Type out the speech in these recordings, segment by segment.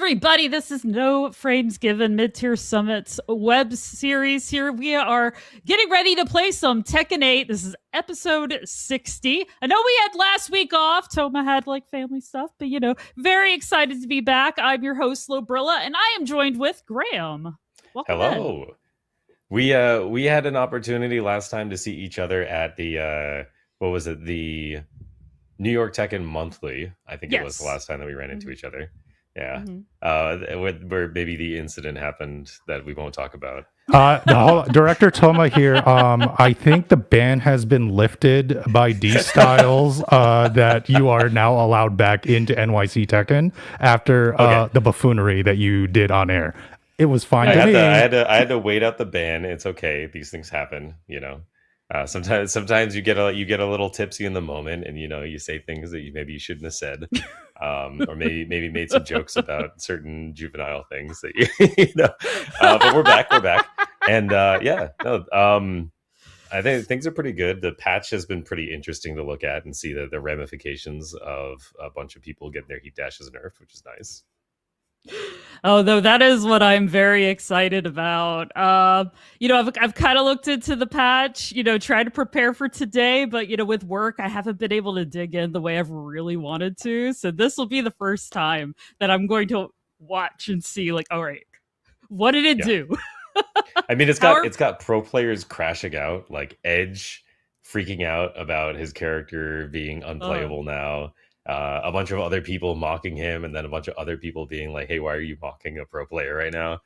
everybody. This is No Frames Given Mid-Tier Summits web series. Here we are getting ready to play some Tekken 8. This is episode 60. I know we had last week off. Toma had like family stuff, but very excited to be back. I'm your host, Lobrylla, and I am joined with Graham. Welcome Hello. in. We had an opportunity last time to see each other at the what was it? The New York Tekken Monthly. I think it was the last time that we ran into each other. Yeah. Where maybe the incident happened that we won't talk about. Director Toma here. I think the ban has been lifted by D Styles that you are now allowed back into NYC Tekken after the buffoonery that you did on air. It was fine. I had to wait out the ban. It's okay. These things happen, sometimes you get a little tipsy in the moment, and you say things that maybe you shouldn't have said, or maybe made some jokes about certain juvenile things that but we're back, and I think things are pretty good. The patch has been pretty interesting to look at and see the ramifications of a bunch of people getting their heat dashes nerfed, which is nice. Oh, though that is what I'm very excited about. I've kind of looked into the patch, tried to prepare for today, but with work, I haven't been able to dig in the way I've really wanted to. So this will be the first time that I'm going to watch and see, like, all right, what did it do? I mean, it's got pro players crashing out, like Edge freaking out about his character being unplayable now. A bunch of other people mocking him, and then a bunch of other people being like, "Hey, why are you mocking a pro player right now?"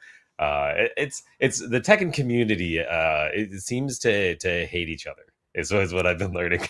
It's the Tekken community. It seems to hate each other. Is what I've been learning.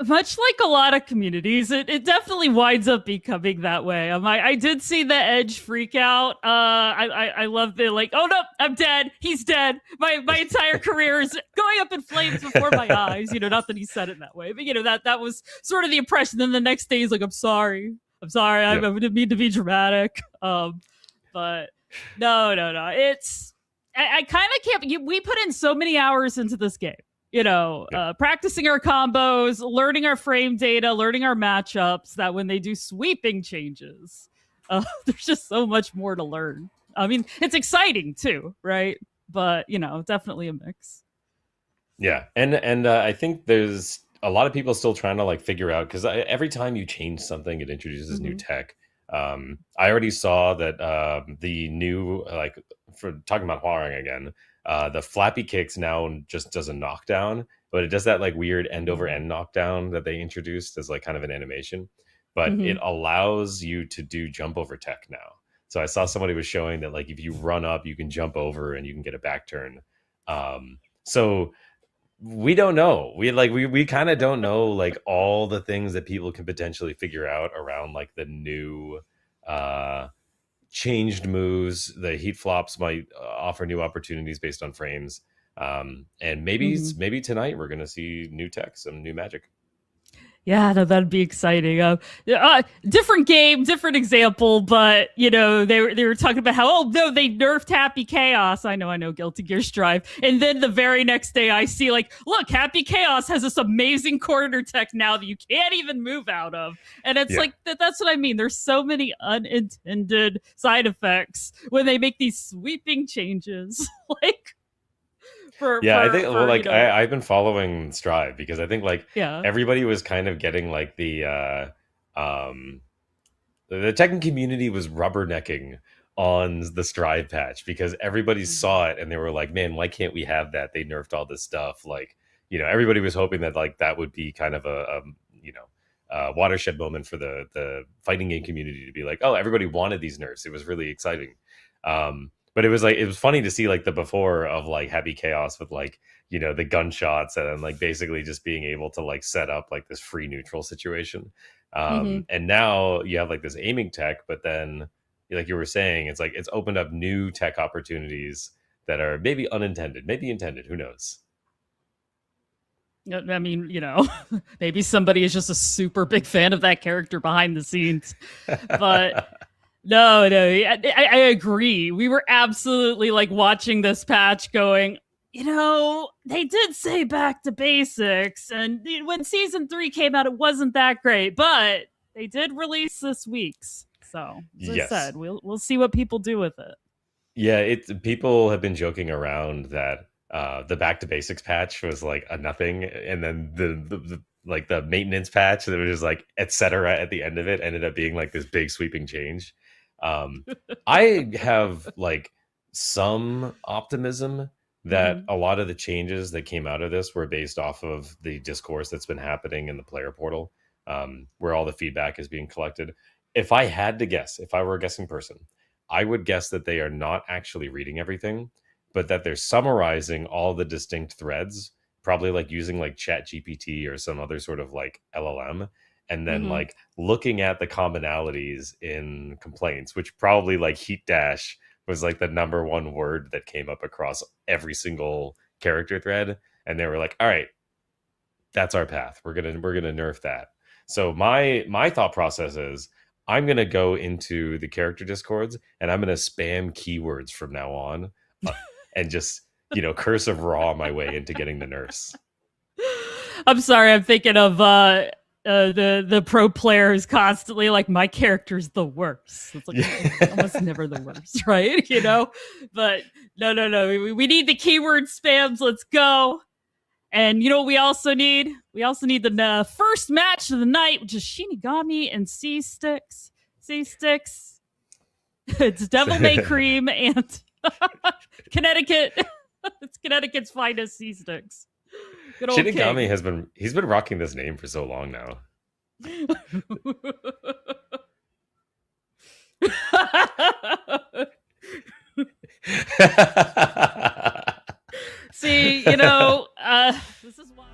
Much like a lot of communities, it definitely winds up becoming that way. I did see the Edge freak out. I love the like, oh no, I'm dead. He's dead. My entire career is going up in flames before my eyes. Not that he said it that way, but that was sort of the impression. Then the next day he's like, I'm sorry. I didn't mean to be dramatic. But no. It's I kind of can't. We put in so many hours into this game. Practicing our combos, learning our frame data, learning our matchups, that when they do sweeping changes, there's just so much more to learn. I mean, it's exciting too, right? But, definitely a mix. Yeah. And I think there's a lot of people still trying to like figure out, because every time you change something, it introduces new tech. I already saw that the new, like, for talking about Huarang again, the flappy kicks now just does a knockdown, but it does that like weird end over end knockdown that they introduced as like kind of an animation, but it allows you to do jump over tech now. So I saw somebody was showing that like if you run up, you can jump over and you can get a back turn. So we don't know. We kind of don't know like all the things that people can potentially figure out around like the new changed moves. The heat flops might offer new opportunities based on frames, and maybe tonight we're gonna see new tech, some new magic. Yeah, no, that'd be exciting. Different game, different example, but they were talking about how they nerfed Happy Chaos. I know, Guilty Gear Strive, and then the very next day I see like, look, Happy Chaos has this amazing corner tech now that you can't even move out of, and it's like that's what I mean. There's so many unintended side effects when they make these sweeping changes, like. I think I've been following Strive because I think everybody was kind of getting like the Tekken community was rubbernecking on the Strive patch because everybody saw it and they were like, man, why can't we have that? They nerfed all this stuff. Like, everybody was hoping that like that would be kind of a watershed moment for the fighting game community to be like, oh, everybody wanted these nerfs. It was really exciting. But it was funny to see like the before of like Happy Chaos with like, the gunshots and then like basically just being able to like set up like this free neutral situation. And now you have like this aiming tech, but then like you were saying, it's like it's opened up new tech opportunities that are maybe unintended, maybe intended, who knows? I mean, maybe somebody is just a super big fan of that character behind the scenes, but No, I agree. We were absolutely like watching this patch going, they did say back to basics. And when season 3 came out, it wasn't that great. But They did release this week's, so as I Yes. said, we'll see what people do with it. Yeah, people have been joking around that the back to basics patch was like a nothing, and then the like the maintenance patch that was just like etc. at the end of it ended up being like this big sweeping change. I have like some optimism that a lot of the changes that came out of this were based off of the discourse that's been happening in the player portal, where all the feedback is being collected. If I had to guess, if I were a guessing person, I would guess that they are not actually reading everything, but that they're summarizing all the distinct threads, probably like using like Chat GPT or some other sort of like LLM, and then like looking at the commonalities in complaints, which probably like heat dash was like the number one word that came up across every single character thread. And they were like, all right, that's our path. We're gonna nerf that. So my thought process is I'm gonna go into the character discords and I'm gonna spam keywords from now on, and just cursive raw my way into getting the nerfs. I'm sorry, I'm thinking of the pro player who's constantly like, my character's the worst. It's like almost never the worst, right? But no. We need the keyword spams. Let's go. And we also need? We also need the first match of the night, which is Shinigami and C-Sticks. C-Sticks. It's Devil May Cream and Connecticut. It's Connecticut's finest C-Sticks. Good old Shinigami he's been rocking this name for so long now. See, this is why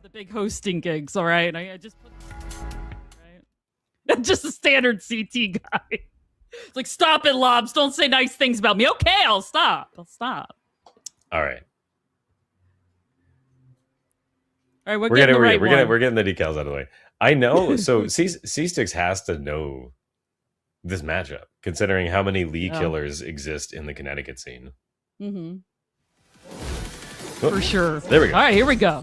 the big hosting gigs, all right? I just put right? Just a standard CT guy. It's like, stop it, Lobs. Don't say nice things about me. Okay, I'll stop. All right. All right, we're getting the decals out of the way. I know. So C-Sticks has to know this matchup, considering how many Lee killers exist in the Connecticut scene. Mm-hmm. For sure. There we go. All right, here we go.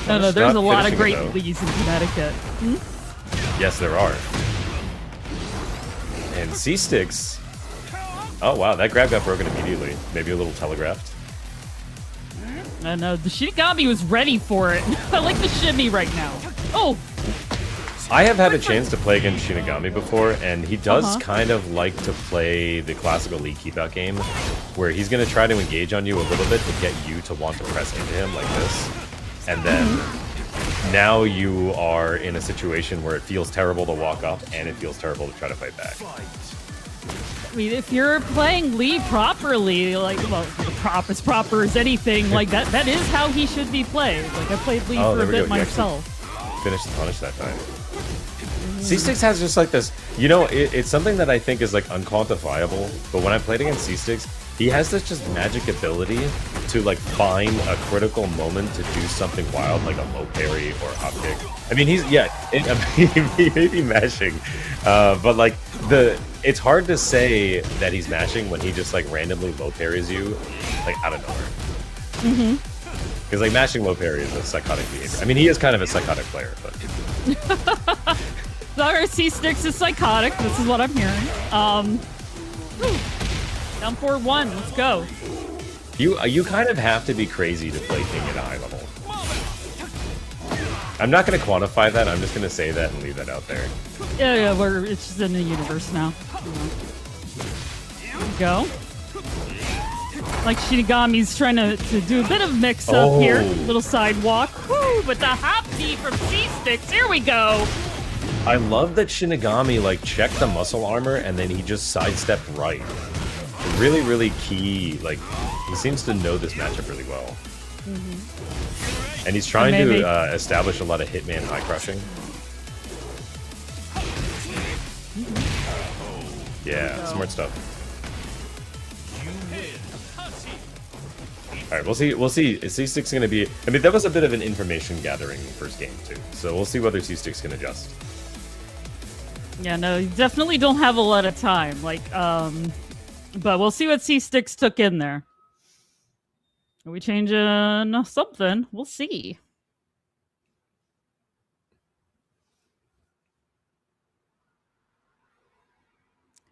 No, there's a lot of great Lees in Connecticut. Yes, there are. And C-Sticks. Oh, wow. That grab got broken immediately. Maybe a little telegraphed. I know. The Shinigami was ready for it. I like the shimmy right now. Oh! I have had a chance to play against Shinigami before, and he does kind of like to play the classical Lee keep-out game, where he's going to try to engage on you a little bit to get you to want to press into him like this. And then now you are in a situation where it feels terrible to walk up, and it feels terrible to try to fight back. I mean, if you're playing Lee properly, like, well, as proper as anything, like that is how he should be played. Like, I played Lee for a bit myself. Finished the punish that time. C-Sticks has just like this, it's something that I think is like unquantifiable, but when I played against C-Sticks, he has this just magic ability to like find a critical moment to do something wild, like a low parry or a hop kick. I mean, he may be mashing, but like it's hard to say that he's mashing when he just like randomly low parries you, like out of nowhere. Because like mashing low parry is a psychotic behavior. I mean, he is kind of a psychotic player, but. Our C-Sticks is psychotic. This is what I'm hearing. Down 4-1. Let's go. You kind of have to be crazy to play King at a high level. I'm not going to quantify that. I'm just going to say that and leave that out there. Yeah, it's just in the universe now. There we go. Like Shinigami's trying to do a bit of mix-up here. Little sidewalk. Woo! But the hop D from C-Sticks. Here we go. I love that Shinigami like checked the muscle armor and then he just sidestepped right. Really, really key. Like, he seems to know this matchup really well. And he's trying to establish a lot of Hitman high crushing. Yeah, smart stuff. All right, we'll see. Is C-Sticks going to be... I mean, that was a bit of an information gathering first game, too. So we'll see whether C-Sticks can adjust. Yeah, no, you definitely don't have a lot of time. Like, but we'll see what C-Sticks took in there. Are we changing something? We'll see.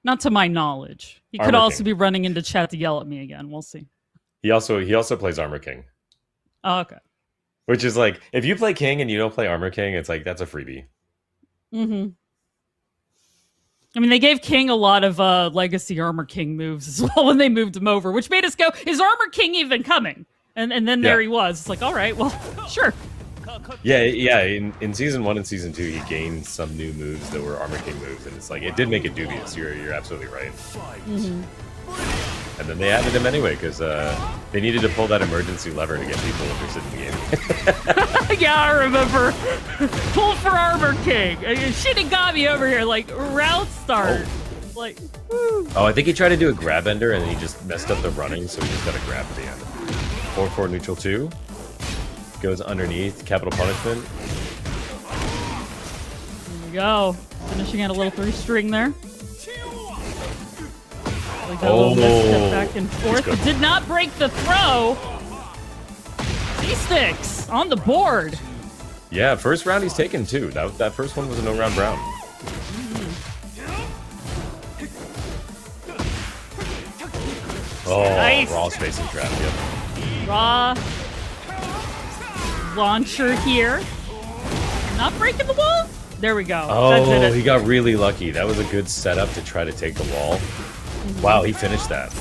Not to my knowledge. He could Armor also King. be running into chat to yell at me again. We'll see. He also plays Armor King, Oh, okay. which is like if you play King and you don't play Armor King, it's like that's a freebie. Mm-hmm. I mean, they gave King a lot of legacy Armor King moves as well when they moved him over, which made us go, is Armor King even coming? And then there he was. It's like, all right, well, sure. Yeah. In season 1 and season 2, he gained some new moves that were Armor King moves, and it's like it did make it dubious. You're absolutely right. Mm-hmm. And then they added him anyway because they needed to pull that emergency lever to get people interested in the game. Yeah, I remember. Pull for Armor King. Shinigami over here, like, route start. Like, woo. Oh, I think he tried to do a grab ender and he just messed up the running, so he just got a grab at the end. 4-4 neutral 2. Goes underneath. Capital punishment. There we go. Finishing at a little 3-string there. Like a little misstep back and forth. But did not break the throw. C-Sticks on the board. Yeah, first round he's taken too. That first one was a no-round brown. Oh, Nice. raw spacing trap, yep. Raw launcher here. Not breaking the wall. There we go. That did Oh, it. he got really lucky. That was a good setup to try to take the wall. Wow, he finished that.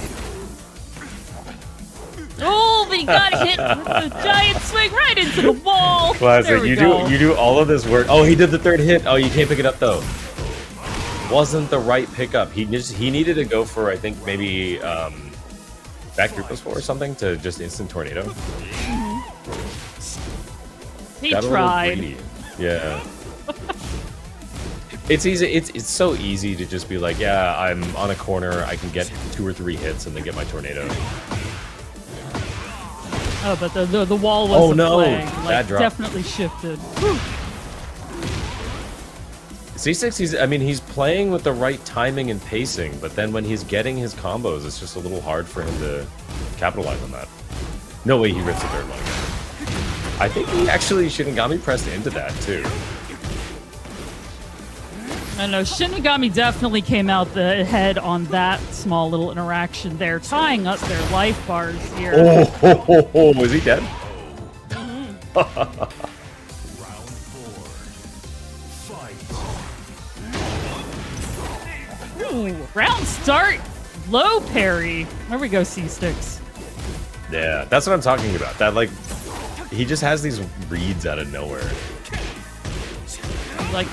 Oh, but he got hit with the giant swing right into the wall. Classic. There we You go. do all of this work. Oh, he did the third hit. Oh, you can't pick it up though. Wasn't the right pickup. He needed to go for, I think, maybe back 3+4 or something to just instant tornado. He Got a little tried. greedy. Yeah. It's easy. It's so easy to just be like, yeah, I'm on a corner. I can get 2 or 3 hits and then get my tornado. Oh, but the wall wasn't playing. Like, Bad drop. definitely shifted. C6, he's playing with the right timing and pacing, but then when he's getting his combos, it's just a little hard for him to capitalize on that. No way he rips the third one again. I think he actually Shinigami pressed into that too. I know Shinigami definitely came out the head on that small little interaction there, tying up their life bars here. Oh, was he dead? Ooh, round start, low parry. There we go, C-Sticks. Yeah, that's what I'm talking about. That, like, he just has these reads out of nowhere. Like,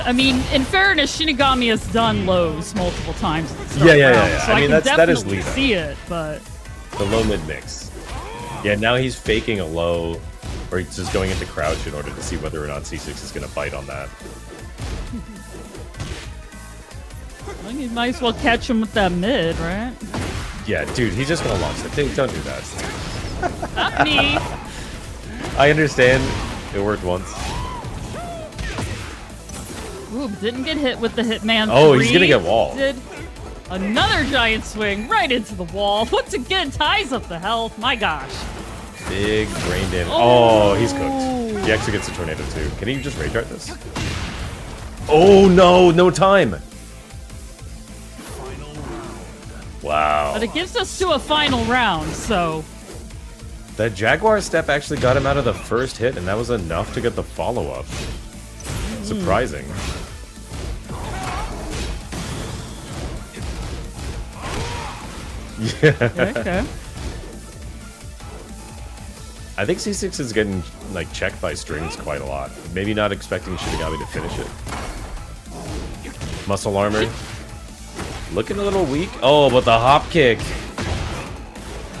I mean, in fairness, Shinigami has done lows multiple times. At the start of rounds, so I mean, can that is definitely Lita. see it, but The low mid mix. Yeah, now he's faking a low, or he's just going into crouch in order to see whether or not C6 is going to bite on that. I think you might as well catch him with that mid, right? Yeah, dude, he's just going to launch it. Dude, don't do that. Not me. I understand. It worked once. Ooh, didn't get hit with the Hitman. Oh, he's 3. gonna get wall. Did another giant swing right into the wall. Once again, ties up the health. My gosh. Big brain damage. Oh, he's cooked. Oh. He actually gets a tornado too. Can he just rage art this? Oh no, no time. Wow. But it gives us to a final round, so That Jaguar step actually got him out of the first hit, and that was enough to get the follow-up. Surprising. Yeah. okay. I think C6 is getting like checked by strings quite a lot. Maybe not expecting Shinigami to finish it. Muscle armor. Looking a little weak. Oh, but the hop kick.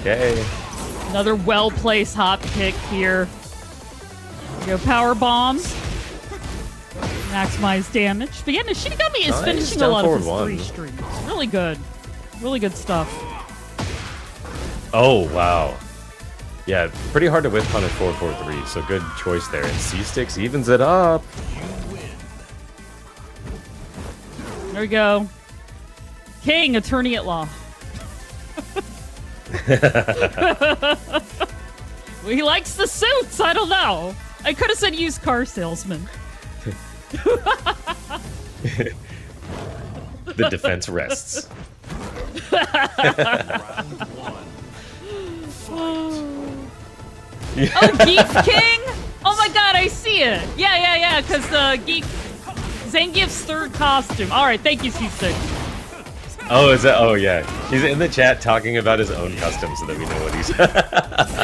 Okay. Another well-placed hop kick here. Go power bomb. Maximize damage. But yeah, no, Shinigami is Nice, finishing a down lot of his forward 3 one. streams. Really good. Really good stuff. Oh, wow. Yeah, pretty hard to whip punish 4-4-3, so good choice there. And C6 evens it up. There we go. King, attorney at law. Well, he likes the suits. I don't know. I could have said used car salesman. The defense rests. Oh, Geef King? Oh my god, I see it. Yeah, because Zangief's third costume. Alright, thank you, C6. Oh, is that? Oh, yeah. He's in the chat talking about his own custom so that we know what he's...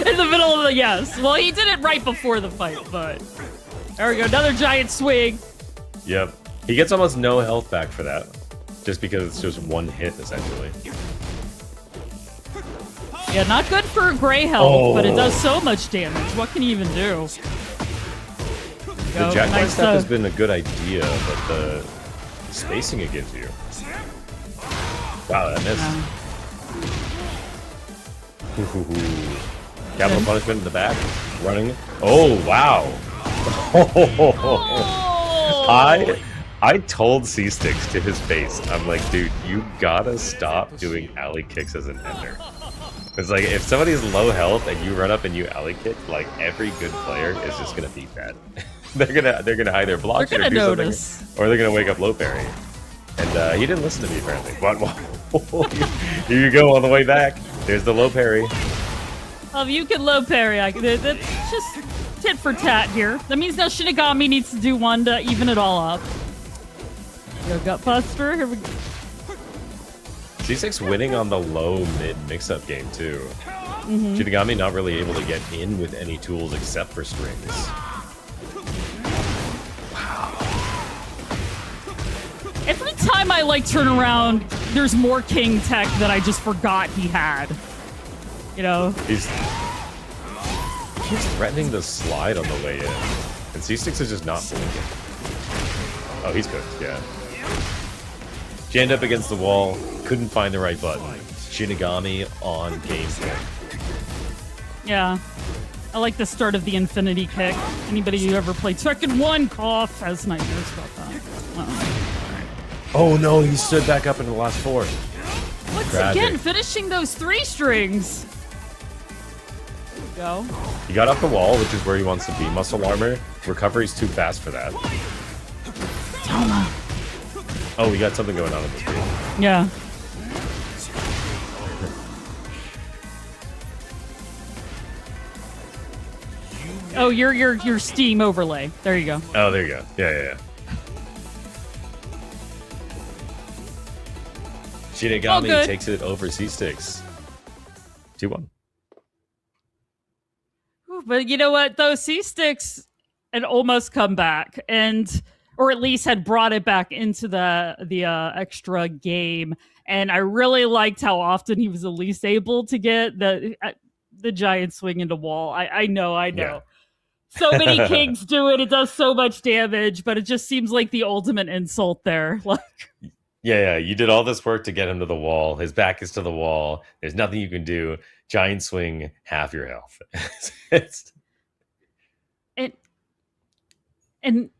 In the middle of the... Yes. Well, he did it right before the fight, but... There we go, another giant swing. Yep. He gets almost no health back for that. Just because it's just one hit, essentially. Yeah, not good for gray health, but it does so much damage. What can you even do? The Jackpot stuff has been a good idea, but the spacing it gives you. Wow, that missed. Capital punishment in the back. Running. Oh, wow. I told C-Sticks to his face, I'm like, dude, you gotta stop doing alley kicks as an ender. It's like, if somebody's low health and you run up and you alley kick, like, every good player is just gonna beat that. they're gonna either block it or do something, or they're gonna wake up low parry. And he didn't listen to me, apparently. What? Here you go on the way back. There's the low parry. Oh, you can low parry. That's just tit for tat here. That means now Shinigami needs to do one to even it all up. Yo, Gutbuster, here we go. C6 winning on the low-mid mix-up game, too. Shinigami not really able to get in with any tools except for strings. Every time I like turn around, there's more King tech that I just forgot he had. You know? He's threatening to slide on the way in. And C6 is just not blinking. Oh, he's cooked, yeah. Jammed up against the wall, couldn't find the right button. Shinigami on game point. Yeah. I like the start of the infinity kick. Anybody who ever played Tekken 1 cough has nightmares about that. Oh no, he stood back up in the last four. Once again, finishing those 3 strings. There we go. He got off the wall, which is where he wants to be. Muscle armor. Recovery's too fast for that. Toma. Oh, we got something going on in this game. Yeah. Oh, your Steam overlay. There you go. Oh, there you go. Yeah. Shinigami takes it over C-Sticks. 2-1. But you know what, though? C-Sticks had almost come back, or at least had brought it back into the extra game. And I really liked how often he was at least able to get the giant swing into wall. I know. Yeah. So many kings do it. It does so much damage, but it just seems like the ultimate insult there. Like, yeah. You did all this work to get him to the wall. His back is to the wall. There's nothing you can do. Giant swing, half your health. And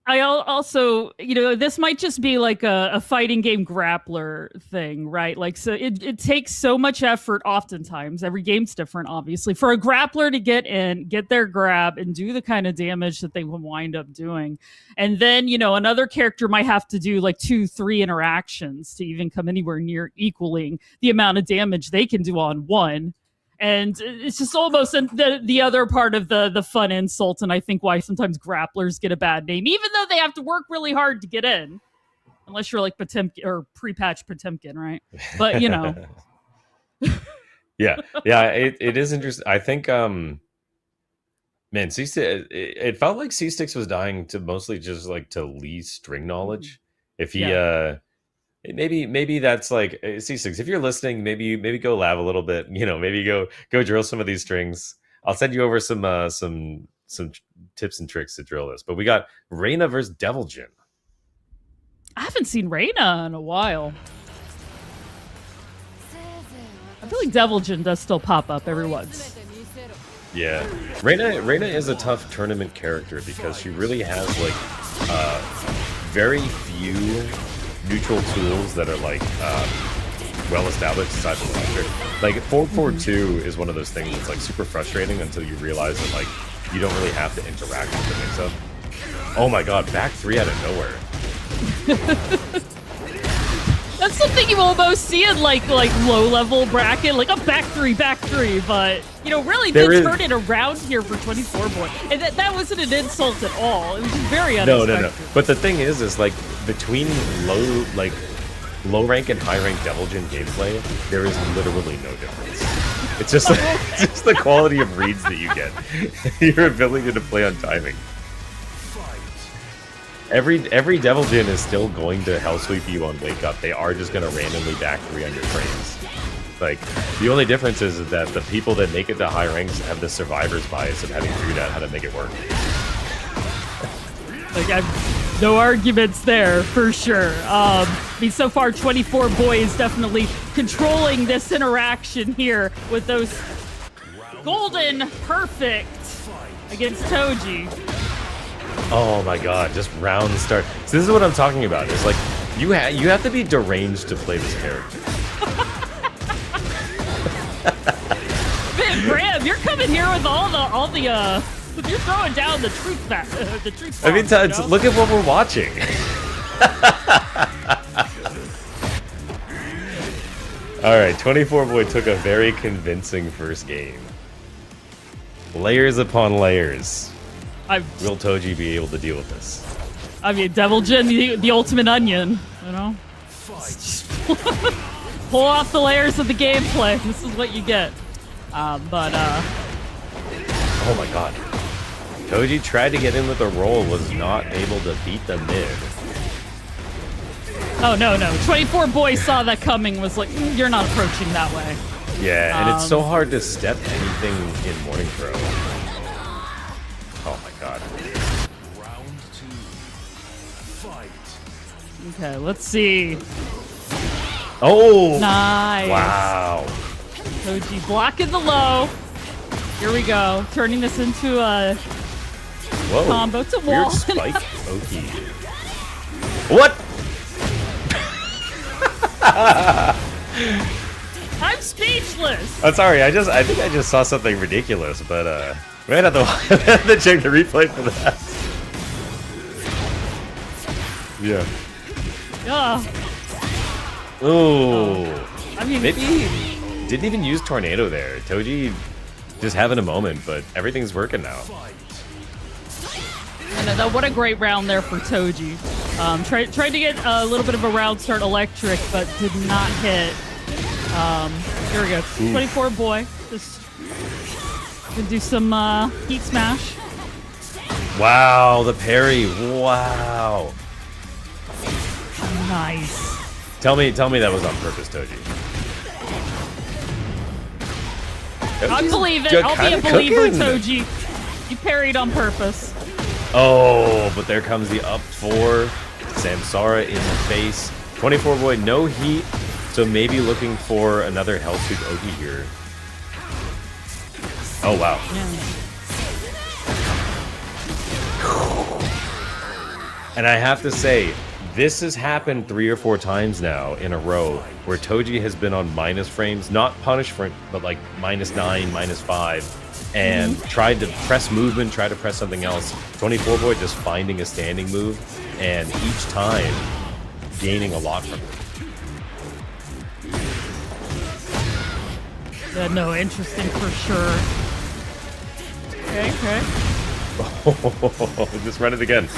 I also, this might just be like a fighting game grappler thing, right? Like, so it takes so much effort oftentimes. Every game's different, obviously, for a grappler to get in, get their grab, and do the kind of damage that they would wind up doing. And then, another character might have to do like 2-3 interactions to even come anywhere near equaling the amount of damage they can do on one. And it's just almost the other part of the fun insult, and I think why sometimes grapplers get a bad name, even though they have to work really hard to get in. Unless you're like Potemkin or pre-patch Potemkin, right? But, Yeah, it is interesting. I think, man, it felt like C-Sticks was dying to mostly just like to Lee's string knowledge. If he... Maybe that's like C6. If you're listening, maybe go lab a little bit. Maybe go drill some of these strings. I'll send you over some tips and tricks to drill this. But we got Reina versus WingedRegent. I haven't seen Reina in a while. I feel like WingedRegent does still pop up every once. Yeah, Reina is a tough tournament character because she really has like very few neutral tools that are like well established aside from electric. Like 4-4-2 is one of those things that's like super frustrating until you realize that like you don't really have to interact with the mix-up. Oh my god, back 3 out of nowhere. That's something you almost see in like low level bracket, like a back three, but you know, really did turn it around here for 24 boy, and that wasn't an insult at all. It was just very unexpected. No. But the thing is like between low rank and high rank Devilgen gameplay, there is literally no difference. It's just it's just the quality of reads that you get, your ability to play on timing. Every Devilgen is still going to hell sweep you on wake up. They are just going to randomly back 3 on your frames. Like, the only difference is that the people that make it to high ranks have the survivor's bias of having figured out how to make it work. Like, I've no arguments there for sure. I mean, so far 24 boy is definitely controlling this interaction here with those golden perfect against Toji. Oh my god, just round start. So this is what I'm talking about. It's like you have to be deranged to play this character. Man, Graham, you're coming here with all the you're throwing down the truth bombs, I mean, look at what we're watching. All right, 24 boy took a very convincing first game. Layers upon layers. Will Toji be able to deal with this? I mean, Devilgen, the ultimate onion, you know? Just pull off the layers of the gameplay. This is what you get. Oh my god. Toji tried to get in with a roll, was not able to beat the mid. Oh, no. 24 boy saw that coming, was like, you're not approaching that way. Yeah, and it's so hard to step anything in Morning Throw. Oh my god. Round 2. Fight. Okay, let's see. Oh! Nice. Wow. Toji blocking the low. Here we go. Turning this into a combo to wall. Weird spike Oki. What? I'm speechless. I'm sorry, I think I just saw something ridiculous, but we might have to check the replay for that. Yeah. Yeah. Ooh. I mean, Maybe he didn't even use Tornado there. Toji just having a moment, but everything's working now. and what a great round there for Toji. Tried to get a little bit of a round start electric, but did not hit. Here we go. 24 boy. Just gonna do some heat smash. Wow, the parry. Wow. Nice. Tell me that was on purpose, Toji. I believe it. I'll be a believer, Toji. You parried on purpose. Oh, but there comes the up 4. Samsara in the face. 24 boy, no heat, so maybe looking for another Hell Sweep Oki here. Oh, wow. Yeah. And I have to say, this has happened 3 or 4 times now in a row where Toji has been on minus frames, not punish frame, but like -9, -5, and tried to press movement, try to press something else. 24 boy just finding a standing move, and each time gaining a lot from it. Yeah, no, interesting for sure. Okay. Just run it again.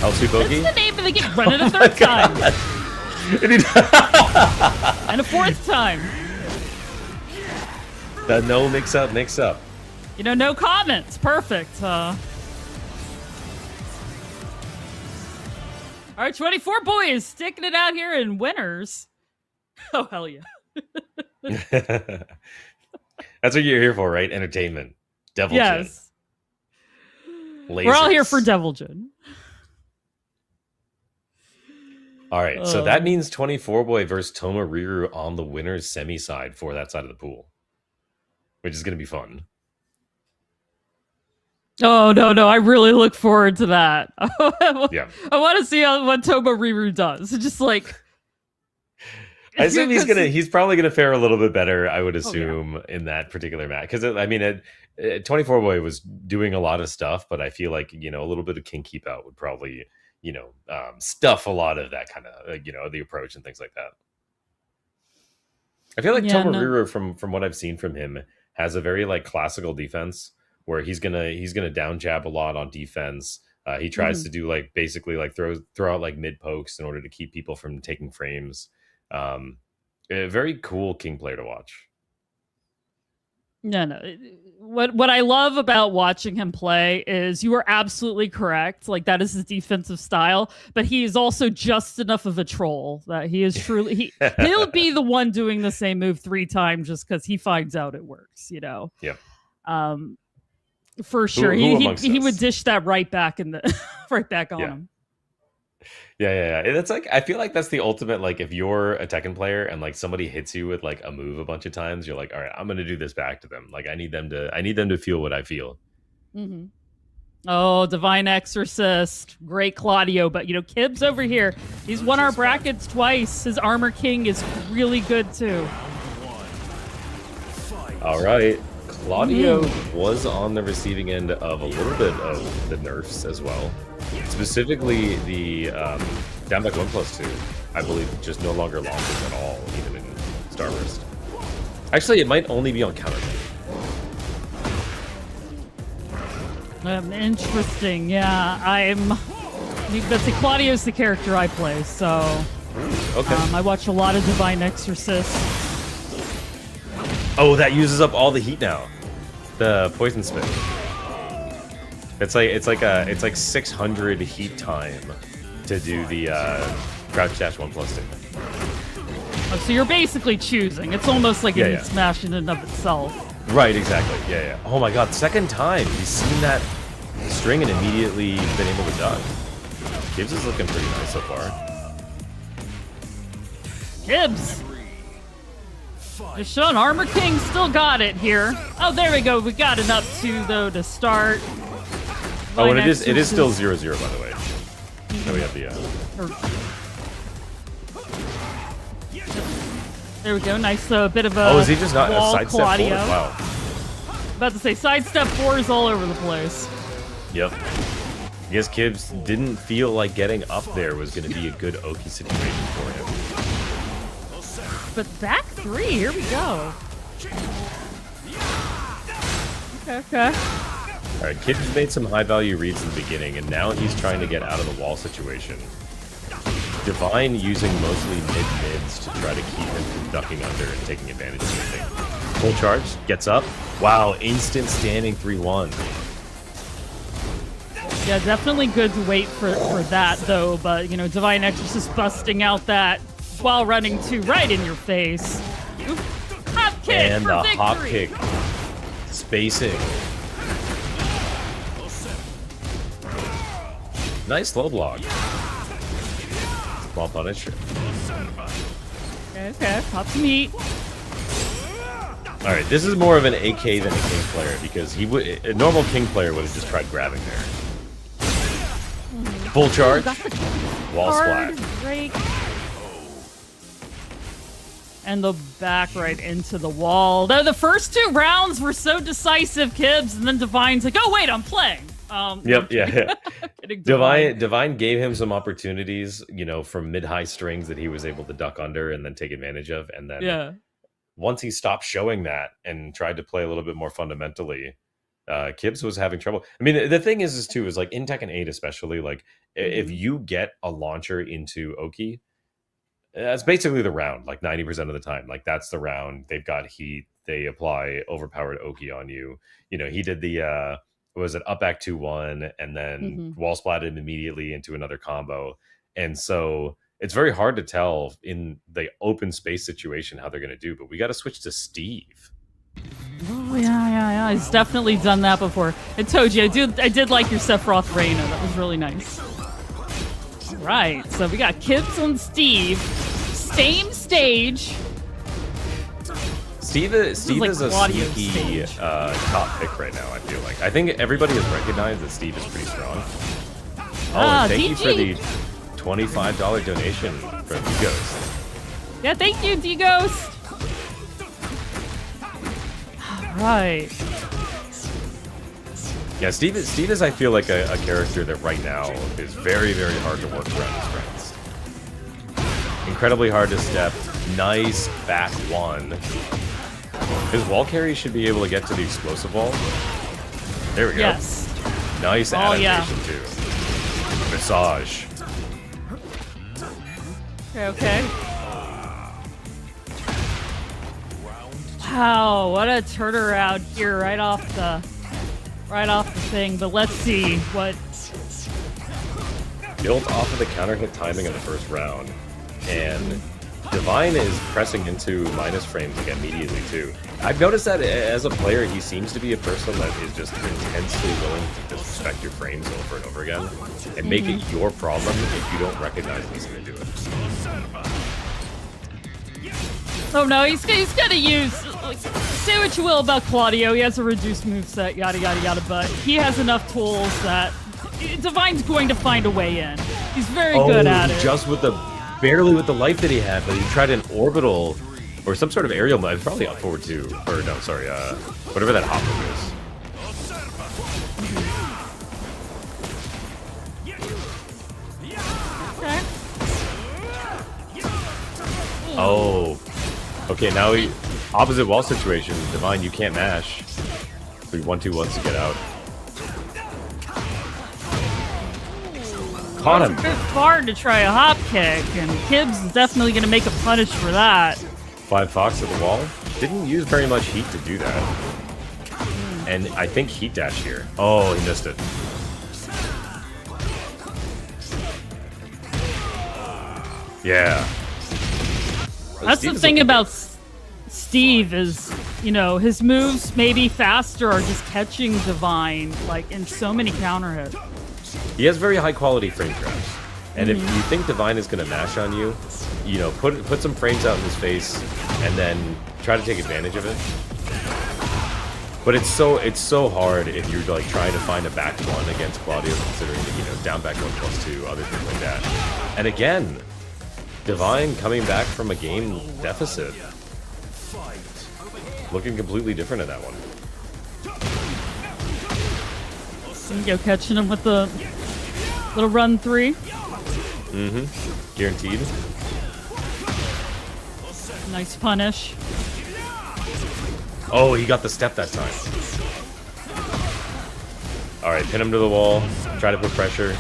Hell Sweep Oki? That's the name of the game. Run it a third time. And a fourth time. The no mix up. You know, no comments. Perfect. All right, 24 boys sticking it out here in winners. Oh, hell yeah. That's what you're here for, right? Entertainment. Devilgen. Yes. Lasers. We're all here for Devilgen. All right, so that means 24 boy versus Tomariru on the winner's semi side for that side of the pool, which is going to be fun. Oh, no. I really look forward to that. Yeah. I want to see what Tomariru does. It's just like... I assume he's probably gonna fare a little bit better, I would assume, in that particular match. Because, I mean, 24 boy was doing a lot of stuff, but I feel like, a little bit of king keep out would probably, stuff a lot of that kind of the approach and things like that. I feel like Yeah, Tomohiro, from what I've seen from him, has a very like classical defense where he's gonna down jab a lot on defense. He tries to do like basically like throw out like mid pokes in order to keep people from taking frames. A very cool King player to watch. No. What I love about watching him play is you are absolutely correct. Like that is his defensive style, but he is also just enough of a troll that he is truly he'll be the one doing the same move 3 times just because he finds out it works. Yeah. For sure, he would dish that right back on him. Yeah. It's like I feel like that's the ultimate. Like if you're a Tekken player and like somebody hits you with like a move a bunch of times, you're like, all right, I'm gonna do this back to them. Like I need them to feel what I feel. Mm-hmm. Oh, Divine Exorcist, great Claudio. But Kibbs over here, he's won our brackets twice. His Armor King is really good too. All right. Claudio was on the receiving end of a little bit of the nerfs as well. Specifically, the down back 1+2, I believe, just no longer launches at all, even in Starburst. Actually, it might only be on counter. Interesting. Yeah, let's say Claudio's the character I play, so okay. I watch a lot of Divine Exorcist. Oh, that uses up all the heat now. The poison spit. It's like 600 heat time to do the crouch dash 1+2. Oh, so you're basically choosing. It's almost like a smash in and of itself. Right, exactly. Yeah. Oh my god, second time he's seen that string and immediately been able to duck. Gibbs is looking pretty nice so far. Gibbs! Just showing Armor King still got it here. Oh, there we go. We got an up 2 though to start. Oh, and it is still 0-0 by the way. So we have the there we go. Nice bit of a Oh, is he just not a sidestep Claudio. forward? Wow. About to say sidestep 4s all over the place. Yep. I guess Gibbs didn't feel like getting up there was going to be a good Oki situation for him. But back 3, here we go. Okay. All right, Gibbs made some high-value reads in the beginning, and now he's trying to get out of the wall situation. Divine using mostly mid-mids to try to keep him from ducking under and taking advantage of everything. Full charge, gets up. Wow, instant standing 3-1. Yeah, definitely good to wait for that, though. But, Divine Exorcist busting out that while running right in your face. Oop. Hop kick and for the victory. hop kick. Spacing. Nice low block. Small punish. Okay. Pop some heat. All right, this is more of an AK than a King player because a normal King player would have just tried grabbing there. Full charge. Wall splat. Break. And the back right into the wall. Though the first 2 rounds were so decisive, Gibbs, and then Divine's like, "Oh wait, I'm playing." Yep. Divine. Divine gave him some opportunities, from mid-high strings that he was able to duck under and then take advantage of. And then once he stopped showing that and tried to play a little bit more fundamentally, Gibbs was having trouble. I mean, the thing is like in Tekken 8 especially, like if you get a launcher into Oki, that's basically the round, like 90% of the time. Like that's the round. They've got heat. They apply overpowered Oki on you. He did the was it up back 2-1 and then wall splatted immediately into another combo. And so it's very hard to tell in the open space situation how they're going to do. But we got to switch to Steve. Oh yeah. He's definitely done that before. And Toji, I did like your Sephiroth Reina. That was really nice. Right, so we got Gibbs and Steve. Same stage. Steve like is a Claudio's sneaky top pick right now, I feel like. I think everybody has recognized that Steve is pretty strong. Oh, and thank you for the $25 donation from D-Ghost. Yeah, thank you, D-Ghost. All right. Yeah, Steve is, I feel like, a character that right now is very, very hard to work around his friends. Incredibly hard to step. Nice back one. His wall carry should be able to get to the explosive wall. There we go. Yes. Nice adaptation, too. Massage. Okay. Wow, what a turnaround here right off the thing. But let's see what. Built off of the counter hit timing of the first round, and Divine is pressing into minus frames like immediately too. I've noticed that as a player, he seems to be a person that is just intensely willing to disrespect your frames over and over again, and make it your problem if you don't recognize he's going to do it. Oh no, he's gonna use. Like, say what you will about Claudio, he has a reduced moveset, yada yada yada, but he has enough tools that Divine's going to find a way in. He's very good at it. Just with barely with the life that he had, but he tried an orbital or some sort of aerial move. Probably up forward too, or no, sorry, whatever that hop move is. Okay. Oh. Okay, now opposite wall situation. Divine, you can't mash. So he 1-2 wants to get out. Caught him. It's a bit far to try a hop kick, and Kibbs is definitely going to make a punish for that. 5 Fox at the wall. Didn't use very much heat to do that. And I think heat dash here. Oh, he missed it. Yeah. That's the thing about Steve is, you know, his moves may be faster or just catching Divine, like, in so many counter hits. He has very high quality frame traps. And if you think Divine is going to mash on you, you know, put some frames out in his face and then try to take advantage of it. But it's so hard if you're like trying to find a back one against Claudio, considering that, you know, down back 1+2, other things like that. And again, Divine coming back from a game deficit, looking completely different in that one. Go catching him with the little run 3. Guaranteed. Nice punish. Oh, he got the step that time. Alright, pin him to the wall. Try to put pressure.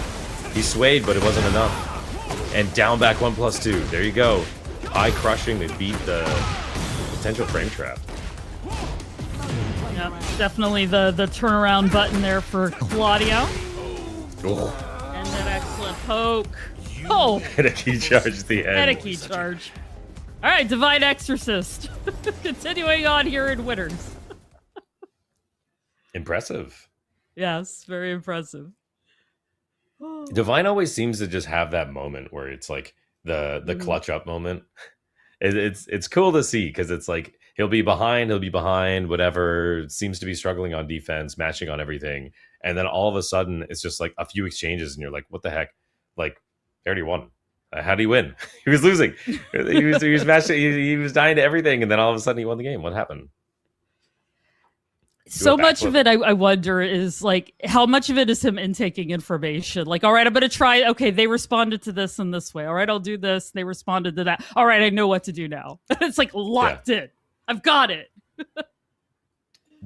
He swayed, but it wasn't enough. And down back 1+2. There you go. Eye crushing to beat the potential frame trap. Yep, definitely the turnaround button there for Claudio. Oh. And that excellent poke. Oh! And a key charge at the end. And a key charge. Alright, Divine Exorcist. Continuing on here in Winners. Impressive. Yes, very impressive. Divine always seems to just have that moment where it's like the clutch up moment. It's cool to see because it's like he'll be behind, whatever, seems to be struggling on defense, matching on everything, and then all of a sudden it's just like a few exchanges and you're like, what the heck? Like, he already won. How did he win? He was losing. He was matching. He was dying to everything, and then all of a sudden he won the game. What happened? So much of it, I wonder, is like how much of it is him intaking information. Like, all right, I'm going to try. Okay, they responded to this in this way. All right, I'll do this. They responded to that. All right, I know what to do now. It's like locked in. I've got it.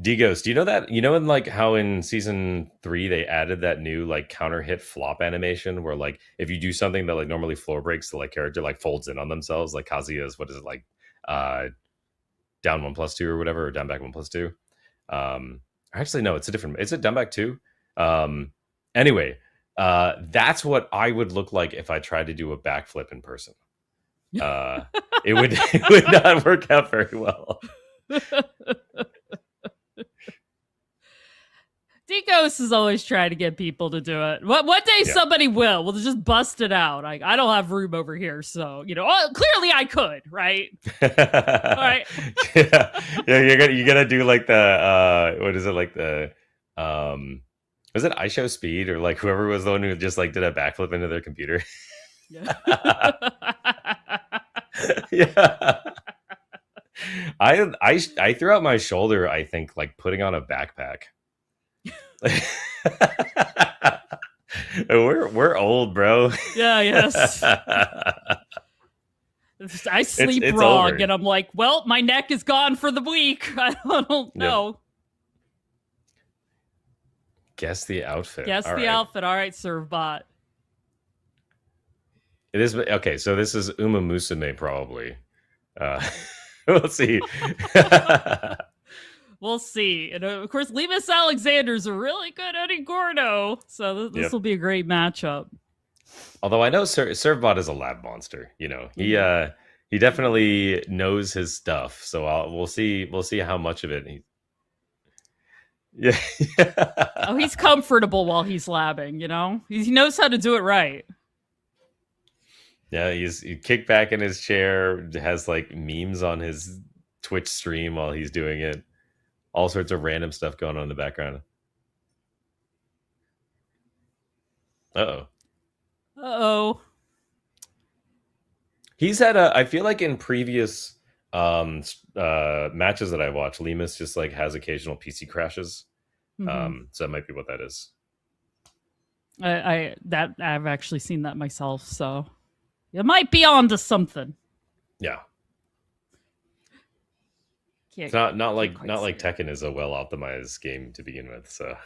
D-Ghost, do you know that? You know, in like how in season 3 they added that new like counter hit flop animation where like if you do something that like normally floor breaks, the like character like folds in on themselves, like Kazuya's, what is it, like down 1+2 or whatever, or down back 1+2. Actually no, it's a different, is it down back 2? Anyway, that's what I would look like if I tried to do a backflip in person. It would not work out very well. D-Ghost is always trying to get people to do it. One day somebody will. We'll just bust it out. Like, I don't have room over here, so you know. Clearly, I could, right? All right. yeah, you're gonna do like the what is it, like the was it iShow Speed or like whoever was the one who just like did a backflip into their computer? Yeah. Yeah. I threw out my shoulder, I think, like putting on a backpack. we're old, bro. Yeah, yes. I sleep it's wrong, over. and I'm like, well, my neck is gone for the week. I don't know. Guess the outfit. Guess All the right. outfit. All right, Servbot. It is okay. So this is Uma Musume, probably. We'll see. We'll see. And of course, Lemus Alexander's a really good Eddie Gordo, so this will be a great matchup. Although I know Servbot is a lab monster. You know, he definitely knows his stuff. So we'll see how much of it Yeah. Oh, he's comfortable while he's labbing, you know? He knows how to do it right. Yeah, he kicked back in his chair, has like memes on his Twitch stream while he's doing it. All sorts of random stuff going on in the background. Uh-oh. Uh-oh. He's had I feel like in previous matches that I watched, Lemus just like has occasional PC crashes. So that might be what that is. I've actually seen that myself, so it might be onto something. Yeah. It's not like Tekken is a well optimized game to begin with, so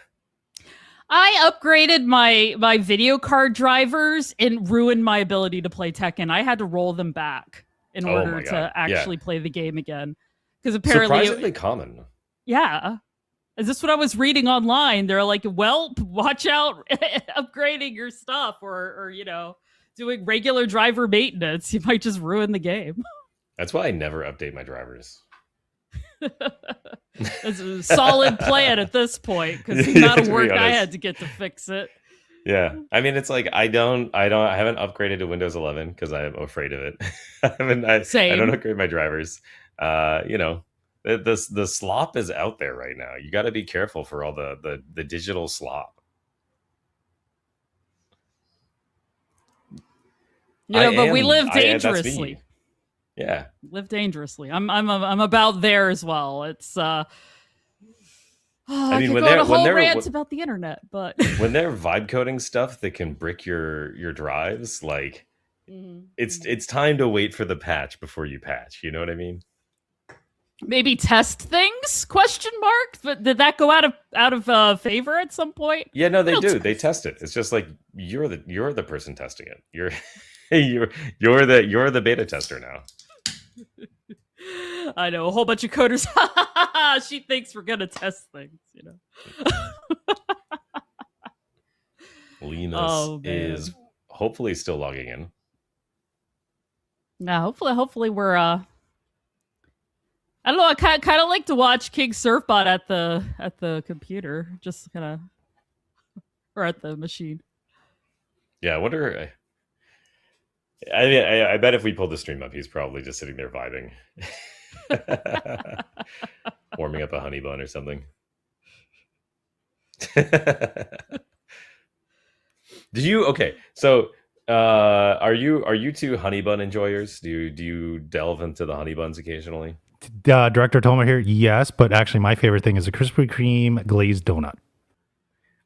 I upgraded my video card drivers and ruined my ability to play Tekken. I had to roll them back in order to actually play the game again. Because apparently surprisingly common. Yeah. Is this what I was reading online? They're like, well, watch out upgrading your stuff or you know, doing regular driver maintenance. You might just ruin the game. That's why I never update my drivers. That's a solid plan at this point, because the amount of work I had to get to fix it. Yeah, I mean, it's like I haven't upgraded to Windows 11 because I'm afraid of it. I don't upgrade my drivers. You know, the slop is out there right now. You got to be careful for all the digital slop. You know, but we live dangerously. Yeah, live dangerously. I'm about there as well. It's I mean, when they're rant about the internet, but when they're vibe coding stuff that can brick your drives, like it's time to wait for the patch before you patch. You know what I mean? Maybe test things? Question mark. But did that go out of favor at some point? Yeah, no, they do. They test it. It's just like you're the person testing it. You're the beta tester now. I know a whole bunch of coders. She thinks we're gonna test things, you know. Lemus is hopefully still logging in. Now, hopefully we're. I don't know. I kind of like to watch King Surfbot at the computer, just kind of, or at the machine. Yeah, I wonder. I mean, I bet if we pull the stream up, he's probably just sitting there vibing, warming up a honey bun or something. Did you? Okay, so are you two honey bun enjoyers? Do you delve into the honey buns occasionally? Director Toma here. Yes, but actually, my favorite thing is a Krispy Kreme glazed donut.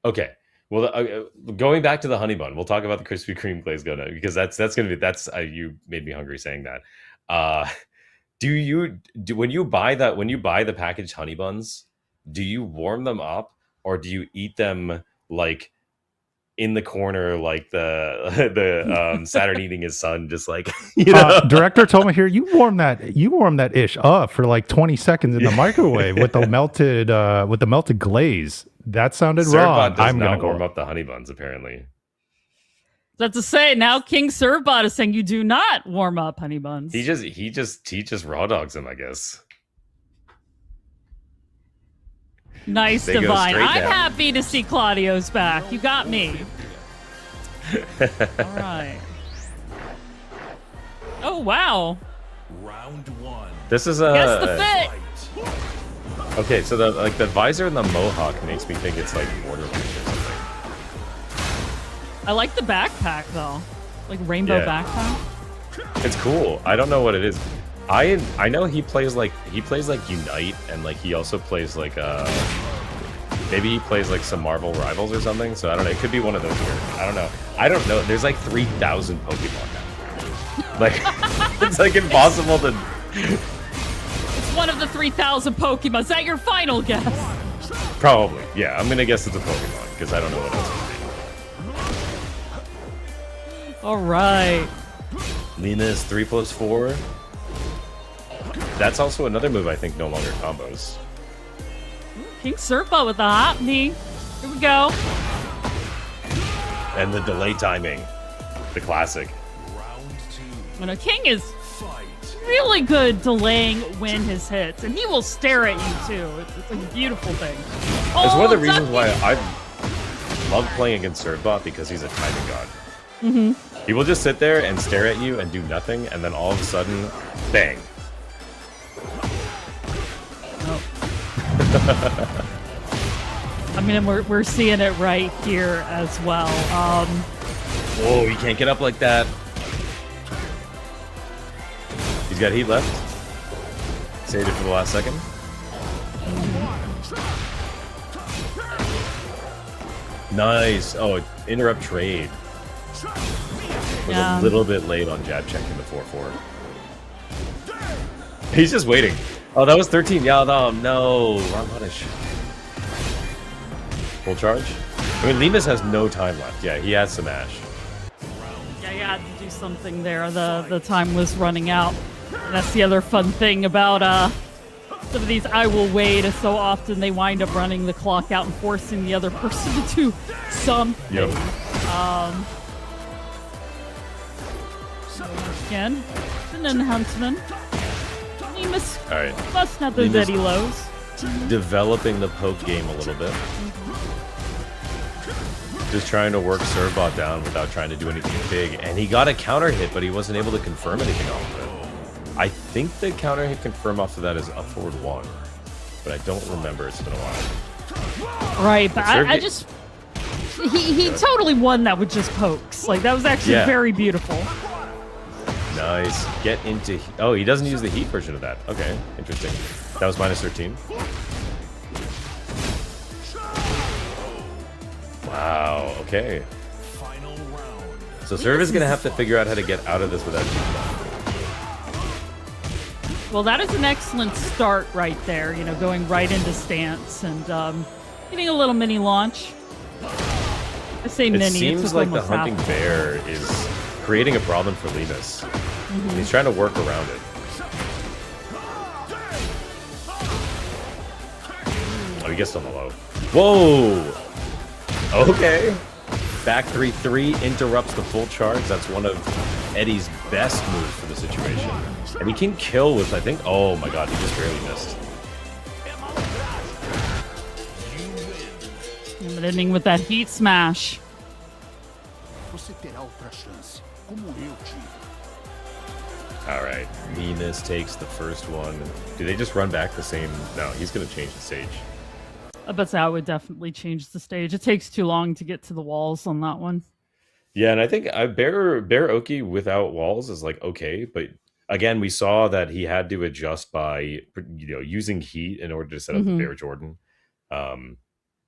Okay. Well, going back to the honey bun, we'll talk about the Krispy Kreme glazed donut because that's going to be you made me hungry saying that. When you buy the packaged honey buns, do you warm them up or do you eat them like in the corner like the Saturn eating his son, just like you know? Director Toma here. You warm that ish up for like 20 seconds in the microwave with the melted glaze. That sounded wrong. I'm going to warm up the honey buns, apparently. That's to say, now King Servbot is saying you do not warm up honey buns. He just raw dogs them, I guess. Nice, Divine. I'm happy to see Claudio's back. You got me. All right. Oh, wow. Round one. This is Guess the fit. Okay, so the visor and the mohawk makes me think it's like Border Witch or something. I like the backpack though, like rainbow backpack. It's cool. I don't know what it is. I know he plays like Unite, and like he also plays like Maybe he plays like some Marvel Rivals or something. So I don't know. It could be one of those here. I don't know. I don't know. There's like 3,000 Pokemon now. Like it's like impossible to. It's one of the 3,000 Pokemon. Is that your final guess? Probably. Yeah, I'm gonna guess it's a Pokemon because I don't know what else it would All right. be. Lima's 3+4. That's also another move I think no longer combos. King Serpa with the hop knee. Here we go. And the delay timing. The classic. You know, King is really good delaying when his hits, and he will stare at you too. It's a beautiful thing. It's one of the Ducky. reasons why I love playing against Servbot because he's a timing god. Mm-hmm. He will just sit there and stare at you and do nothing, and then all of a sudden, bang. Oh. I mean, we're seeing it right here as well. Whoa, you can't get up like that. He's got heat left. Saved it for the last second. Nice. Oh, interrupt trade. Was a little bit late on jab checking the 4-4. He's just waiting. Oh, that was 13. Yeah, no. Wrong punish. Full charge? I mean, Limas has no time left. Yeah, he has some ash. Yeah, you had to do something there. The time was running out. And that's the other fun thing about some of these I will wait is so often they wind up running the clock out and forcing the other person to do something. Yep. Again, an enhancement. Limas All right. must not those Limas- Eddie lows. Developing the poke game a little bit. Just trying to work Servbot down without trying to do anything big. And he got a counter hit, but he wasn't able to confirm anything off of it. I think the counter hit confirm off of that is up forward 1. But I don't remember. It's been a while. Right, but I Sergey- just... He totally won that with just pokes. Like, that was actually Yeah. very beautiful. Nice. Get into... Oh, he doesn't use the heat version of that. Okay, interesting. That was minus 13. Wow, okay. Final round. So Serv is going to have to figure out how to get out of this without heat. Well, that is an excellent start right there. You know, going right into stance and getting a little mini launch. I say It mini. seems it's like the almost hunting half. bear is creating a problem for Limas. He's trying to work around it. Oh, he gets on the low. Whoa! Okay. Back 3-3 interrupts the full charge. That's one of Eddie's best moves for the situation. And he can kill with, I think... Oh my god, he just barely missed. And ending with that heat smash. Você terá outra chance, como eu tive. Alright, Limas takes the first one. Do they just run back the same... No, he's going to change the stage. But that would definitely change the stage. It takes too long to get to the walls on that one. Yeah, and I think Bear Oki without walls is like okay, but again, we saw that he had to adjust by using heat in order to set up the Bear Jordan.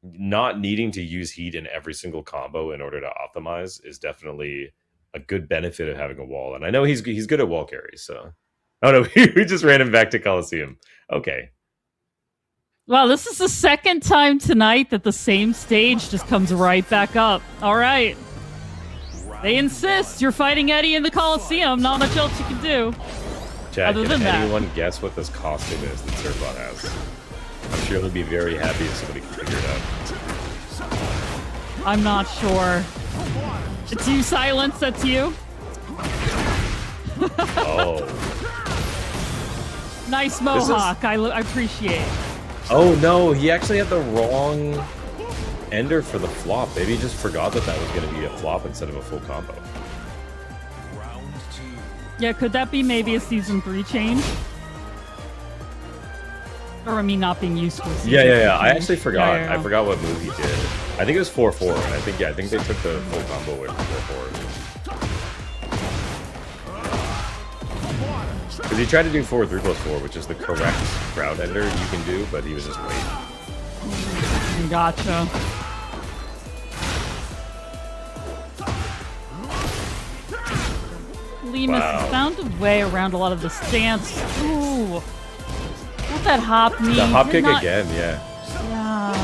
Not needing to use heat in every single combo in order to optimize is definitely a good benefit of having a wall. And I know he's good at wall carries. So, oh no, we just ran him back to Coliseum. Okay. Wow, this is the second time tonight that the same stage just comes right back up. All right. They insist you're fighting Eddie in the Coliseum. Not much else you can do. Chad, Other can than that. anyone guess what this costume is that Servbot has? I'm sure he'll be very happy if somebody can figure it out. I'm not sure. It's you, Silence. That's you. Oh. Nice is- mohawk. I appreciate. Oh no, he actually had the wrong ender for the flop. Maybe he just forgot that that was going to be a flop instead of a full combo. Round 2. Yeah, could that be maybe a season 3 change? Or I mean, not being used to a season 3 Yeah. I change. actually forgot. Yeah. I forgot what move he did. I think it was 4-4. And I think they took the full combo away from 4-4. Because he tried to do forward 3+4, which is the correct ground ender you can do, but he was just late. There you Gotcha. Lemus has found a way around a lot of the stance. Ooh. What that hop mean? The hop kick again, yeah. Yeah.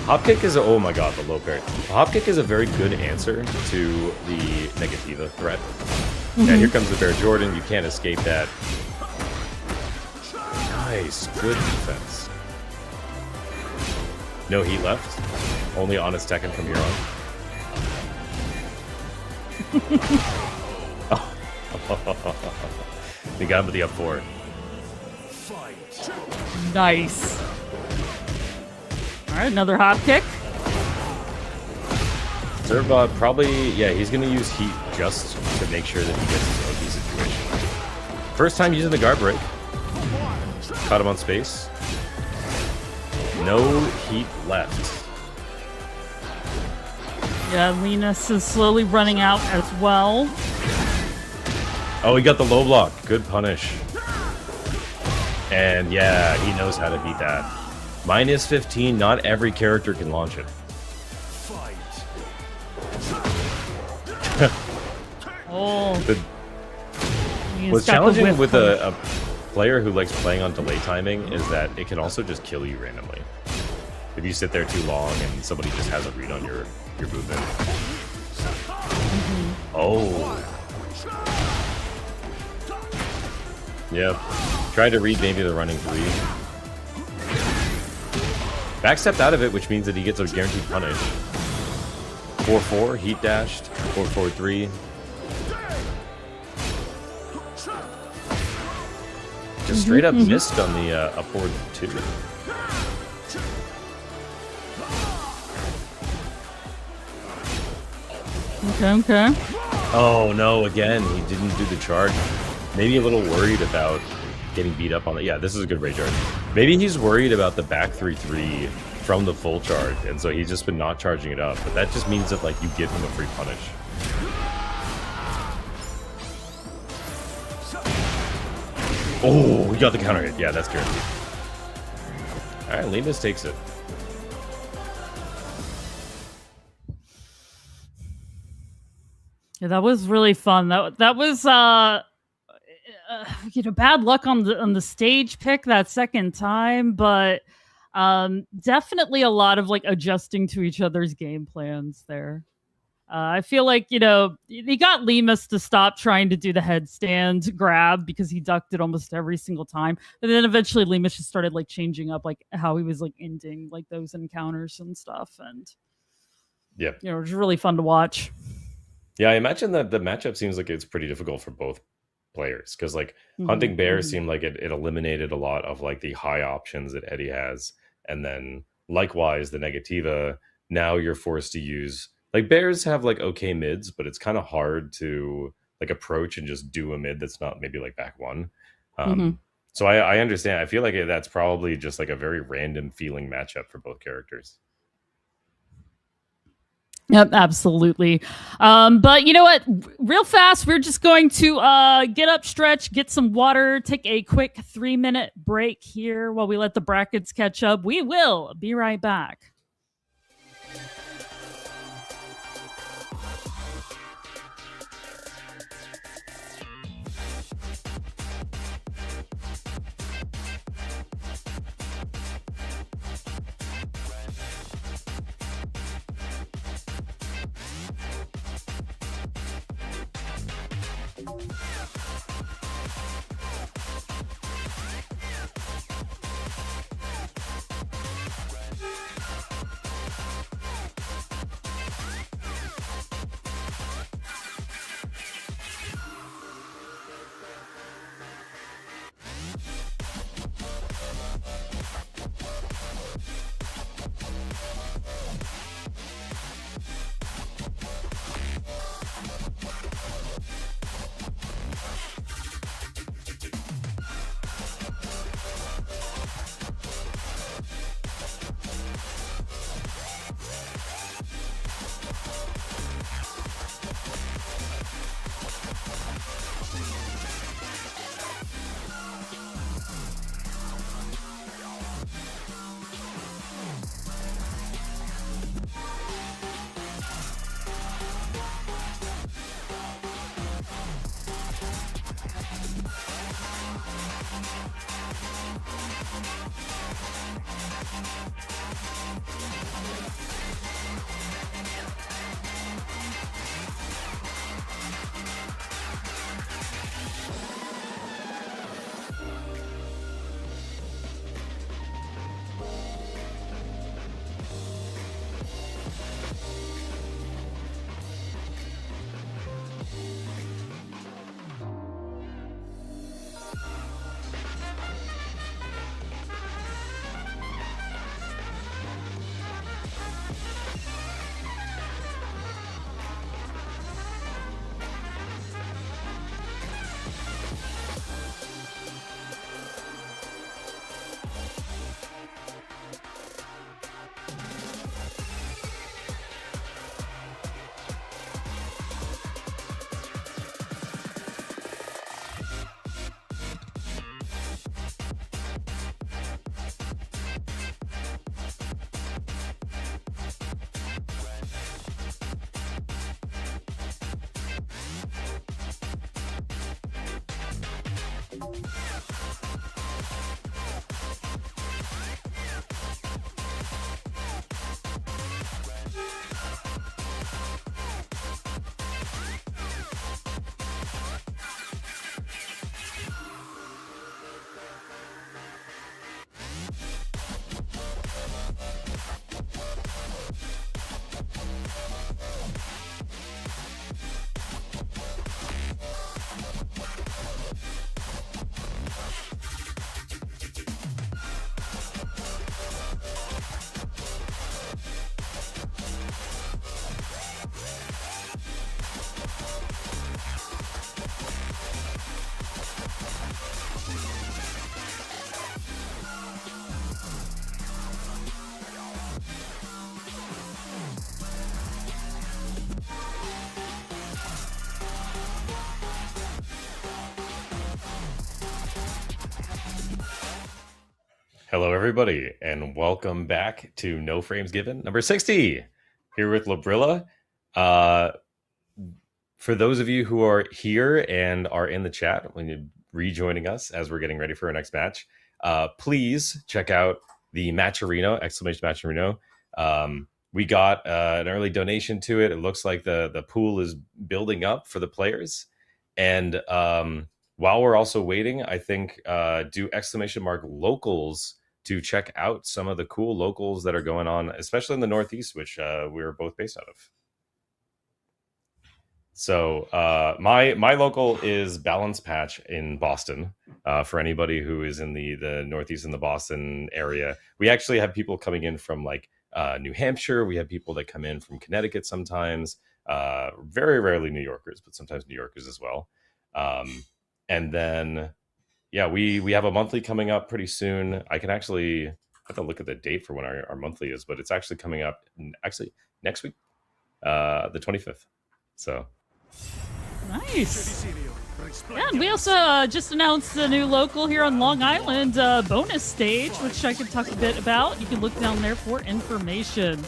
Hop kick is oh my god, the low parry. The hop kick is a very good answer to the Negativa threat. And here comes the Bear Jordan. You can't escape that. Nice, good defense. No heat left. Only honest Tekken from here on. They got him with the up four. Nice. All right, another hop kick. Serve probably, yeah, he's going to use heat just to make sure that he gets his OP situation. First time using the guard break. Caught him on space. No heat left. Yeah, Linus is slowly running out as well. Oh, he got the low block. Good punish. And yeah, he knows how to beat that. Minus 15, not every character can launch it. Oh. What's challenging with a player who likes playing on delay timing is that it can also just kill you randomly. If you sit there too long and somebody just has a read on your movement. Oh. Yep. Tried to read maybe the running 3. Backstepped out of it, which means that he gets a guaranteed punish. 4-4, heat dashed. 4-4-3. Just straight up missed on the upward 2. Okay. Oh no, again, he didn't do the charge. Maybe a little worried about getting beat up on it. Yeah, this is a good rage charge. Maybe he's worried about the back 3-3 from the full charge, and so he's just been not charging it up. But that just means that like you give him a free punish. Oh, he got the counter hit. Yeah, that's guaranteed. All right, Linus takes it. Yeah, that was really fun. That was bad luck on the stage pick that second time, but definitely a lot of like adjusting to each other's game plans there. I feel like, he got Lemus to stop trying to do the headstand grab because he ducked it almost every single time. And then eventually Lemus just started like changing up like how he was like ending like those encounters and stuff. And yeah, it was really fun to watch. Yeah, I imagine that the matchup seems like it's pretty difficult for both players because like Hunting Bear seemed like it eliminated a lot of like the high options that Eddie has. And then likewise, the Negativa, now you're forced to use like Bears have like okay mids, but it's kind of hard to like approach and just do a mid that's not maybe like back one. So I understand. I feel like that's probably just like a very random feeling matchup for both characters. Yep, absolutely. But you know what? Real fast, we're just going to get up, stretch, get some water, take a quick 3-minute break here while we let the brackets catch up. We will be right back. Hello, everybody, and welcome back to No Frames Given, number 60, here with Lobrylla. For those of you who are here and are in the chat, when you're rejoining us as we're getting ready for our next match, please check out the Matcherino, !Matcherino. We got an early donation to it. It looks like the pool is building up for the players. And while we're also waiting, I think do !locals to check out some of the cool locals that are going on, especially in the Northeast, which we're both based out of. So my local is Balance Patch in Boston. For anybody who is in the Northeast in the Boston area, we actually have people coming in from like New Hampshire. We have people that come in from Connecticut sometimes. Very rarely New Yorkers, but sometimes New Yorkers as well. And then, yeah, we have a monthly coming up pretty soon. I can actually have to look at the date for when our monthly is, but it's actually coming up actually next week, the 25th. So nice. Yeah, and we also just announced a new local here on Long Island, bonus stage, which I can talk a bit about. You can look down there for information.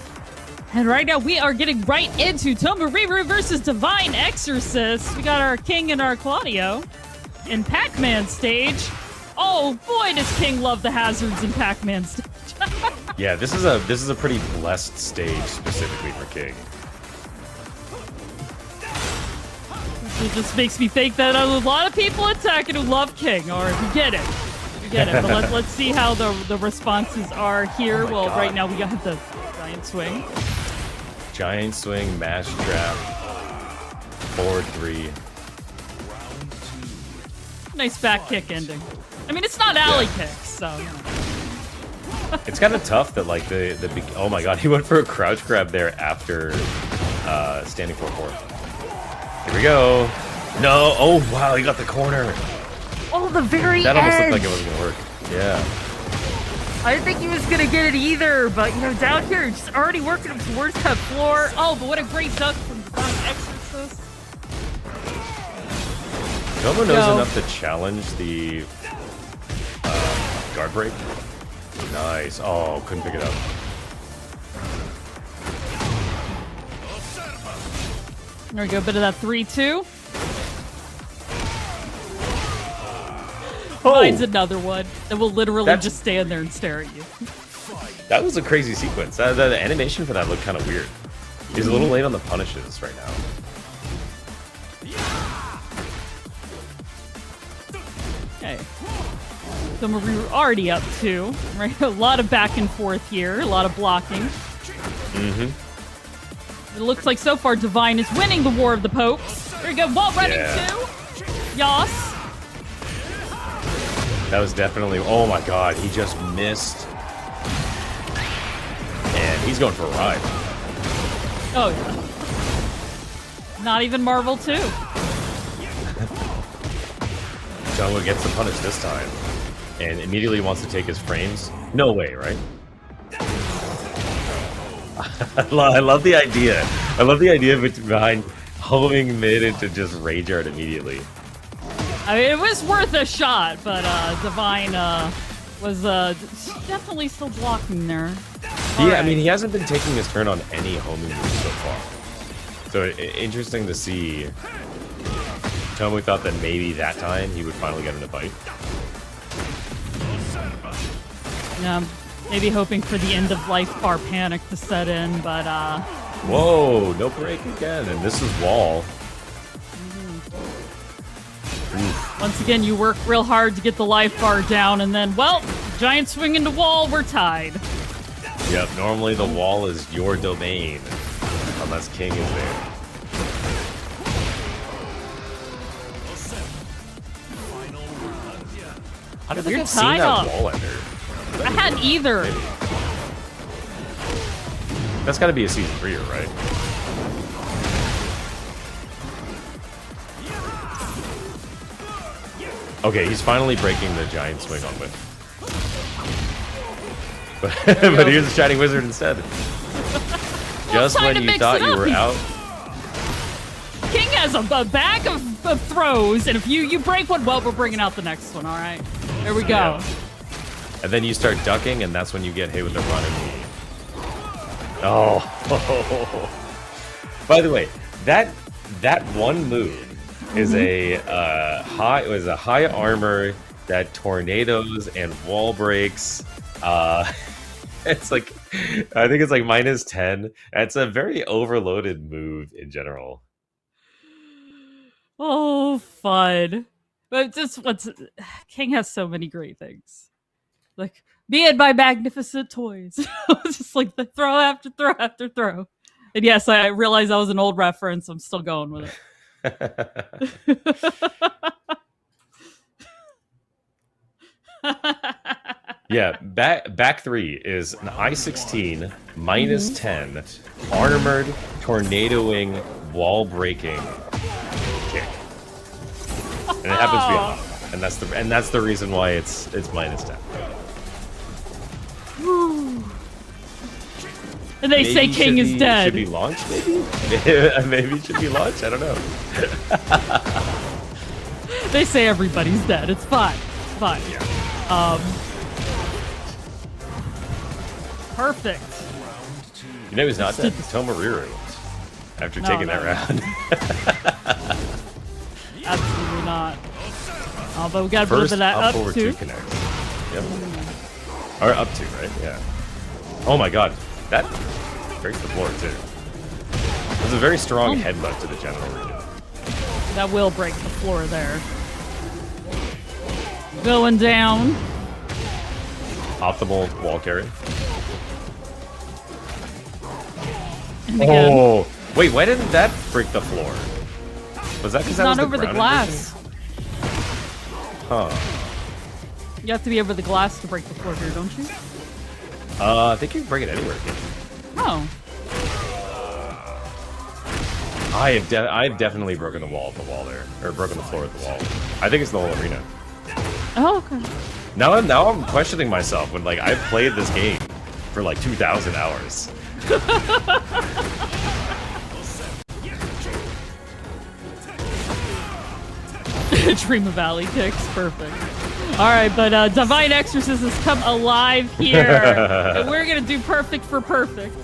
And right now we are getting right into Tomariru versus Divine Exorcist. We got our King and our Claudio in Pac-Man stage. Oh boy, does King love the hazards in Pac-Man stage. yeah, this is a pretty blessed stage specifically for King. It just makes me think that a lot of people at Tekken who love King, or you get it. You get it. But let's see how the responses are here. Well, God. Right now we got the giant swing. Giant swing, mash trap, forward 3. Nice back kick ending. I mean, it's not alley kicks, so. It's kind of tough that like the oh my God, he went for a crouch grab there after standing 4-4. Here we go. No. Oh, wow. He got the corner. Oh, the very That edge. Almost looked like it wasn't going to work. Yeah. I didn't think he was going to get it either, but, you know, down here, just already working him towards that floor. Oh, but what a great duck from Divine Exorcist. Toma knows enough to challenge the guard break. Nice. Oh, couldn't pick it up. There we go, a bit of that 3-2. Finds another one that will literally just stand there and stare at you. That was a crazy sequence. The animation for that looked kind of weird. He's a little late on the punishes right now. Okay. So we're already up 2. Right? A lot of back and forth here, a lot of blocking. Mm-hmm. It looks like so far Divine is winning the War of the Popes. There you go, wall running 2. Yas. That was definitely, oh my God, he just missed. And he's going for a ride. Oh, yeah. Not even Marvel 2. Jungle gets the punish this time. And immediately wants to take his frames. No way, right? I love the idea. I love the idea behind homing mid into just rage art immediately. I mean, it was worth a shot, but Divine was definitely still blocking there. Yeah, I mean, he hasn't been taking his turn on any homing moves so far. So interesting to see. Tomu thought that maybe that time he would finally get in a fight. Yeah, maybe hoping for the end of life bar panic to set in, but whoa, no break again, and this is wall. Once again, you work real hard to get the life bar down, and then, well, giant swing into wall, we're tied. Yep, normally the wall is your domain, unless King is there. How did weird seeing that wall ender? I hadn't either. Maybe. That's got to be a season 3, right? Okay, he's finally breaking the giant swing on whip. But here's the Shining Wizard instead. Just when you thought you were out. King has a bag of throws, and if you break one, well, we're bringing out the next one, all right? There we go. Yeah. And then you start ducking, and that's when you get hit with the running. Oh. By the way, that one move is a high armor that tornadoes and wall breaks. It's like, I think it's like -10. It's a very overloaded move in general. Oh, fun. But just King has so many great things. Like, me and my magnificent toys. It's just like the throw after throw after throw. And yes, I realize that was an old reference. I'm still going with it. Yeah, back 3 is an I-16 -10 armored tornadoing wall breaking kick, and it happens to be on, and that's the reason why it's -10. And they say King is dead. Should be launched, maybe. Maybe it should be launched. I don't know. They say everybody's dead. It's fine. It's fine. Yeah. Perfect. You know who's not dead? Tomariru. After taking that round. Absolutely not. Oh, but we got to First move that up forward to. connect. Yep. Or up to, right? Yeah. Oh my god. That breaks the floor, too. There's a very strong headbutt to the general region. That will break the floor there. Going down. Optimal wall carry. And again. Oh! Wait, why didn't that break the floor? Was that because that was not over the glass. Huh. You have to be over the glass to break the floor here, don't you? I think you can break it anywhere. Oh. I've definitely broken the wall at the wall there, or broken the floor at the wall. I think it's the whole arena. Oh, okay. Now I'm questioning myself when like I've played this game for like 2,000 hours. Dream of Valley kicks, perfect. All right, but Divine Exorcist has come alive here, and we're gonna do perfect for perfect.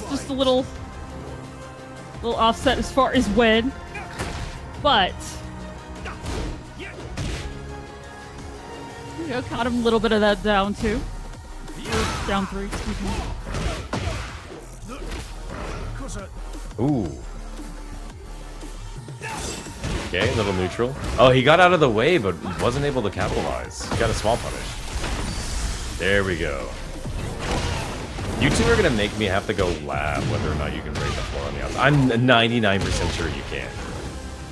Just a little offset as far as win, but there you go, caught him a little bit of that down two, or down 3. Excuse me. Ooh. Okay, little neutral. Oh, he got out of the way, but wasn't able to capitalize. He got a small punish. There we go. You two are gonna make me have to go lab whether or not you can break the floor on the outside. I'm 99% sure you can.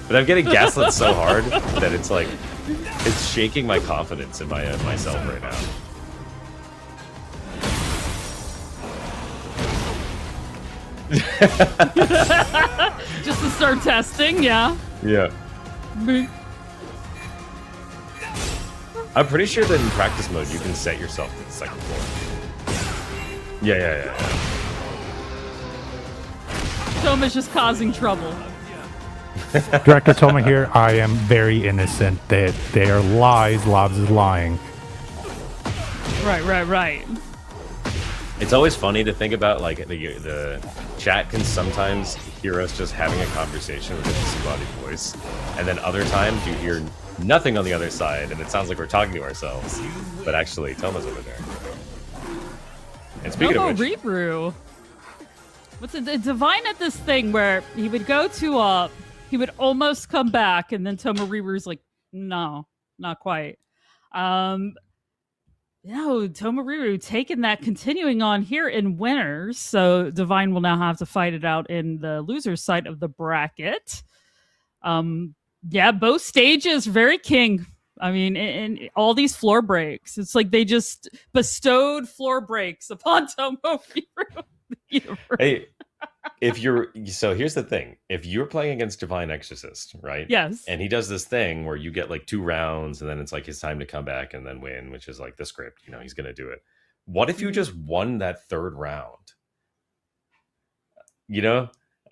But I'm getting gaslit so hard that it's like, it's shaking my confidence in myself right now. Just to start testing, yeah. Yeah. I'm pretty sure that in practice mode you can set yourself to the second floor. Yeah. Toma's just causing trouble. Director Toma here. I am very innocent. They are lies. Lobs is lying. Right. It's always funny to think about, like, the chat can sometimes hear us just having a conversation with a disembodied voice, and then other times you hear nothing on the other side, and it sounds like we're talking to ourselves, but actually Toma's over there. And speaking of which, Rebrew. What's it? Divine at this thing where he would go to he would almost come back, and then Toma Rebrew's like, no, not quite. No, Tomariru taking that, continuing on here in winners. So Divine will now have to fight it out in the loser's side of the bracket. Yeah, both stages, very king. I mean, in all these floor breaks, it's like they just bestowed floor breaks upon Tomariru. hey, so here's the thing. If you're playing against Divine Exorcist, right? Yes. And he does this thing where you get like 2 rounds and then it's like his time to come back and then win, which is like the script, he's going to do it. What if you just won that 3rd round?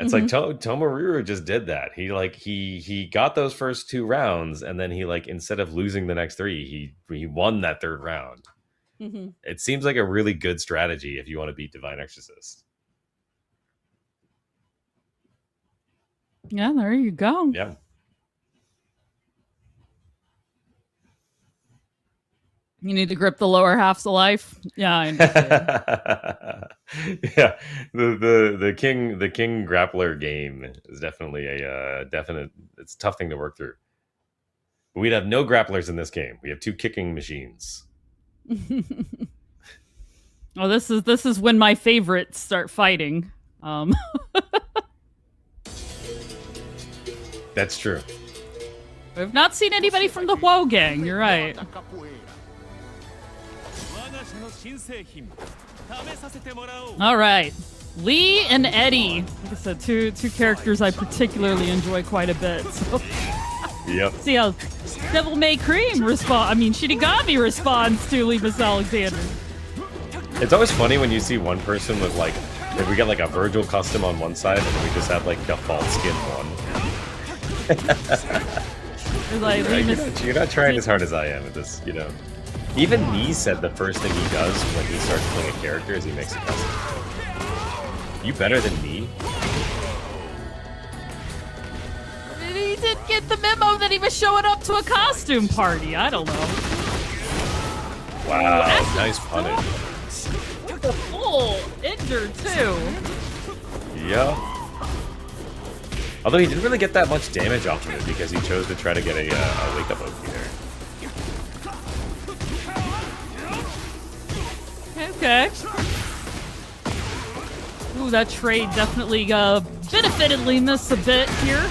It's like Tomoru just did that. He got those first 2 rounds, and then he like instead of losing the next 3, he won that 3rd round. It seems like a really good strategy if you want to beat Divine Exorcist. Yeah, there you go. Yeah. You need to grip the lower halves of life. Yeah, I understand. Yeah, the king grappler game is definitely a definite. It's a tough thing to work through. We'd have no grapplers in this game. We have 2 kicking machines. Oh, this is when my favorites start fighting. That's true. I've not seen anybody from the Woe gang. You're right. All right, Lee and Eddie. Like I said, two characters I particularly enjoy quite a bit. So Yep. see how Devil May Cream Shinigami responds to Lee Miss Alexander. It's always funny when you see one person with like, if we get like a Virgil custom on one side, and then we just have like default skin 1. Like, You're not trying as hard as I am at this, you know. Even me said the first thing he does when he starts playing a character is he makes a custom. You better than me? He didn't get the memo that he was showing up to a costume party. I don't know. Wow, nice punish. Full injured too. Yeah. Although he didn't really get that much damage off of it because he chose to try to get a wake-up OP there. Okay. Ooh, that trade definitely benefited Lemus a bit here.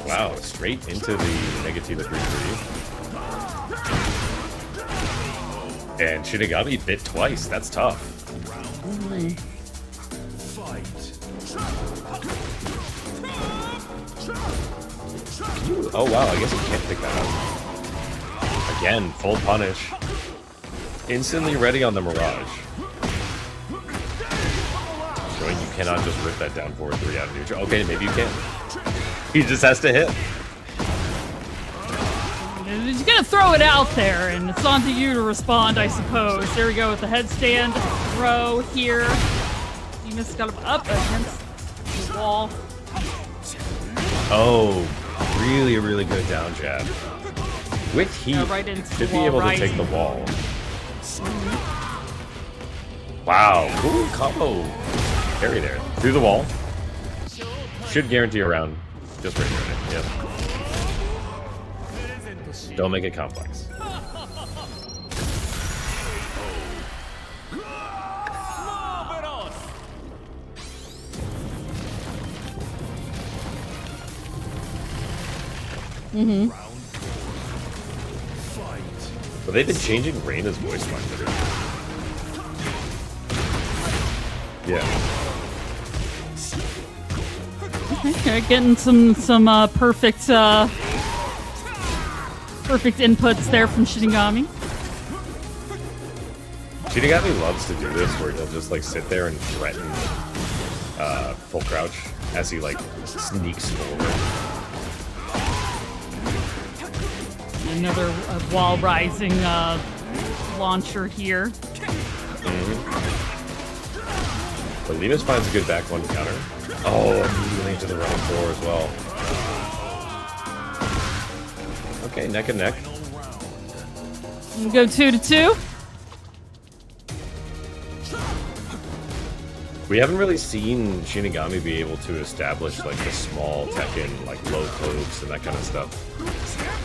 Wow, straight into the negative 3-3. And Shinigami bit twice. That's tough. Oh wow, I guess you can't pick that up. Again, full punish. Instantly ready on the Mirage. Showing you cannot just rip that down forward 3 out of neutral. Okay, maybe you can. He just has to hit. He's gonna throw it out there, and it's on to you to respond, I suppose. There we go with the headstand throw here. Lemus got him up against the wall. Oh, really, really good down jab. With heat, right into should the be wall able rising. to take the wall. Wow, cool combo. Carry there. Through the wall. Should guarantee a round. Just right there. Yep. Don't make it complex. But they've been changing Reina's voice line. Yeah. Okay, getting some perfect inputs there from Shinigami. Shinigami loves to do this, where he'll just like sit there and threaten full crouch as he like sneaks forward. Another wall rising launcher here. But Lemus finds a good back one counter. Oh, immediately into the round 4 as well. Okay, neck and neck. We'll go 2-2. We haven't really seen Shinigami be able to establish like the small Tekken, like low pokes and that kind of stuff.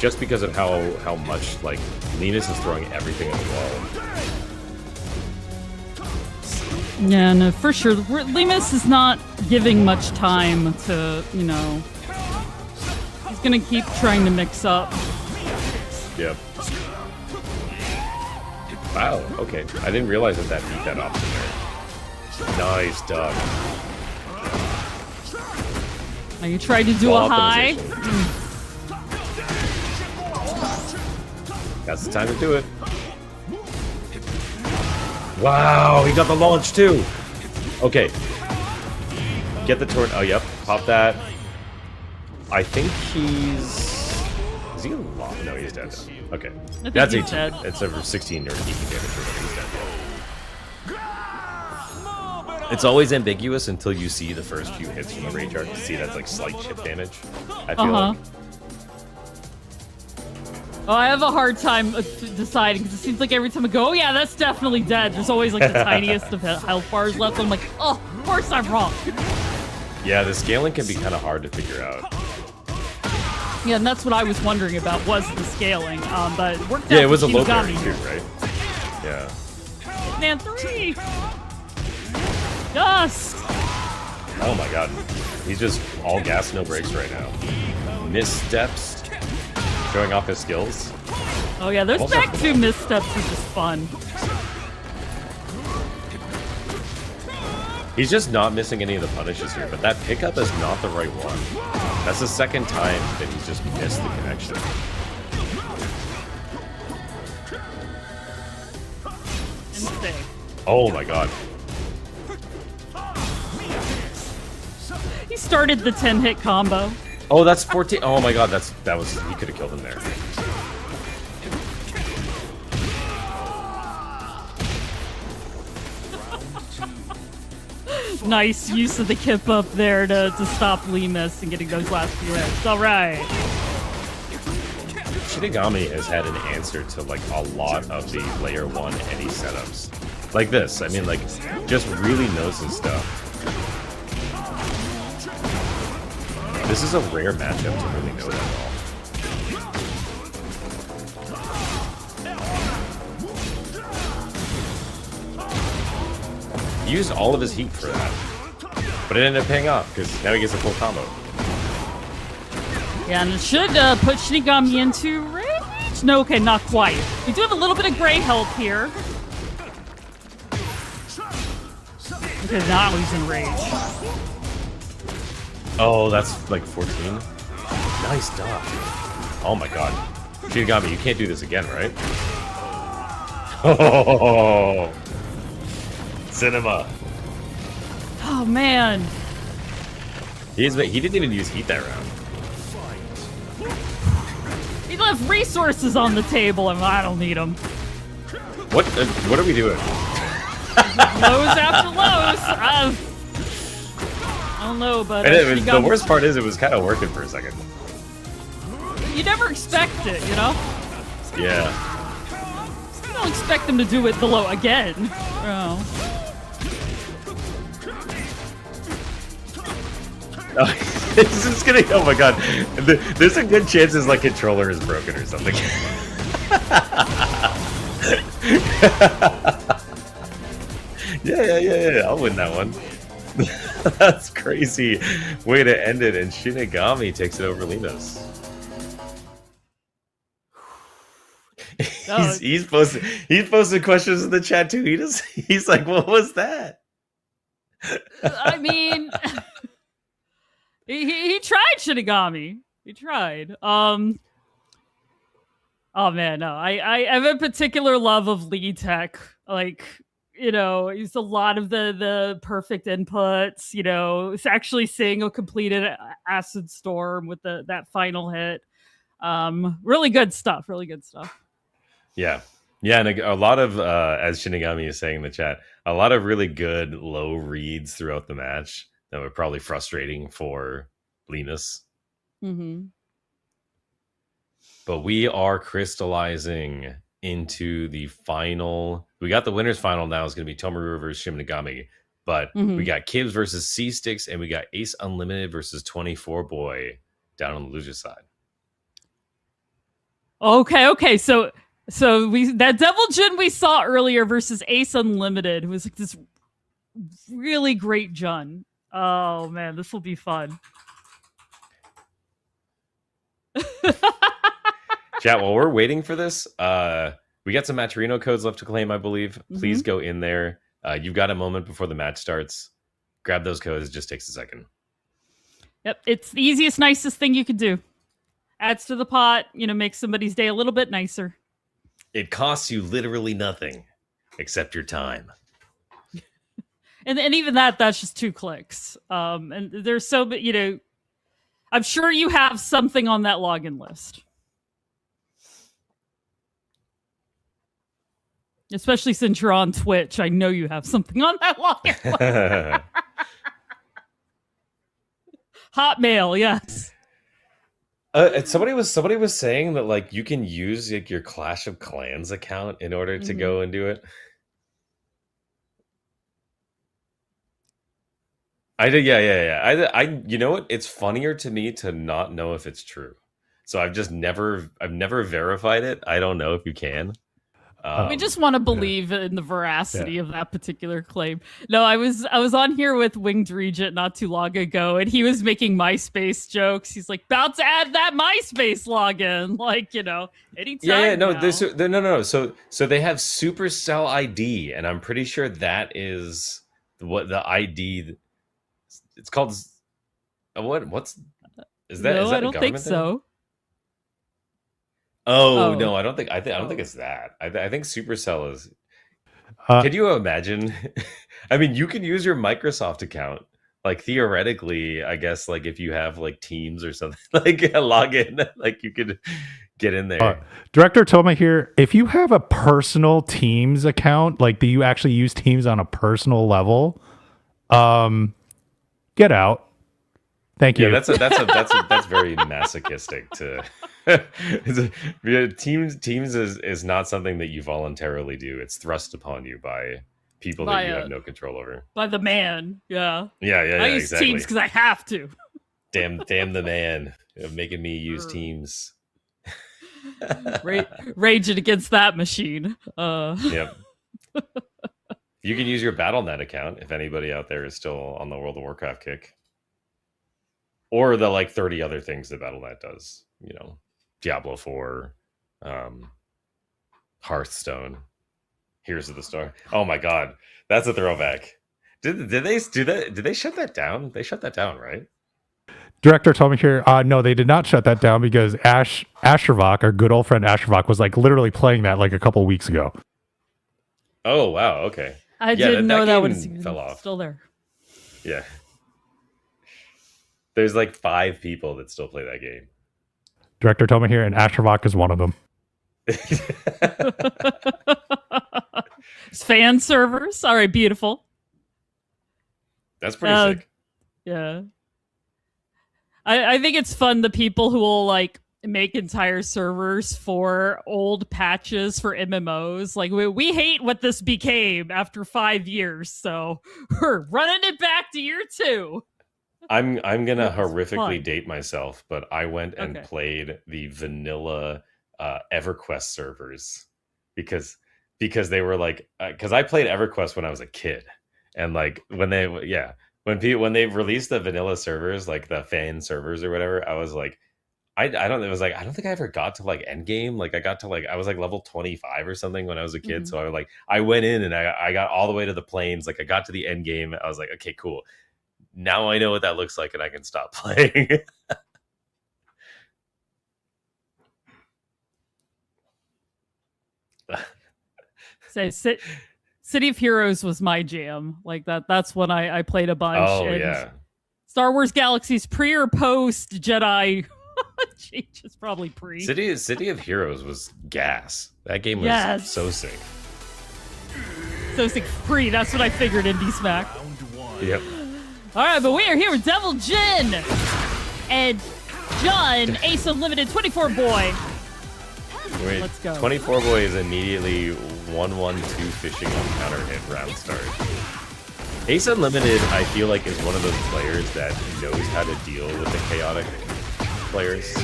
Just because of how much like Lemus is throwing everything at the wall. Yeah, no, for sure. Lemus is not giving much time to, you know. He's gonna keep trying to mix up. Yep. Wow, okay. I didn't realize that beat that option there. Nice duck. Now you tried to do Ball a high. optimization. That's the time to do it. Wow, he got the launch too. Okay. Get the torn. Oh, yep. Pop that. I think he's... Is he alive? No, he's dead now. Okay. That's 18. Dead. It's over 16 or 18 damage. He's dead. It's always ambiguous until you see the first few hits from the Rage Arc to see that's like slight chip damage. I feel like. Oh, I have a hard time deciding because it seems like every time I go, oh yeah, that's definitely dead. There's always like the tiniest of health bars left. I'm like, oh, of course I'm wrong. Yeah, the scaling can be kind of hard to figure out. Yeah, and that's what I was wondering about was the scaling. But it worked out. Yeah, it was a low Shinigami parry too, right? Yeah. Man, 3. Dust. Oh my god. He's just all gas, no brakes right now. Missteps. Showing off his skills. Oh yeah, those back 2 missteps are just fun. He's just not missing any of the punishes here, but that pickup is not the right one. That's the second time that he's just missed the connection. Insane. Oh my god. He started the 10-hit combo. Oh, that's 14. Oh my god, that was he could have killed him there. Nice use of the kip up there to stop Lemus and getting those last few hits. All right. Shinigami has had an answer to like a lot of the layer 1 Eddie setups. Like this. I mean, like, just really knows his stuff. This is a rare matchup to really know that all. He used all of his heat for that. But it ended up paying off, because now he gets a full combo. Yeah, and it should put Shinigami into range. No, okay, not quite. We do have a little bit of gray health here. Okay, now he's in range. Oh, that's like 14? Nice dodge. Oh my god. Shinigami, you can't do this again, right? Oh, cinema. Oh, man. He didn't even use heat that round. He left resources on the table, and I don't need them. What are we doing? Lows after lows. I don't know, but the worst part is it was kind of working for a second. You never expect it, you know? Yeah. You don't expect them to do it below again. Oh. This is gonna. Oh my god. There's a good chance his like controller is broken or something. Yeah. I'll win that one. That's crazy way to end it, and Shinigami takes it over Linos. He's posting questions in the chat too. He's like, what was that? I mean, he tried Shinigami. He tried. Oh man, no. I have a particular love of Lee Tech. Like, you know, used a lot of the perfect inputs. You know, it's actually seeing a completed Acid Storm with that final hit. Really good stuff. Really good stuff. Yeah, and a lot of, as Shinigami is saying in the chat, a lot of really good low reads throughout the match that were probably frustrating for Linus. Mm-hmm. But we are crystallizing into the final. We got the winner's final now. It's going to be Tomaru versus Shinigami. But we got Kibbs versus C-Sticks, and we got Ace Unlimited versus 24 Boy down on the loser side. Okay. So that Devil Jin we saw earlier versus Ace Unlimited, who was like this really great Jun. Oh man, this will be fun. Chat, while we're waiting for this, we got some Matcherino codes left to claim, I believe. Please go in there. You've got a moment before the match starts. Grab those codes. It just takes a second. Yep, it's the easiest, nicest thing you could do. Adds to the pot, makes somebody's day a little bit nicer. It costs you literally nothing except your time. And even that's just 2 clicks. And there's so many, you know, I'm sure you have something on that login list. Especially since you're on Twitch, I know you have something on that login list. Hotmail, yes. Somebody was saying that like you can use like your Clash of Clans account in order to go and do it. I did, yeah. I you know what? It's funnier to me to not know if it's true. So I've never verified it. I don't know if you can. We just want to believe in the veracity of that particular claim. No, I was on here with WingedRegent not too long ago, and he was making MySpace jokes. He's like, about to add that MySpace login, like, you know, anytime. No, now. no. So they have Supercell ID, and I'm pretty sure that is what the ID. It's called. What's is that? No, is that I don't think so. Oh no, I don't think. I don't think it's that. I think Supercell is. Can you imagine? I mean, you can use your Microsoft account, like theoretically. I guess, like if you have like Teams or something, like a login, like you could get in there. Director Toma here. If you have a personal Teams account, like do you actually use Teams on a personal level? Get out. Thank you. Yeah, that's very masochistic to. Teams is not something that you voluntarily do. It's thrust upon you by people that you have no control over. By the man, yeah. I use exactly. Teams because I have to. Damn the man making me use Teams. Raging against that machine. Yep. You can use your Battle.net account if anybody out there is still on the World of Warcraft kick. Or the like 30 other things that Battle.net does. You know, Diablo 4, Hearthstone, Heroes of the Storm. Oh my god, that's a throwback. Did they do that? Did they shut that down? They shut that down, right? Director told me here, no, they did not shut that down because Ashervok, our good old friend Ashervok, was like literally playing that like a couple weeks ago. Oh wow, okay. I didn't know that was fell off. Still there. Yeah. There's like 5 people that still play that game. Director told me here, and Ashervok is one of them. Fan servers. All right, beautiful. That's pretty sick. Yeah. I think it's fun the people who will like make entire servers for old patches for MMOs. Like we hate what this became after 5 years, so we're running it back to year 2. I'm gonna horrifically date myself, but I went and played the vanilla EverQuest servers because they were like because I played EverQuest when I was a kid, and like when they released the vanilla servers, like the fan servers or whatever, I was like I don't think I ever got to like end game. Like I got to like I was like level 25 or something when I was a kid, so I went in and I got all the way to the plains. Like I got to the end game, I was like, okay, cool. Now I know what that looks like and I can stop playing. So City of Heroes was my jam. Like that's when I played a bunch. Oh, and yeah. Star Wars Galaxies pre or post Jedi changes, probably pre. City of Heroes was gas. That game was so sick. So sick pre, that's what I figured in D-Smack. Yep. All right, but we are here with Devil Jin and John, Ace Unlimited 24 Boy. Wait, let's go. 24 Boy is immediately 1-1-2 fishing on counter hit round start. Ace Unlimited, I feel like, is one of those players that knows how to deal with the chaotic players.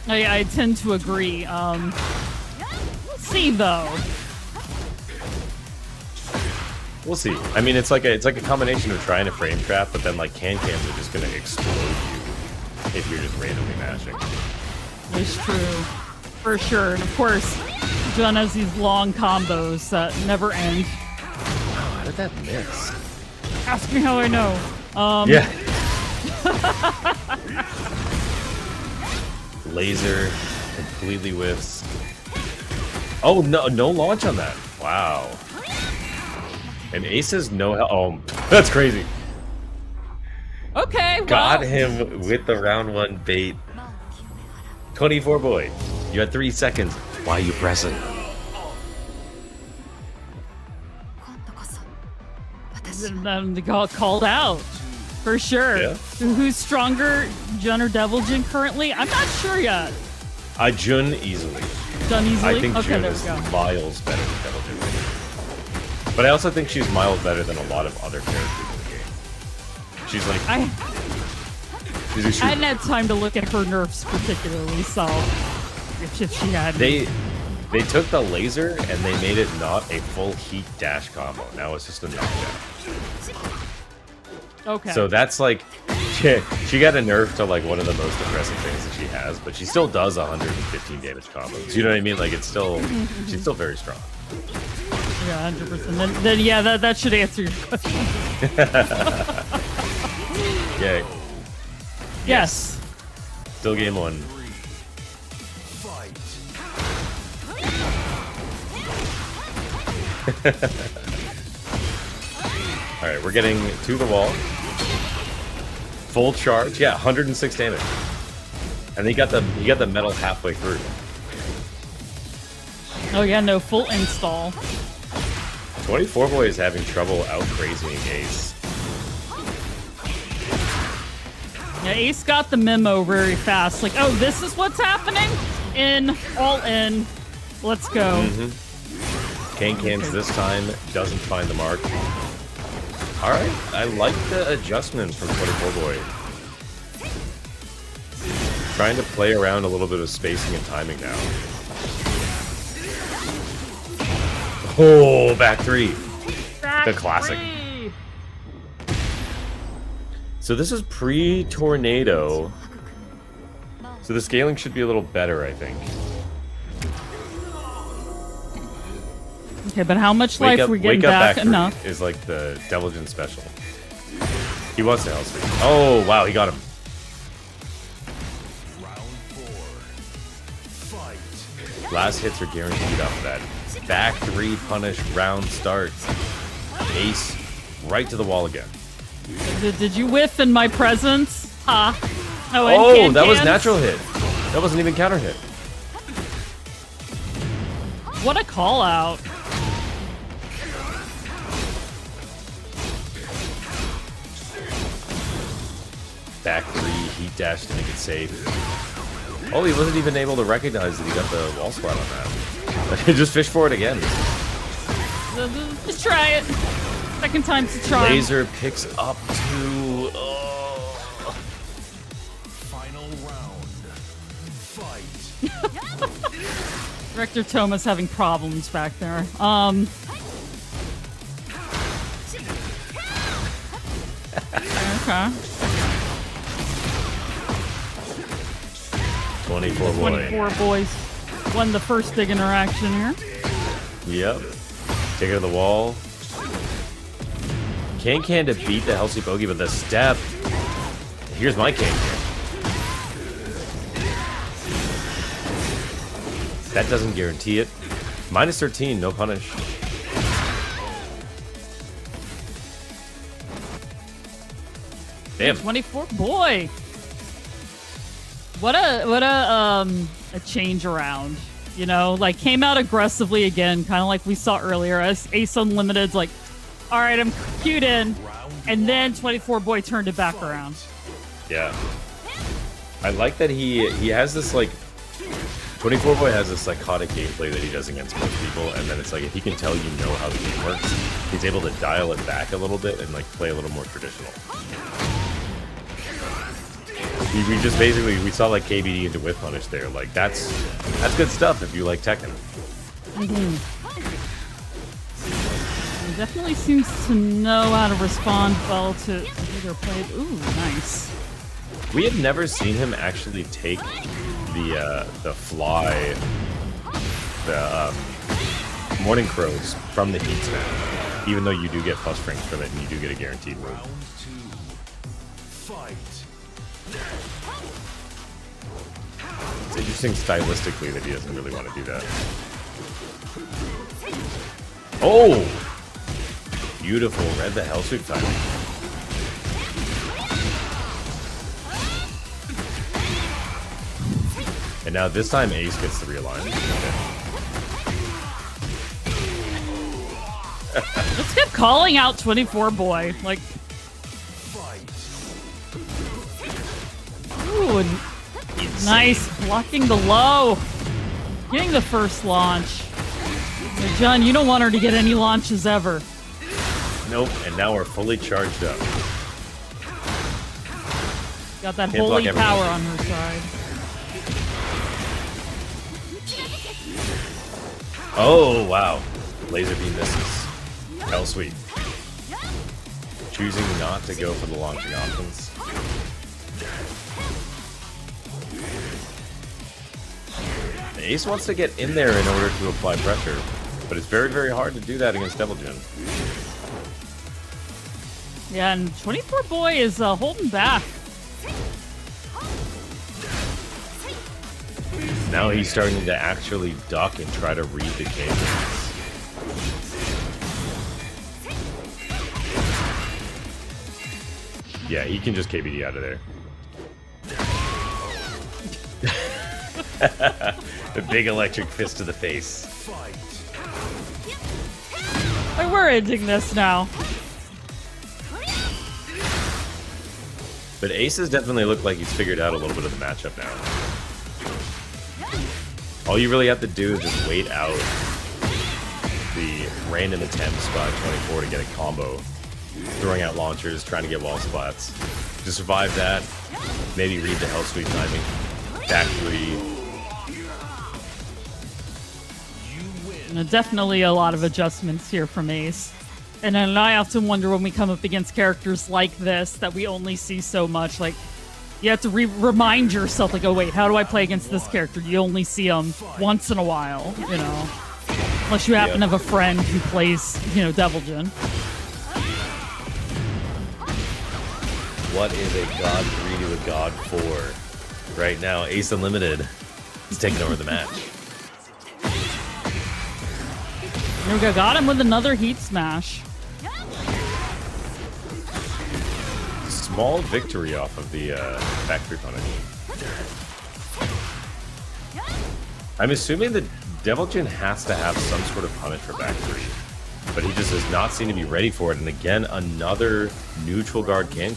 I tend to agree. We'll see though. We'll see. I mean, it's like a combination of trying to frame trap, but then like cans are just gonna explode you if you're just randomly mashing. It's true, for sure. And of course, John has these long combos that never end. Wow, how did that miss? Ask me how I know. Yeah. Laser completely whiffs. Oh no! No launch on that. Wow. And Ace has no help. Oh, that's crazy. Okay, Got well, him with the round 1 bait. 24 boy. You had 3 seconds. Why are you pressing? They got called out for sure. Yeah. Who's stronger, Jun or Deviljin currently? I'm not sure yet. Jun easily. Done easily. I think Okay, Jun there is we go. miles better than Deviljin. But I also think she's miles better than a lot of other characters in the game. She's like... I she's a shooter. hadn't had time to look at her nerfs particularly, so if she had. They took the laser and they made it not a full heat dash combo. Now it's just a knockdown. Okay. So that's like, she got a nerf to like one of the most aggressive things that she has, but she still does 115 damage combos. You know what I mean? Like it's still, she's still very strong. Yeah, 100%. Then yeah, that should answer your question. Yeah. Yes. Still game 1. Fight. All right, we're getting to the wall. Full charge. Yeah, 106 damage. And he got the metal halfway through. Oh yeah, no full install. 24 boy is having trouble out crazying Ace. Yeah, Ace got the memo very fast. Like, oh, this is what's happening? All in. Let's go. Cans this time doesn't find the mark. All right, I like the adjustment from 24 boy. Trying to play around a little bit of spacing and timing now. Oh, back 3. The classic. So this is pre-tornado. So the scaling should be a little better, I think. Okay, but how much life we getting wake up back? three Enough. is like the Deviljin special. He wants to help me. Oh wow, he got him. Round 4. Fight. Last hits are guaranteed off of that. Back 3 punish round start. Ace right to the wall again. Did you whiff in my presence? Ha. Oh, that was natural hit. That wasn't even counter hit. What a call out. Back 3 heat dash to make it safe. Oh, he wasn't even able to recognize that he got the wall splat on that. Just fish for it again. Just try it. Second time's a try. Laser picks up to... Oh. Final round. Fight. Director Toma's having problems back there. Okay. 24 boy. 24 boys won the first big interaction here. Yep. Take it to the wall. Can to beat the Hellsweep Bogey, but the step. Here's my Can. That doesn't guarantee it. Minus 13, no punish. Damn. 24 boy. What a change around. You know, like came out aggressively again, kind of like we saw earlier. As Ace Unlimited's like, all right, I'm queued in, and then 24 boy turned it back around. Yeah. I like that he has this like 24 boy has this psychotic gameplay that he does against most people, and then it's like if he can tell you know how the game works, he's able to dial it back a little bit and like play a little more traditional. We just basically we saw like KBD into whiff punish there. Like that's good stuff if you like Tekken. He definitely seems to know how to respond well to either play. Ooh, nice. We have never seen him actually take the fly, the morning crows from the heat snap, even though you do get plus frames from it and you do get a guaranteed move. Round 2. Fight. It's interesting stylistically that he doesn't really want to do that. Oh! Beautiful. Read the hell sweep timing. And now this time Ace gets the realign. Just kept calling out 24 boy. Like, ooh, nice blocking the low. Getting the first launch. But John, you don't want her to get any launches ever. Nope, and now we're fully charged up. Got that Can't holy block power everything. on her side. Oh, wow. Laser beam misses. Hell sweep. Choosing not to go for the launching options. Ace wants to get in there in order to apply pressure, but it's very, very hard to do that against WingedRegent. Yeah, and 24 boy is holding back. Now he's starting to actually duck and try to read the changes. Yeah, he can just KBD out of there. The big electric fist to the face. Like, we're ending this now. But Ace has definitely looked like he's figured out a little bit of the matchup now. All you really have to do is just wait out the random attempts by 24 to get a combo. Throwing out launchers, trying to get wall splats. To survive that, maybe read the hell sweep timing. Back three. Definitely a lot of adjustments here from Ace. And then I often wonder when we come up against characters like this that we only see so much, like, you have to remind yourself, like, oh wait, how do I play against this character? You only see them once in a while, you know. Unless you happen to have a friend who plays, you know, WingedRegent. What is a God 3 to a God 4? Right now, Ace Unlimited is taking over the match. There we go, got him with another heat smash. Small victory off of the factory punish. I'm assuming that WingedRegent has to have some sort of punish for back three, but he just does not seem to be ready for it. And again, another neutral guard can.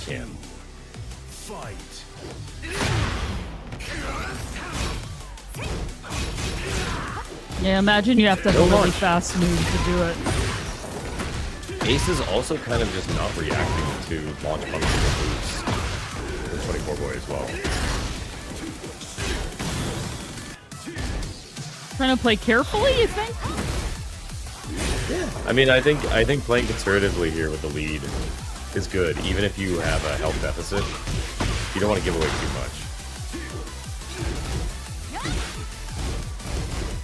Yeah, imagine you have to have a really launch. fast move to do it. Ace is also kind of just not reacting to launch punishable moves. The 24 boy as well. Trying to play carefully, you think? I mean, I think playing conservatively here with the lead is good, even if you have a health deficit. You don't want to give away too much.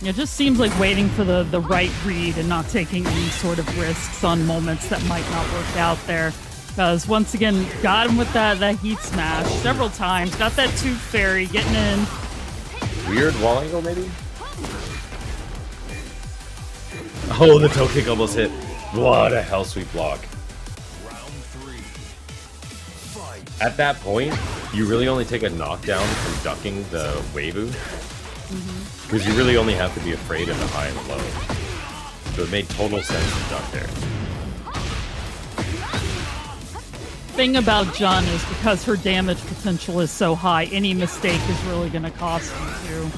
It just seems like waiting for the right read and not taking any sort of risks on moments that might not work out there. Because once again, got him with that heat smash several times. Got that tooth fairy getting in. Weird wall angle, maybe? Oh, the toe kick almost hit. What a hell sweep block. At that point, you really only take a knockdown from ducking the Weibu. Because you really only have to be afraid of the high and the low. So it made total sense to duck there. Thing about Jun is because her damage potential is so high, any mistake is really going to cost you too.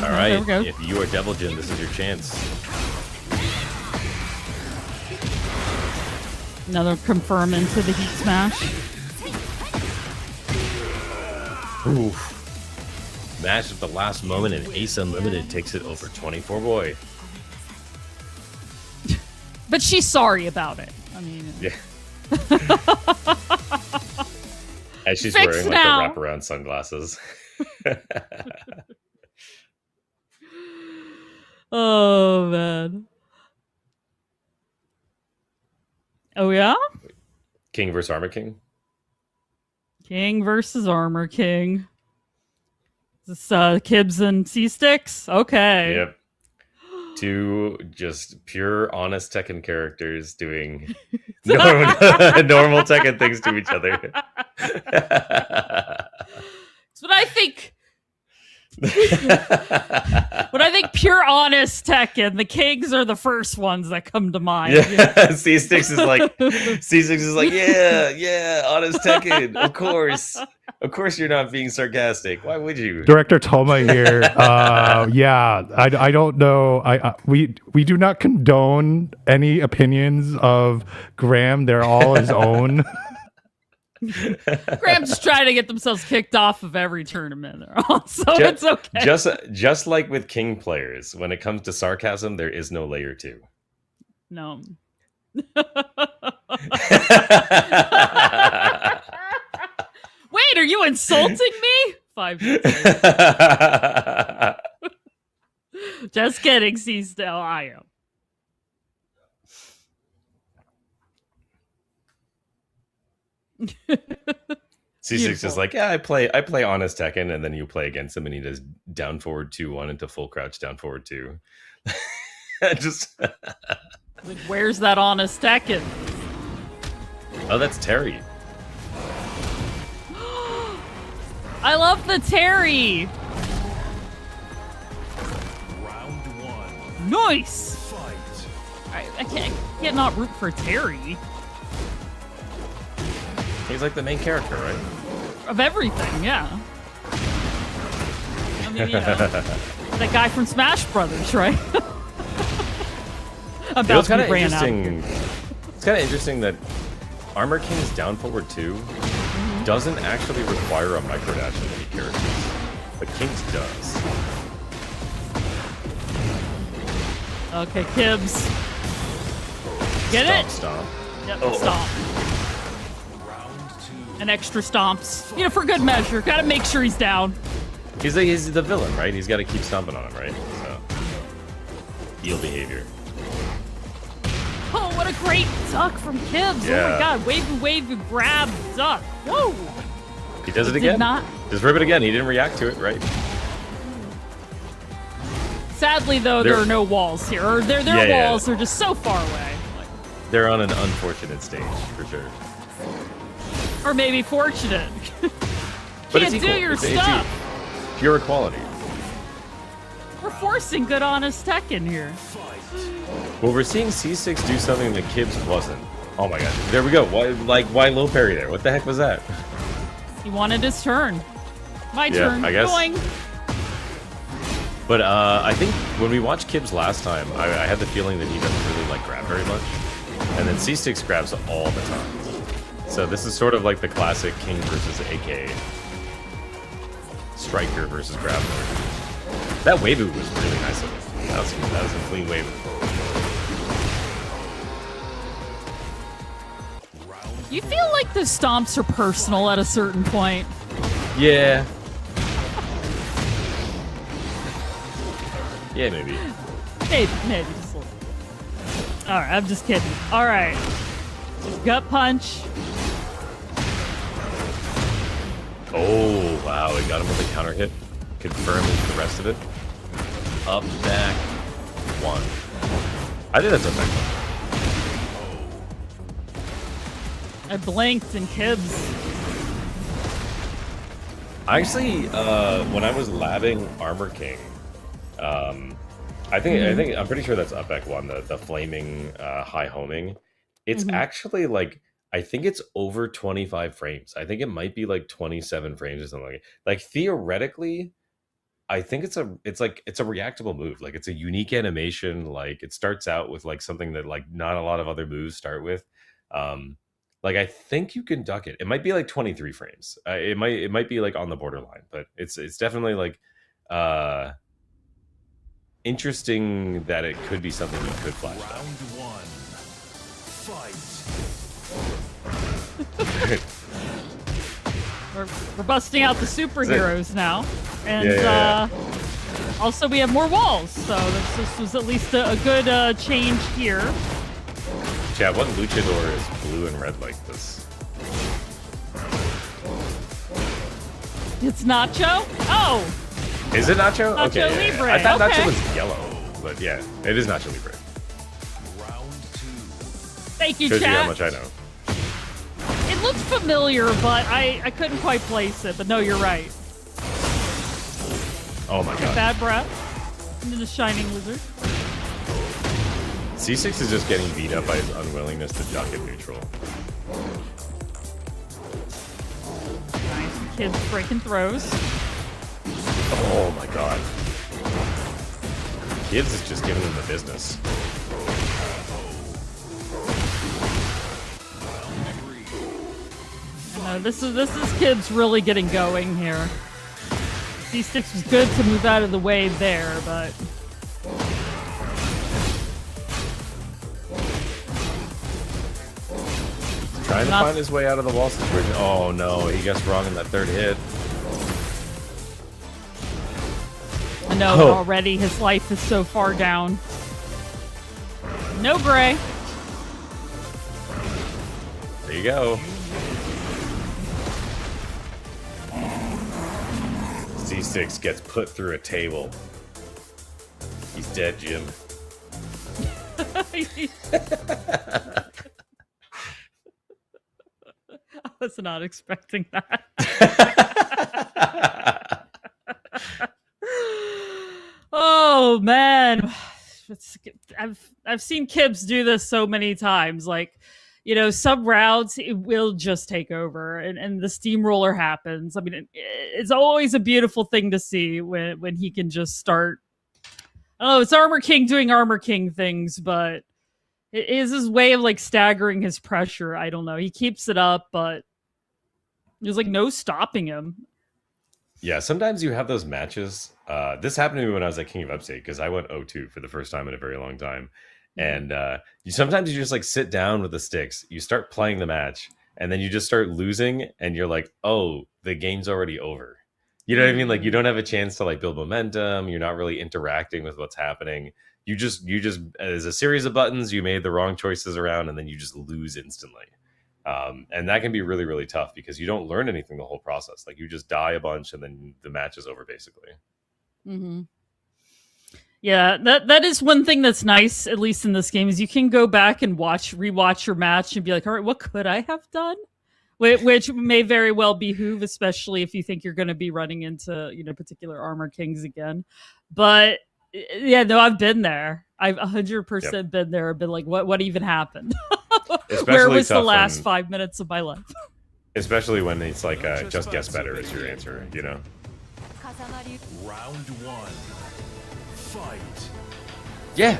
Alright, if you are WingedRegent, this is your chance. Another confirm into the heat smash. Oof. Match at the last moment, and Ace Unlimited takes it over 24 boy. But she's sorry about it. I mean, Yeah. As she's Fix wearing now. like the wraparound sunglasses. oh man. Oh yeah? King versus Armor King. King versus Armor King. Is this Kibs and C-Sticks? Okay. Yep. Two just pure, honest Tekken characters doing normal Tekken things to each other. It's what I think. When I think pure honest Tekken, the Kings are the first ones that come to mind. Yeah, C6 is like, yeah, honest Tekken, of course you're not being sarcastic. Why would you? Director Toma here. Yeah, I don't know. We do not condone any opinions of Graham. They're all his own. Graham's just trying to get themselves kicked off of every tournament, so it's okay. Just like with King players, when it comes to sarcasm, there is no layer 2. No. Wait, are you insulting me? 5 minutes later. Just kidding, C-Still. I am. C6 is like, yeah, I play honest Tekken, and then you play against him, and he does down forward 2-1 into full crouch down forward 2. Just like, where's that honest Tekken? Oh, that's Terry. I love the Terry. Round 1. Nice. Fight. I can't not root for Terry. He's like the main character, right? Of everything, yeah. I mean, that guy from Smash Brothers, right? About to be ran out. It's kind of interesting that Armor King's down forward 2 doesn't actually require a microdash in any characters, but King's does. Okay, Kibbs. Get it? Stomp. Yep, stomp. And extra stomps. You know, for good measure. Gotta make sure he's down. He's the villain, right? He's got to keep stomping on him, right? So, heel behavior. Oh, what a great duck from Kibbs. Yeah. Oh my god, wave, grab, duck. Whoa. He does it again. Did not. Just rip it again. He didn't react to it, right? Sadly, though, there are no walls here. Or there are walls. They're just so far away. They're on an unfortunate stage, for sure. Or maybe fortunate. But Can't do your stuff. It's pure equality. We're forcing good, honest Tekken here. Well, we're seeing C6 do something that Kibbs wasn't. Oh my god. There we go. Why low parry there? What the heck was that? He wanted his turn. My turn. I guess. Going. But I think when we watched Kibbs last time, I had the feeling that he doesn't really like grab very much. And then C6 grabs all the time. So this is sort of like the classic King versus AK. Striker versus grappler. That wave was really nice of him. That was a clean wave. You feel like the stomps are personal at a certain point. Yeah. Yeah, maybe. Maybe just a little. Alright, I'm just kidding. Alright. Gut punch. Oh, wow. He got him with a counter hit. Confirmed the rest of it. Up, back, 1. I think that's a back one. I blinked and Kibbs. Actually, when I was labbing Armor King, I'm pretty sure that's up back 1, the flaming high homing. It's actually like, I think it's over 25 frames. I think it might be like 27 frames or something like that. Like theoretically, I think it's a reactable move. Like it's a unique animation. Like it starts out with like something that like not a lot of other moves start with. Like I think you can duck it. It might be like 23 frames. It might be like on the borderline, but it's definitely like interesting that it could be something you could flash back. Round 1. Fight. We're busting out the superheroes now. And also we have more walls, so this was at least a good change here. Chad, what luchador is blue and red like this? It's Nacho? Oh! Is it Nacho? Nacho Okay, Libre. I thought Okay. Nacho was yellow. But yeah, it is not Chili Bread. Round 2. Thank you, Shows you how chat. much I know. It looks familiar, but I couldn't quite place it. But no, you're right. Oh my god. Bad breath. And then the Shining Lizard. C6 is just getting beat up by his unwillingness to duck at neutral. Nice. Kids breaking throws. Oh my god. Kids is just giving him the business. I know, this is kids really getting going here. C6 was good to move out of the way there, but Trying to find his way out of the wall situation. Oh no, he gets wrong in that third hit. I know Oh. already his life is so far down. No gray. There you go. C6 gets put through a table. He's dead, Jim. I was not expecting that. Oh man, I've seen Kibbs do this so many times. Like, you know, some rounds it will just take over, and the steamroller happens. I mean, it's always a beautiful thing to see when he can just start. Oh, it's Armor King doing Armor King things, but it is his way of like staggering his pressure. I don't know. He keeps it up, but there's like no stopping him. Yeah, sometimes you have those matches. This happened to me when I was at King of Upstate because I went 0-2 for the first time in a very long time. And sometimes you just like sit down with the sticks, you start playing the match, and then you just start losing, and you're like, oh, the game's already over. You know what I mean? Like you don't have a chance to like build momentum. You're not really interacting with what's happening. You just as a series of buttons, you made the wrong choices around, and then you just lose instantly. And that can be really, really tough because you don't learn anything the whole process. Like you just die a bunch and then the match is over basically. Mm-hmm. Yeah, that is one thing that's nice, at least in this game, is you can go back and rewatch your match and be like, all right, what could I have done? Which may very well behoove, especially if you think you're going to be running into, you know, particular Armor Kings again. But yeah, no, I've been there. I've 100% been there. I've been like, what even happened? Where was the last 5 minutes of my life? Especially when it's like, just guess better is your answer, you know? Round 1. Fight. Yeah.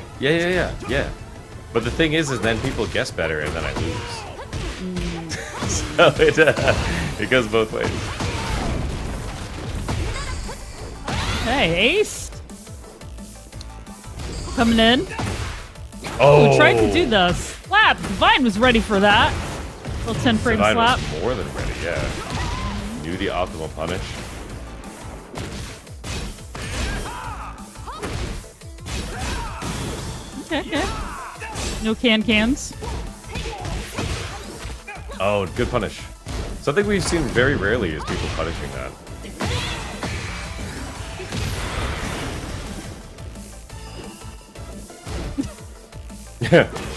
But the thing is then people guess better and then I lose. So it goes both ways. Hey, Ace. Coming in. Oh, Tried to do the slap. Divine was ready for that. Little 10 frame Divine slap. was more than ready, yeah. Knew the optimal punish. Okay. No cans. Oh, good punish. Something we've seen very rarely is people punishing that.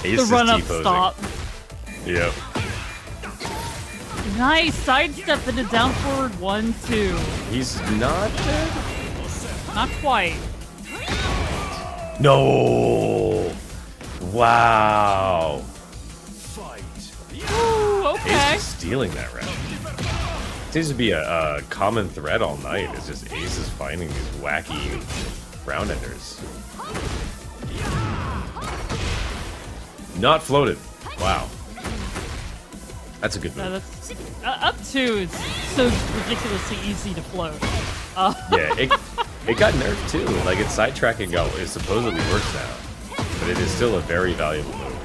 Ace The run up T-posing. stop. Yep. Nice sidestep into down forward 1-2. He's not dead? Not quite. No. Wow. Fight. Ooh, okay. Ace is stealing that round. Seems to be a common thread all night. It's just Ace is finding these wacky round enders. Not floated. Wow. That's a good move. That's, up 2 is so ridiculously easy to float. Yeah, it got nerfed too. Like its sidetracking is supposedly worse now, but it is still a very valuable move.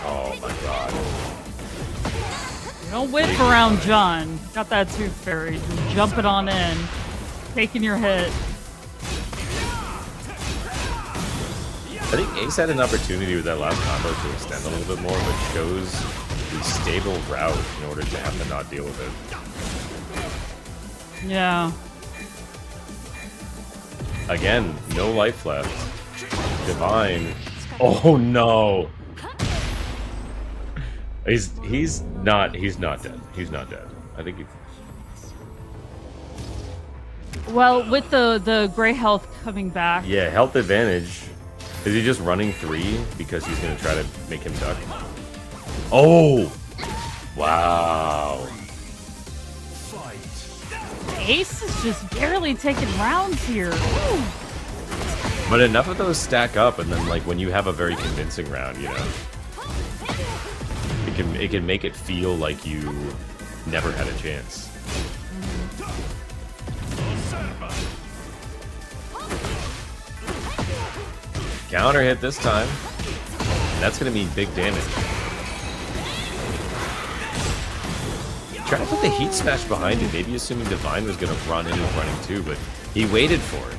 Oh my god! You don't whip around John. Got that tooth fairy. Just jumping on in, taking your hit. I think Ace had an opportunity with that last combo to extend a little bit more, but chose the stable route in order to have to not deal with it. Yeah. Again, no life left. Divine. Oh no. He's not dead. He's not dead. I think he. Well, with the gray health coming back. Yeah, health advantage. Is he just running 3 because he's gonna try to make him duck? Oh! Wow. Ace is just barely taking rounds here. Ooh. But enough of those stack up, and then like when you have a very convincing round, you know, it can make it feel like you never had a chance. Counter hit this time. And that's gonna mean big damage. Trying to put the heat smash behind it, maybe assuming Divine was gonna run in with running too, but he waited for it.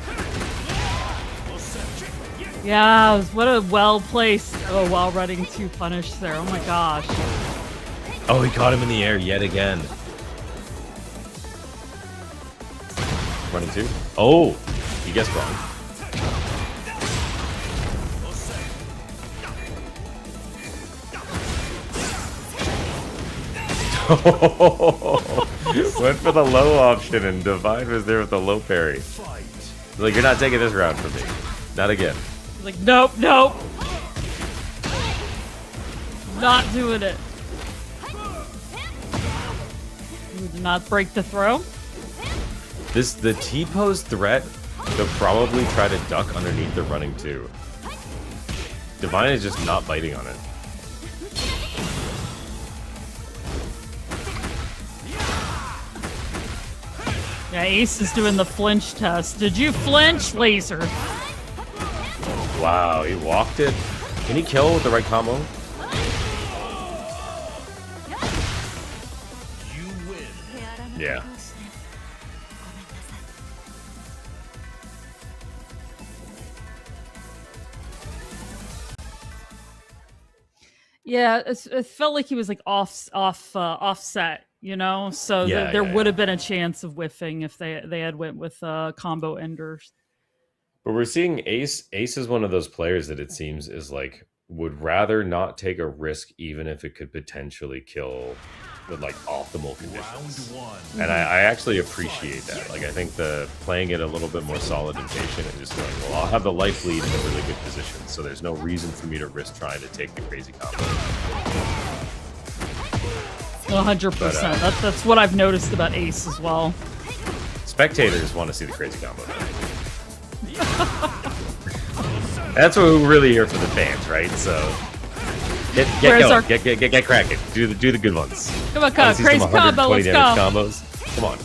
Yeah, what a well-placed, while running 2 punish there. Oh my gosh. Oh, he caught him in the air yet again. Running 2? Oh, he guessed wrong. Went for the low option, and Divine was there with the low parry. He's like, you're not taking this round from me. Not again. He's like, nope, nope. Not doing it. Ooh, did not break the throw. The T-pose threat, they'll probably try to duck underneath the running 2. Divine is just not biting on it. Yeah, Ace is doing the flinch test. Did you flinch, Laser? Wow, he walked it. Can he kill with the right combo? You win. Yeah. Yeah, it felt like he was like offset, you know. So Yeah, there yeah, would have been a chance of whiffing if they had went with combo enders. But we're seeing Ace. Ace is one of those players that it seems is like would rather not take a risk, even if it could potentially kill with like optimal conditions. Round 1. And I actually appreciate that. Like I think the playing it a little bit more solid and patient, and just going, well, I'll have the life lead in a really good position, so there's no reason for me to risk trying to take the crazy combo. 100%. That's what I've noticed about Ace as well. Spectators want to see the crazy combo. That's what we're really here for, the fans, right? So get going, get cracking. Do the good ones. Come on, crazy combo, let's go. Combos. Come on,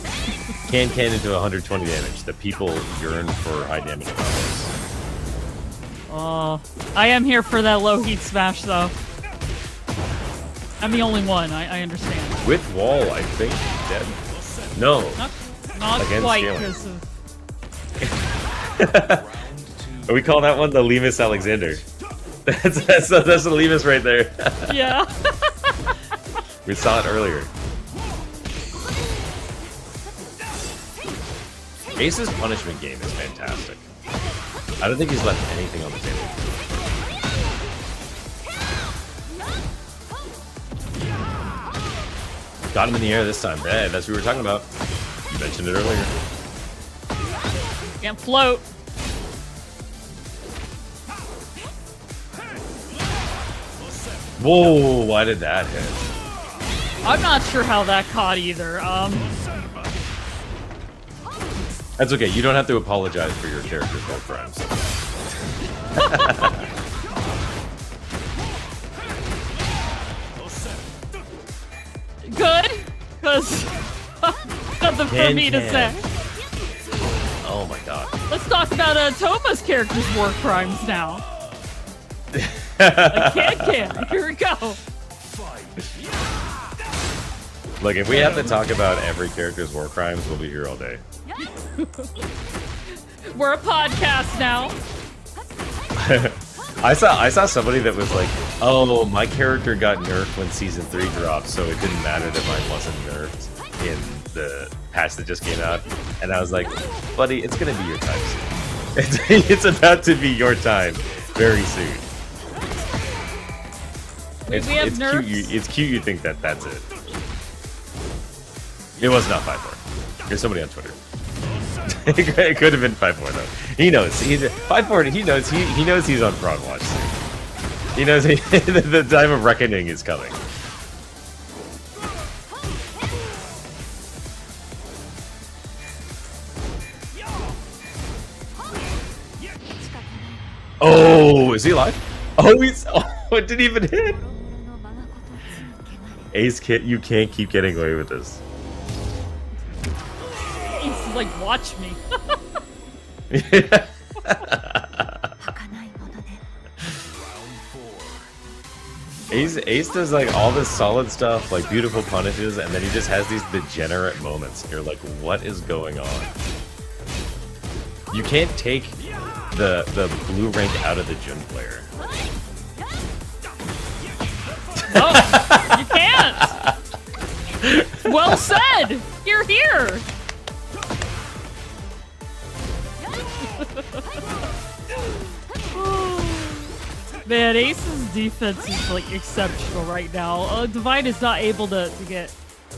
can into 120 damage. The people yearn for high damage combos. Oh, I am here for that low heat smash though. I'm the only one. I understand. With wall, I think dead. No, Not Against quite scaling. because of. We call that one the Lemus Alexander. That's the Lemus right there. Yeah. We saw it earlier. Ace's punishment game is fantastic. I don't think he's left anything on the table. Got him in the air this time. Yeah, that's what we were talking about. You mentioned it earlier. Can't float. Whoa, why did that hit? I'm not sure how that caught either. That's okay. You don't have to apologize for your character's war crimes. Good, because nothing for me to say. Oh my god. Let's talk about Toma's character's war crimes now. Can. Here we go. Look, if we have to talk about every character's war crimes, we'll be here all day. We're a podcast now. I saw somebody that was like, "Oh, my character got nerfed when season 3 dropped, so it didn't matter that mine wasn't nerfed in the patch that just came out." And I was like, "Buddy, it's gonna be your type soon. It's about to be your time very soon. Wait, we have it's nerfs? cute. It's cute. You think that that's it. It was not 5-4. There's somebody on Twitter. It could have been 5-4 though. He knows. He's 5-4. He knows. He knows he's on Frog Watch soon. He knows the time of reckoning is coming. Oh, is he alive? Oh, he's. Oh, it didn't even hit. Ace, you can't keep getting away with this. He's like, watch me. Ace does like all this solid stuff, like beautiful punishes, and then he just has these degenerate moments. You're like, what is going on? You can't take the blue rank out of the Jun player. No, you can't. Well said. You're here. Man, Ace's defense is like exceptional right now. Divine is not able to get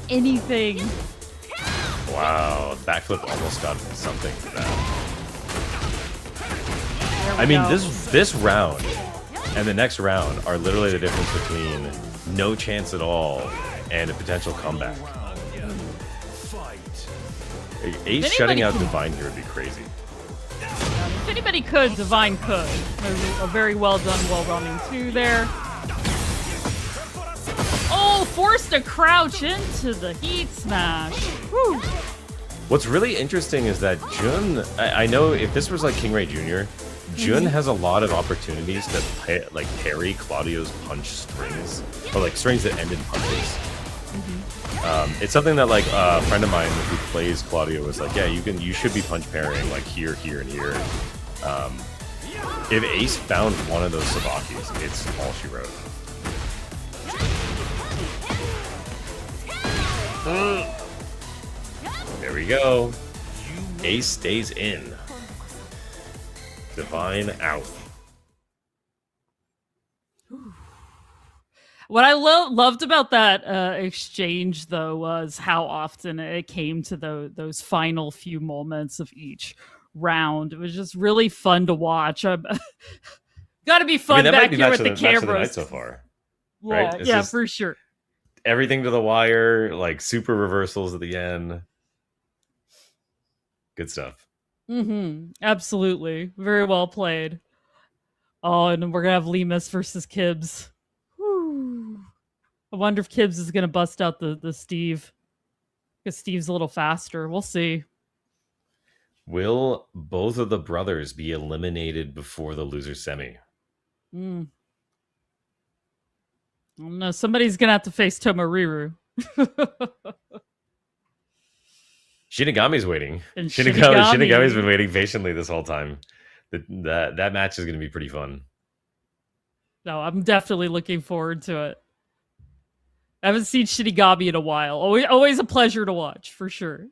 anything. Wow, backflip almost got something for that. I mean, this round and the next round are literally the difference between no chance at all and a potential comeback. Ace shutting out Divine here would be crazy. If anybody could, Divine could. A very well done, well running too there. Oh, forced a crouch into the heat smash. Whew. What's really interesting is that Jun, I know if this was like King Ray Jr., Jun has a lot of opportunities to parry Claudio's punch strings, or like strings that end in punches. It's something that like a friend of mine who plays Claudio was like, yeah, you should be punch parrying like here, here, and here. If Ace found one of those Sabakis, it's all she wrote. There we go. Ace stays in. Divine out. What I loved about that exchange, though, was how often it came to those final few moments of each round. It was just really fun to watch. Got to be fun back here with the cameras so far, yeah, right? It's yeah, for sure. Everything to the wire, like super reversals at the end. Good stuff. Absolutely. Very well played. Oh, and we're gonna have Lemus versus Kibbs. Whew. I wonder if Kibbs is gonna bust out the Steve. Because Steve's a little faster. We'll see. Will both of the brothers be eliminated before the loser semi? I don't know. Somebody's gonna have to face Tomariru. Shinigami's waiting. And Shinigami's been waiting patiently this whole time. That match is going to be pretty fun. No, I'm definitely looking forward to it. I haven't seen Shinigami in a while. Always a pleasure to watch, for sure.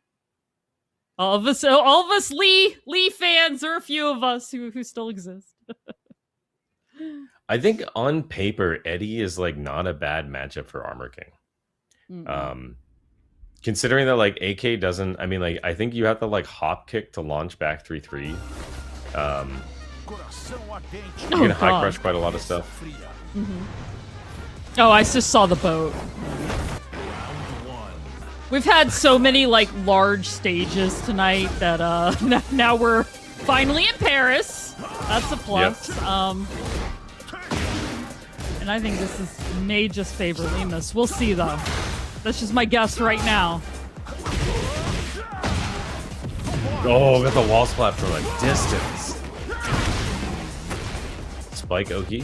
All of us Lee fans. There are a few of us who still exist. I think on paper, Eddie is like not a bad matchup for Armor King. Considering that like AK doesn't, I mean, like I think you have to like hop kick to launch back 3-3. You can high crush quite a lot of stuff. Oh, I just saw the boat. We've had so many like large stages tonight that now we're finally in Paris. That's a plus. Yep. And I think this may just favor Lemus. We'll see though. That's just my guess right now. Oh, got the wall splat from a distance. Spike Oki.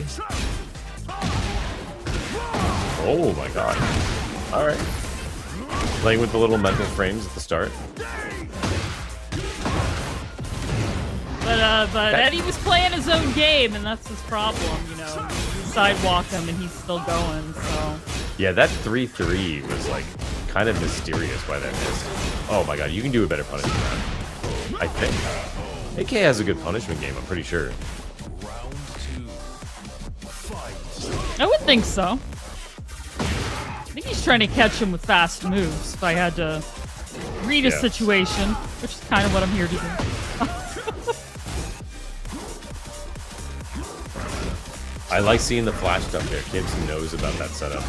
Oh my god. Alright. Playing with the little mental frames at the start. But Eddie was playing his own game, and that's his problem, you know. He sidewalked him, and he's still going, so... Yeah, that 3-3 was, like, kind of mysterious why that missed. Oh my god, you can do a better punish than that. I think. AK has a good punishment game, I'm pretty sure. Round 2. Fight. I would think so. I think he's trying to catch him with fast moves. If I had to read a Yeah. situation, which is kind of what I'm here to do. I like seeing the flash jump there. Gibbs knows about that setup.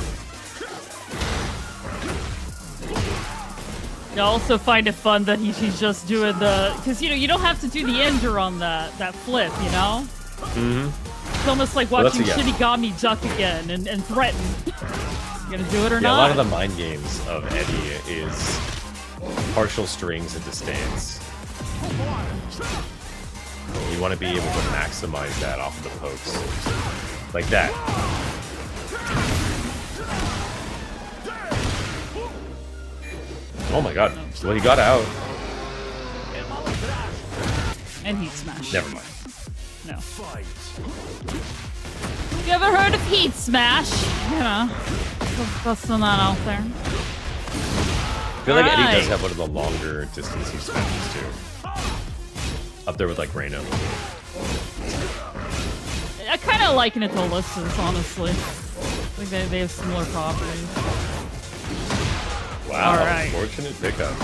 I also find it fun that he's just doing the, because you don't have to do the ender on that flip, you know. It's almost like Well, that's watching a yes. Shinigami duck again and threaten. You gonna do it or Yeah, not? a lot of the mind games of Eddie is partial strings into stance. You want to be able to maximize that off of the pokes. Like that. Oh my god. Well, he got out. And heat smash. Never mind. No. Fight. You ever heard of heat smash? You know, just busting that out there. I feel like Eddie Alright. does have one of the longer distance heat smashes too. Up there with like Reno. I kind of liken it to Alyssa's, honestly. I think they have similar properties. Wow. Alright. Fortunate pickup.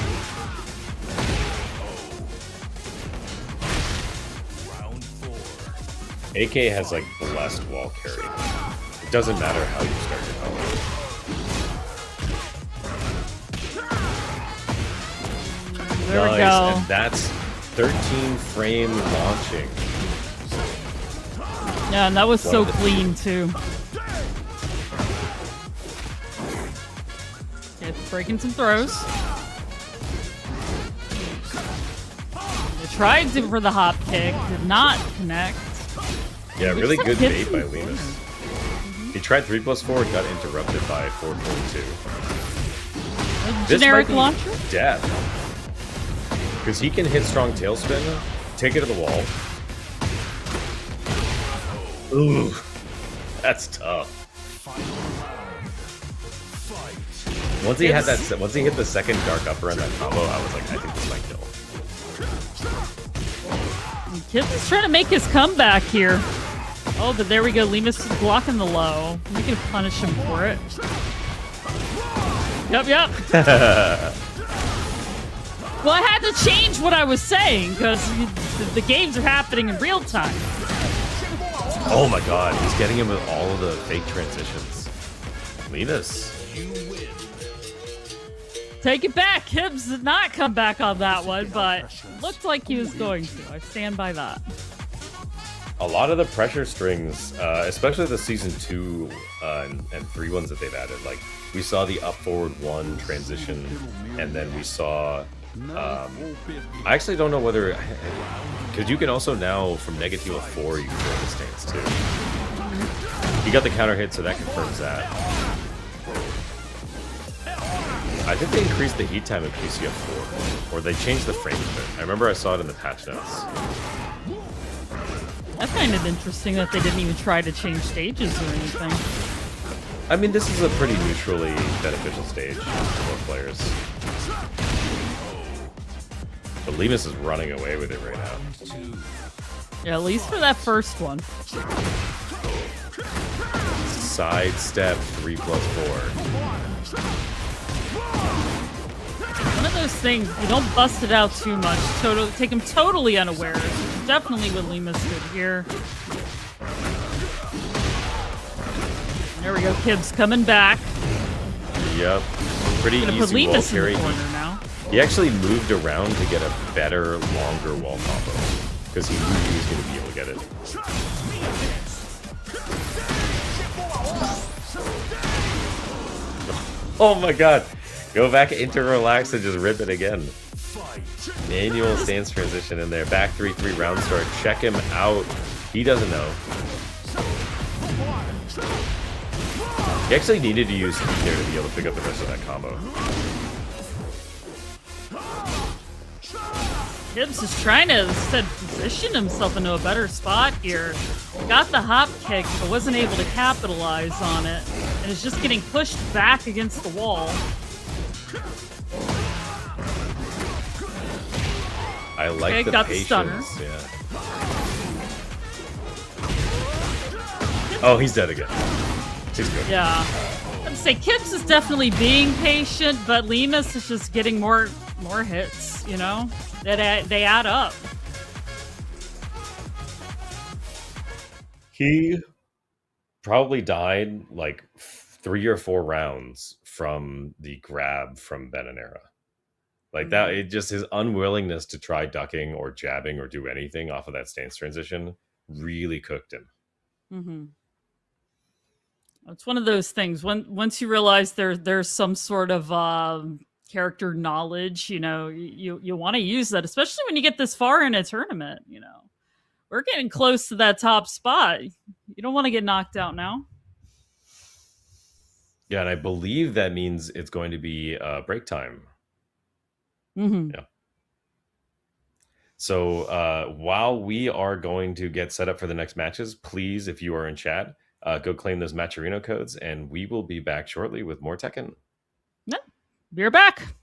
Round 4. AK has like blessed wall carry. It doesn't matter how you start your combo. There we Nice, go. and that's 13 frame launching. Yeah, and that was so One of the clean, too. Okay, breaking some throws. They tried to for the hop kick, did not connect. Yeah, We really just good have bait hits by and Lemus. He tried 3+4, got interrupted by 4.2. This Generic might be launcher? death. Because he can hit strong tailspin, take it to the wall. Ooh, that's tough. Once he had that, once he hit the second dark upper on that combo, I was like, I think this might kill. Kids is trying to make his comeback here. Oh, but there we go. Lemus is blocking the low. We can punish him for it. Yep. Well, I had to change what I was saying because the games are happening in real time. Oh my god, he's getting him with all of the fake transitions. Lemus. Take it back. Hibbs did not come back on that one, but looked like he was going to. I stand by that. A lot of the pressure strings, especially the season 2 and 3 ones that they've added, like we saw the up forward 1 transition, and then we saw. I actually don't know whether, because you can also now from Negativo 4 you can go into stance too. You got the counter hit, so that confirms that. I think they increased the heat time in PCF 4, or they changed the frame of it. I remember I saw it in the patch notes. I find it interesting that they didn't even try to change stages or anything. I mean, this is a pretty neutrally beneficial stage for both players. But Lemus is running away with it right now. Yeah, at least for that first one. Sidestep 3+4. One of those things, you don't bust it out too much. Take him totally unawares. Definitely what Lemus did here. There we go, Kibbs coming back. Yep. Pretty Gonna put easy wall Lemus in carry. the corner now. He actually moved around to get a better, longer wall combo. Because he knew he was going to be able to get it. Oh my god. Go back into relax and just rip it again. Manual stance transition in there. Back 3-3 round start. Check him out. He doesn't know. He actually needed to use heat there to be able to pick up the rest of that combo. Kibbs is trying to position himself into a better spot here. Got the hop kick, but wasn't able to capitalize on it. And is just getting pushed back against the wall. I like Okay, the got the patience. stunner. Yeah. Oh, he's dead again. She's good. Yeah. I'd say Kips is definitely being patient, but Lemus is just getting more hits, you know? They add up. He probably died like 3 or 4 rounds from the grab from Benanera. Like that, it just his unwillingness to try ducking or jabbing or do anything off of that stance transition really cooked him. Mm-hmm. It's one of those things. Once you realize there's some sort of character knowledge, you know, you want to use that, especially when you get this far in a tournament. You know, we're getting close to that top spot. You don't want to get knocked out now. Yeah, and I believe that means it's going to be break time. Mm-hmm. Yeah. So while we are going to get set up for the next matches, please, if you are in chat, go claim those Matcherino codes, and we will be back shortly with more Tekken. Yep. We're back.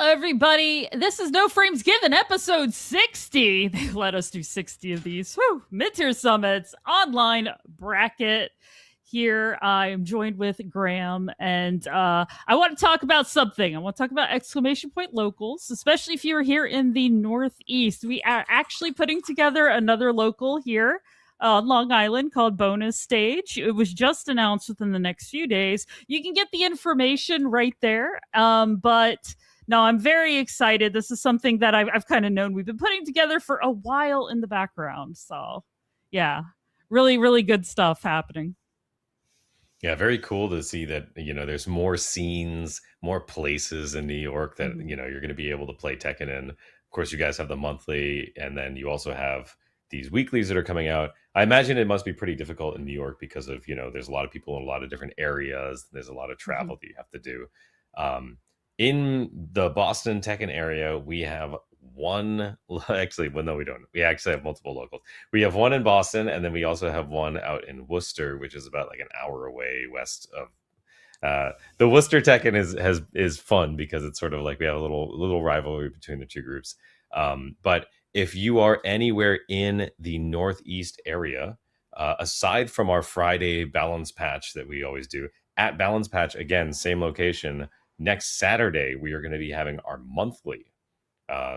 everybody. This is No Frames Given, episode 60. They let us do 60 of these. Woo! Mid-tier summits, online bracket. Here, I am joined with Graham, and I want to talk about something. I want to talk about exclamation point locals, especially if you're here in the Northeast. We are actually putting together another local here on Long Island called Bonus Stage. It was just announced within the next few days. You can get the information right there, but no, I'm very excited. This is something that I've kind of known we've been putting together for a while in the background. So, yeah, really, really good stuff happening. Yeah, very cool to see that, there's more scenes, more places in New York that, you're going to be able to play Tekken in. Of course, you guys have the monthly, and then you also have these weeklies that are coming out. I imagine it must be pretty difficult in New York because of, there's a lot of people in a lot of different areas. There's a lot of travel that you have to do. In the Boston Tekken area, we have one, actually, well, no, we don't. We actually have multiple locals. We have one in Boston, and then we also have one out in Worcester, which is about like an hour away west of. The Worcester Tekken is fun because it's sort of like we have a little rivalry between the two groups. But if you are anywhere in the Northeast area, aside from our Friday balance patch that we always do, at balance patch, again, same location, next Saturday, we are going to be having our monthly.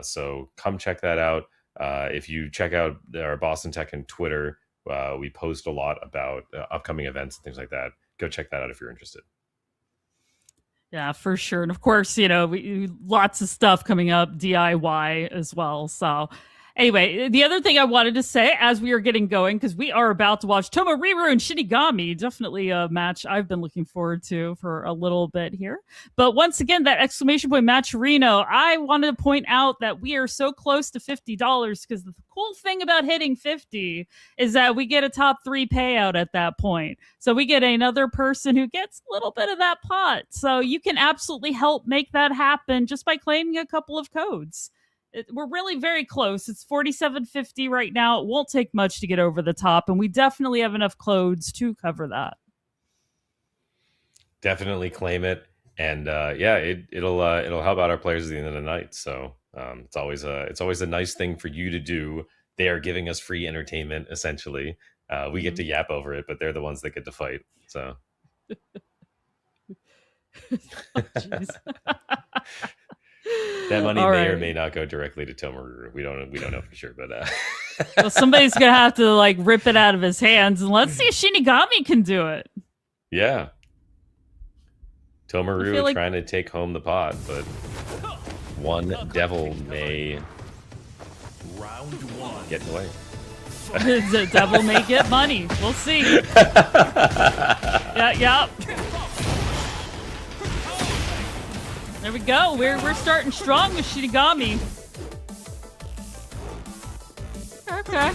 So come check that out. If you check out our Boston Tekken Twitter, we post a lot about upcoming events and things like that. Go check that out if you're interested. Yeah, for sure. And of course, we lots of stuff coming up DIY as well. So anyway, the other thing I wanted to say as we are getting going, because we are about to watch Tomoriru and Shinigami, definitely a match I've been looking forward to for a little bit here. But once again, that exclamation point match Reno, I wanted to point out that we are so close to $50 because the cool thing about hitting 50 is that we get a top 3 payout at that point. So we get another person who gets a little bit of that pot. So you can absolutely help make that happen just by claiming a couple of codes. We're really very close. It's $47.50 right now. It won't take much to get over the top, and we definitely have enough codes to cover that. Definitely claim it, and it'll help out our players at the end of the night. So it's always a nice thing for you to do. They are giving us free entertainment, essentially. We get to yap over it, but they're the ones that get to fight. So. Oh, jeez. That money may or may not go directly to Tomoriru. We don't know for sure, but well, somebody's gonna have to like rip it out of his hands, and let's see if Shinigami can do it. Yeah, Tomoriru trying to take home the pot, but one devil may get in the way. The devil may get money. We'll see. Yeah. There we go. We're starting strong with Shinigami. Okay.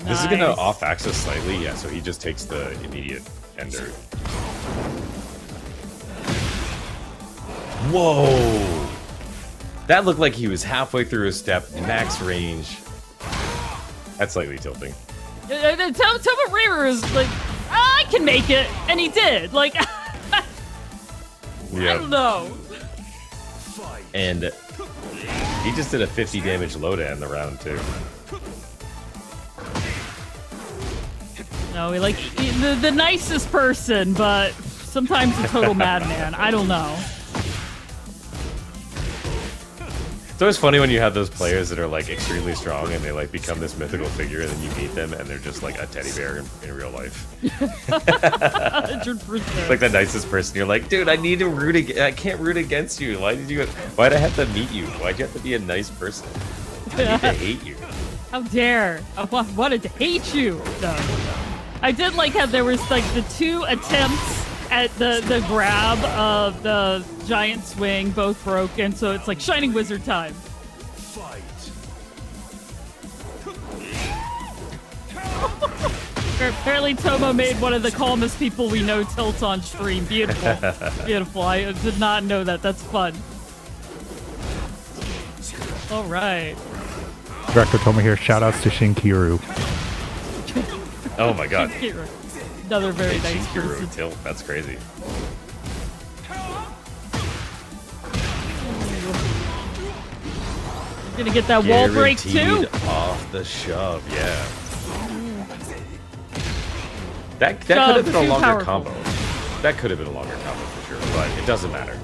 This is gonna off axis slightly, yeah. So he just takes the immediate ender. Whoa! That looked like he was halfway through his step, max range. That's slightly tilting. Tomoriru is like, I can make it, and he did. Like, I don't know. And he just did a 50 damage low to end the round too. No, like the nicest person, but sometimes a total madman. I don't know. It's always funny when you have those players that are like extremely strong and they like become this mythical figure, and then you meet them and they're just like a teddy bear in real life. 100%. Like the nicest person. You're like, dude, I need to root. I can't root against you. Why'd I have to meet you? Why'd you have to be a nice person? I need to hate you. How dare! I wanted to hate you. No. I did like how there was like the 2 attempts at the grab of the giant swing, both broken, so it's like Shining Wizard time. Apparently Tomo made one of the calmest people we know tilt on stream. Beautiful. Beautiful. I did not know that. That's fun. All right. Director Tomo here. Shout outs to Shinkiru. Oh my god. Another very nice Hero person. tilt. That's crazy. Gonna get that wall break too. Guaranteed off the shove, yeah. That could have been a too longer powerful. combo. That could have been a longer combo for sure, but it doesn't matter.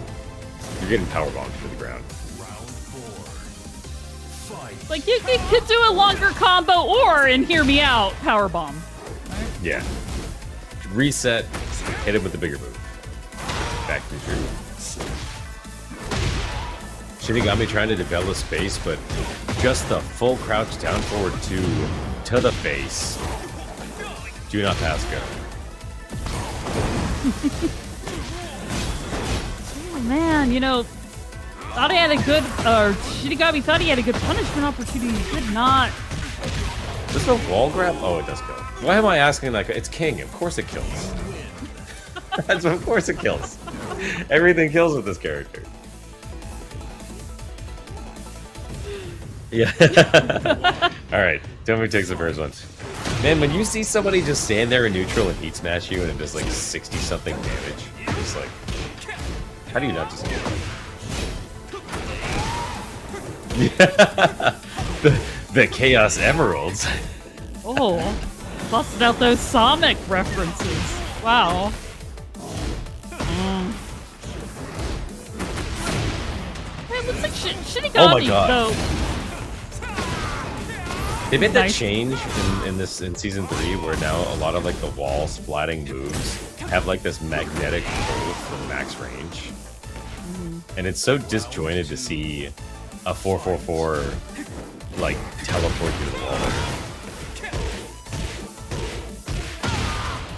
You're getting power bombed to the ground. Like you could do a longer combo or, and hear me out, power bomb. Yeah. Reset. Hit him with the bigger move. Back to true. Shinigami trying to develop space, but just the full crouch down forward two to the face. Do not pass go. Oh man, you know, thought he had a good, or Shinigami thought he had a good punishment opportunity. He did not. Does the wall grab? Oh, it does kill. Why am I asking like it's King? Of course it kills. That's of course it kills. Everything kills with this character. Yeah. All right, Tomo takes the first one. Man, when you see somebody just stand there in neutral and heat smash you and it does like 60 something damage, you're just like, how do you not just get it? the Chaos Emeralds. Oh, busted out those Sonic references. Wow. Hey, it looks like Shinigami, Oh my God. though. They made that Nice. change in season 3 where now a lot of like the wall splatting moves have like this magnetic pull for max range. And it's so disjointed to see a 444 like teleport through the wall.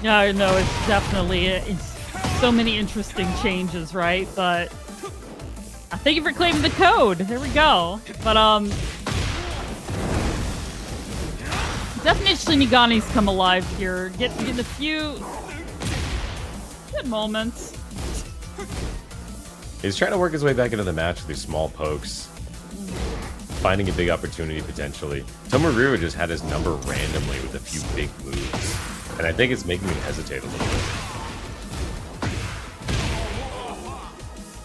Yeah, I know, it's definitely, it's so many interesting changes, right? But thank you for claiming the code. There we go. But, definitely Shinigani's come alive here. Getting a few good moments. He's trying to work his way back into the match through small pokes, finding a big opportunity potentially. Tomohiro just had his number randomly with a few big moves, and I think it's making him hesitate a little bit.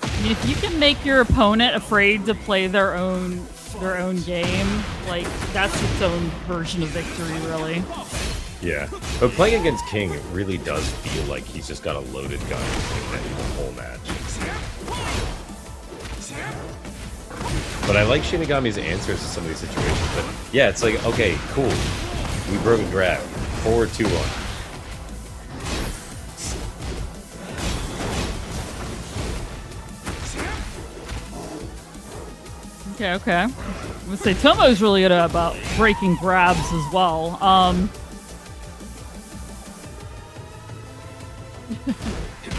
I mean, if you can make your opponent afraid to play their own game, like that's its own version of victory, really. Yeah, but playing against King, it really does feel like he's just got a loaded gun like that the whole match. But I like Shinigami's answers to some of these situations. But yeah, it's like, okay, cool. We broke a grab. Forward 2-1. Okay. I'm gonna say Tomo's really good about breaking grabs as well.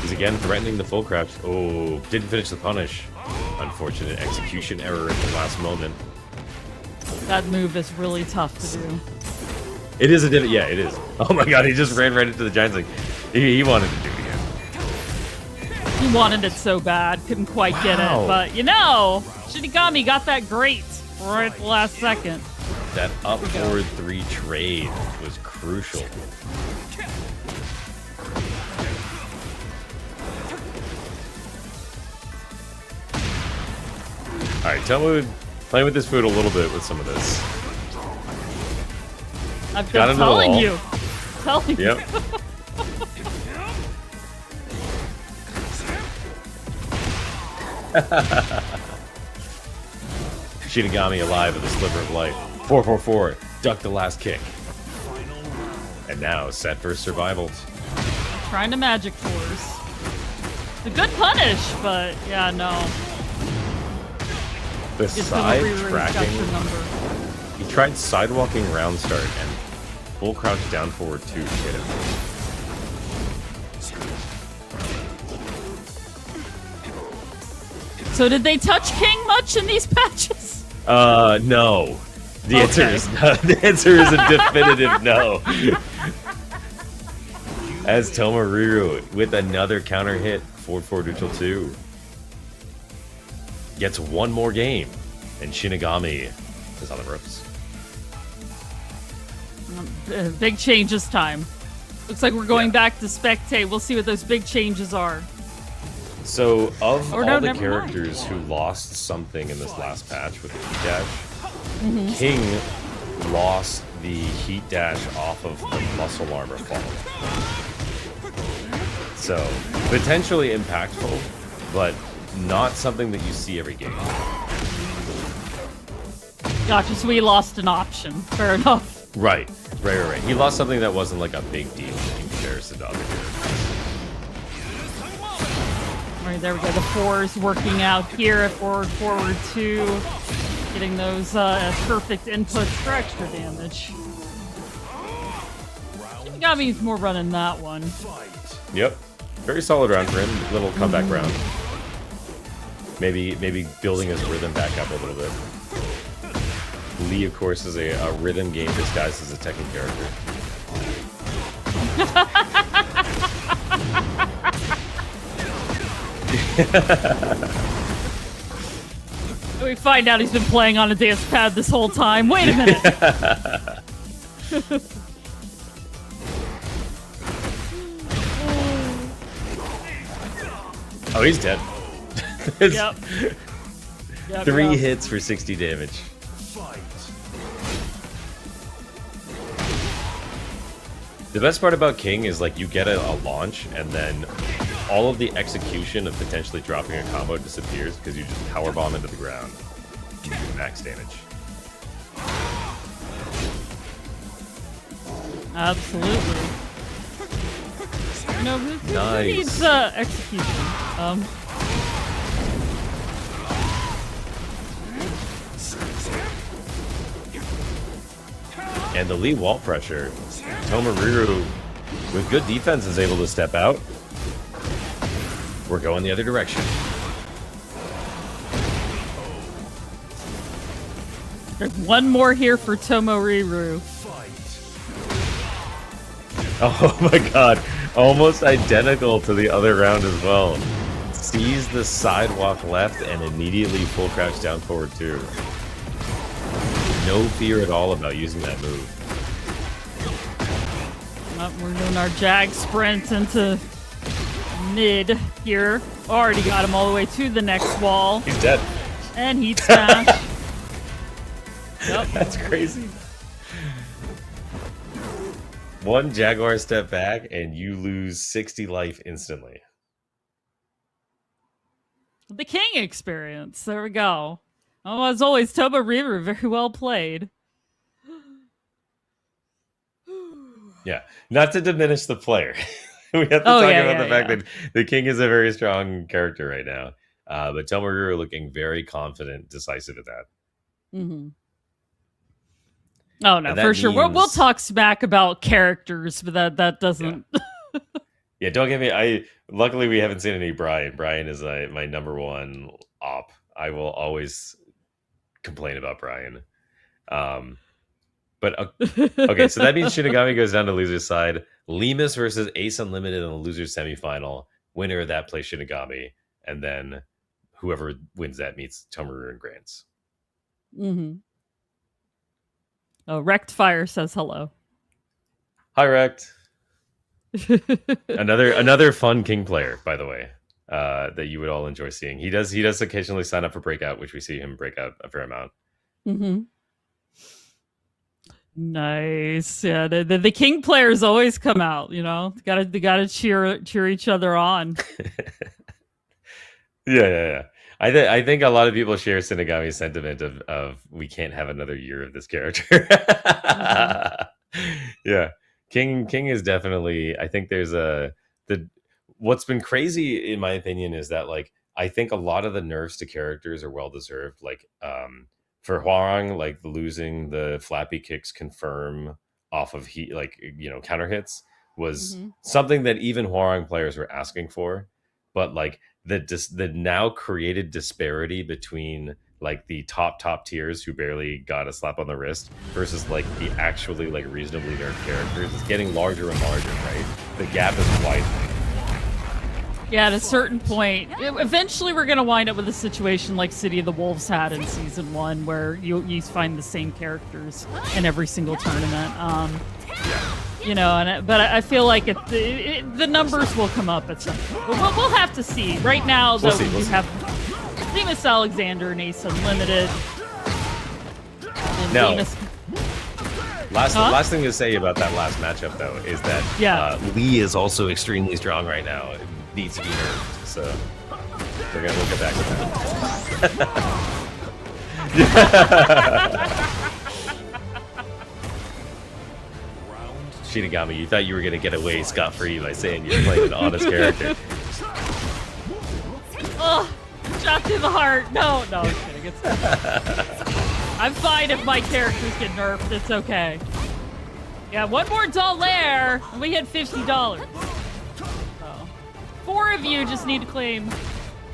He's again threatening the full crouch. Oh, didn't finish the punish. Unfortunate execution error at the last moment. That move is really tough to do. It is a different. Yeah, it is. Oh my God, he just ran right into the Giants. Like he wanted to do it again. He wanted it so bad, couldn't quite get it. But you know, Shinigami got that great right at the last second. That up forward 3 trade was crucial. All right, Tomo playing with this food a little bit with some of this. I've Got been him to the telling wall. you. Telling Yep. you. Shinigami alive with a sliver of light. 444, duck the last kick. And now set for survival. Trying to magic force. A good punish, but yeah, no. The It's side gonna re-raise, got tracking. your number. He tried sidewalking round start and full crouch down forward 2 to hit him. So did they touch King much in these patches? No. The answer Okay. is no. The answer is a definitive no. As Tomohiro with another counter hit, forward neutral 2. Gets one more game, and Shinigami is on the ropes. Big change this time. Looks like we're going back to spectate. We'll see what those big changes are. So, of Or all no, the never mind. characters who lost something in this last patch with the heat dash, King lost the heat dash off of the muscle armor fall. So, potentially impactful, but not something that you see every game. Gotcha, so we lost an option. Fair enough. Right. He lost something that wasn't like a big deal in comparison to other characters. Alright, there we go. The 4's working out here. Forward, 2. Getting those perfect inputs for extra damage. Shinigami's more running that one. Yep. Very solid round for him. Little comeback round. Maybe building his rhythm back up a little bit. Lee, of course, is a rhythm game disguised as a Tekken character. We find out he's been playing on a dance pad this whole time. Wait a minute. Oh, he's dead. Yep. Three Yep. hits for 60 damage. The best part about King is like you get a launch and then all of the execution of potentially dropping a combo disappears because you just powerbomb into the ground and you do max damage. Absolutely. No, who Nice. needs execution? And the Lee wall pressure, Tomariru with good defense is able to step out. We're going the other direction. There's one more here for Tomariru. Oh my god, almost identical to the other round as well. Sees the sidewalk left and immediately full crouch down forward too. No fear at all about using that move. We're doing our jag sprint into mid here. Already got him all the way to the next wall. He's dead. And heat smash. Yep. That's crazy. One Jaguar step back and you lose 60 life instantly. The King experience. There we go. Oh, as always, Tomariru, very well played. Yeah, not to diminish the player. We have to talk about the fact that the King is a very strong character right now. But Tomariru looking very confident, decisive at that. Mm-hmm. Oh, no, And that for sure. We'll means- talk smack about characters, but that doesn't... Yeah, don't get me. Luckily we haven't seen any Brian. Brian is my number one op. I will always complain about Brian. But okay, so that means Shinigami goes down to loser's side. Lemus versus Ace Unlimited in the loser's semifinal. Winner of that plays Shinigami, and then whoever wins that meets Tomariru and Grants. Mm-hmm. Oh, Wrecked Fire says hello. Hi, Rect. Another fun King player, by the way, that you would all enjoy seeing. He does occasionally sign up for Breakout, which we see him break out a fair amount. Mm-hmm. Nice. Yeah, the King players always come out. You know, they gotta cheer each other on. Yeah. I think a lot of people share Shinigami's sentiment of we can't have another year of this character. Yeah, King is definitely. I think there's what's been crazy in my opinion is that like I think a lot of the nerfs to characters are well deserved. Like for Hwoarang, like losing the flappy kicks confirm off of counter hits was something that even Hwoarang players were asking for, but like the now created disparity between like the top tiers who barely got a slap on the wrist versus like the actually like reasonably nerfed characters is getting larger and larger, right? The gap is widening. Yeah, at a certain point, eventually we're going to wind up with a situation like City of the Wolves had in Season 1, where you find the same characters in every single tournament. You know, but I feel like the numbers will come up at some point. But we'll have to see. Right now, though, We'll we see. have Demus Alexander and Ace Unlimited. And No. Demus- Last thing to say about that last matchup, though, is that Lee is also extremely strong right now. It needs to be nerfed, so we'll get back to that. Shinigami, you thought you were going to get away scot-free by saying you're playing an honest character. Oh, shot through the heart. No, I'm kidding. I'm fine if my characters get nerfed. It's okay. Yeah, one more dollar, and we hit $50. So, 4 of you just need to claim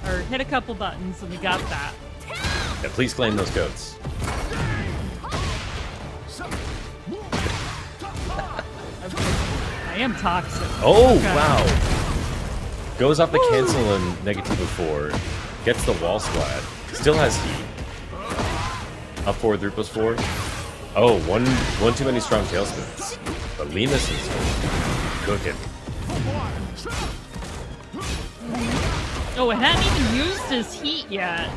or hit a couple buttons, and we got that. Yeah, please claim those goats. I am toxic. Oh, Okay. wow. Goes off the cancel and Negativa 4. Gets the wall splat. Still has heat. Up 4, 3+4. Oh, one too many strong tailspins. But Lemus is cooking. Oh, it hadn't even used his heat yet.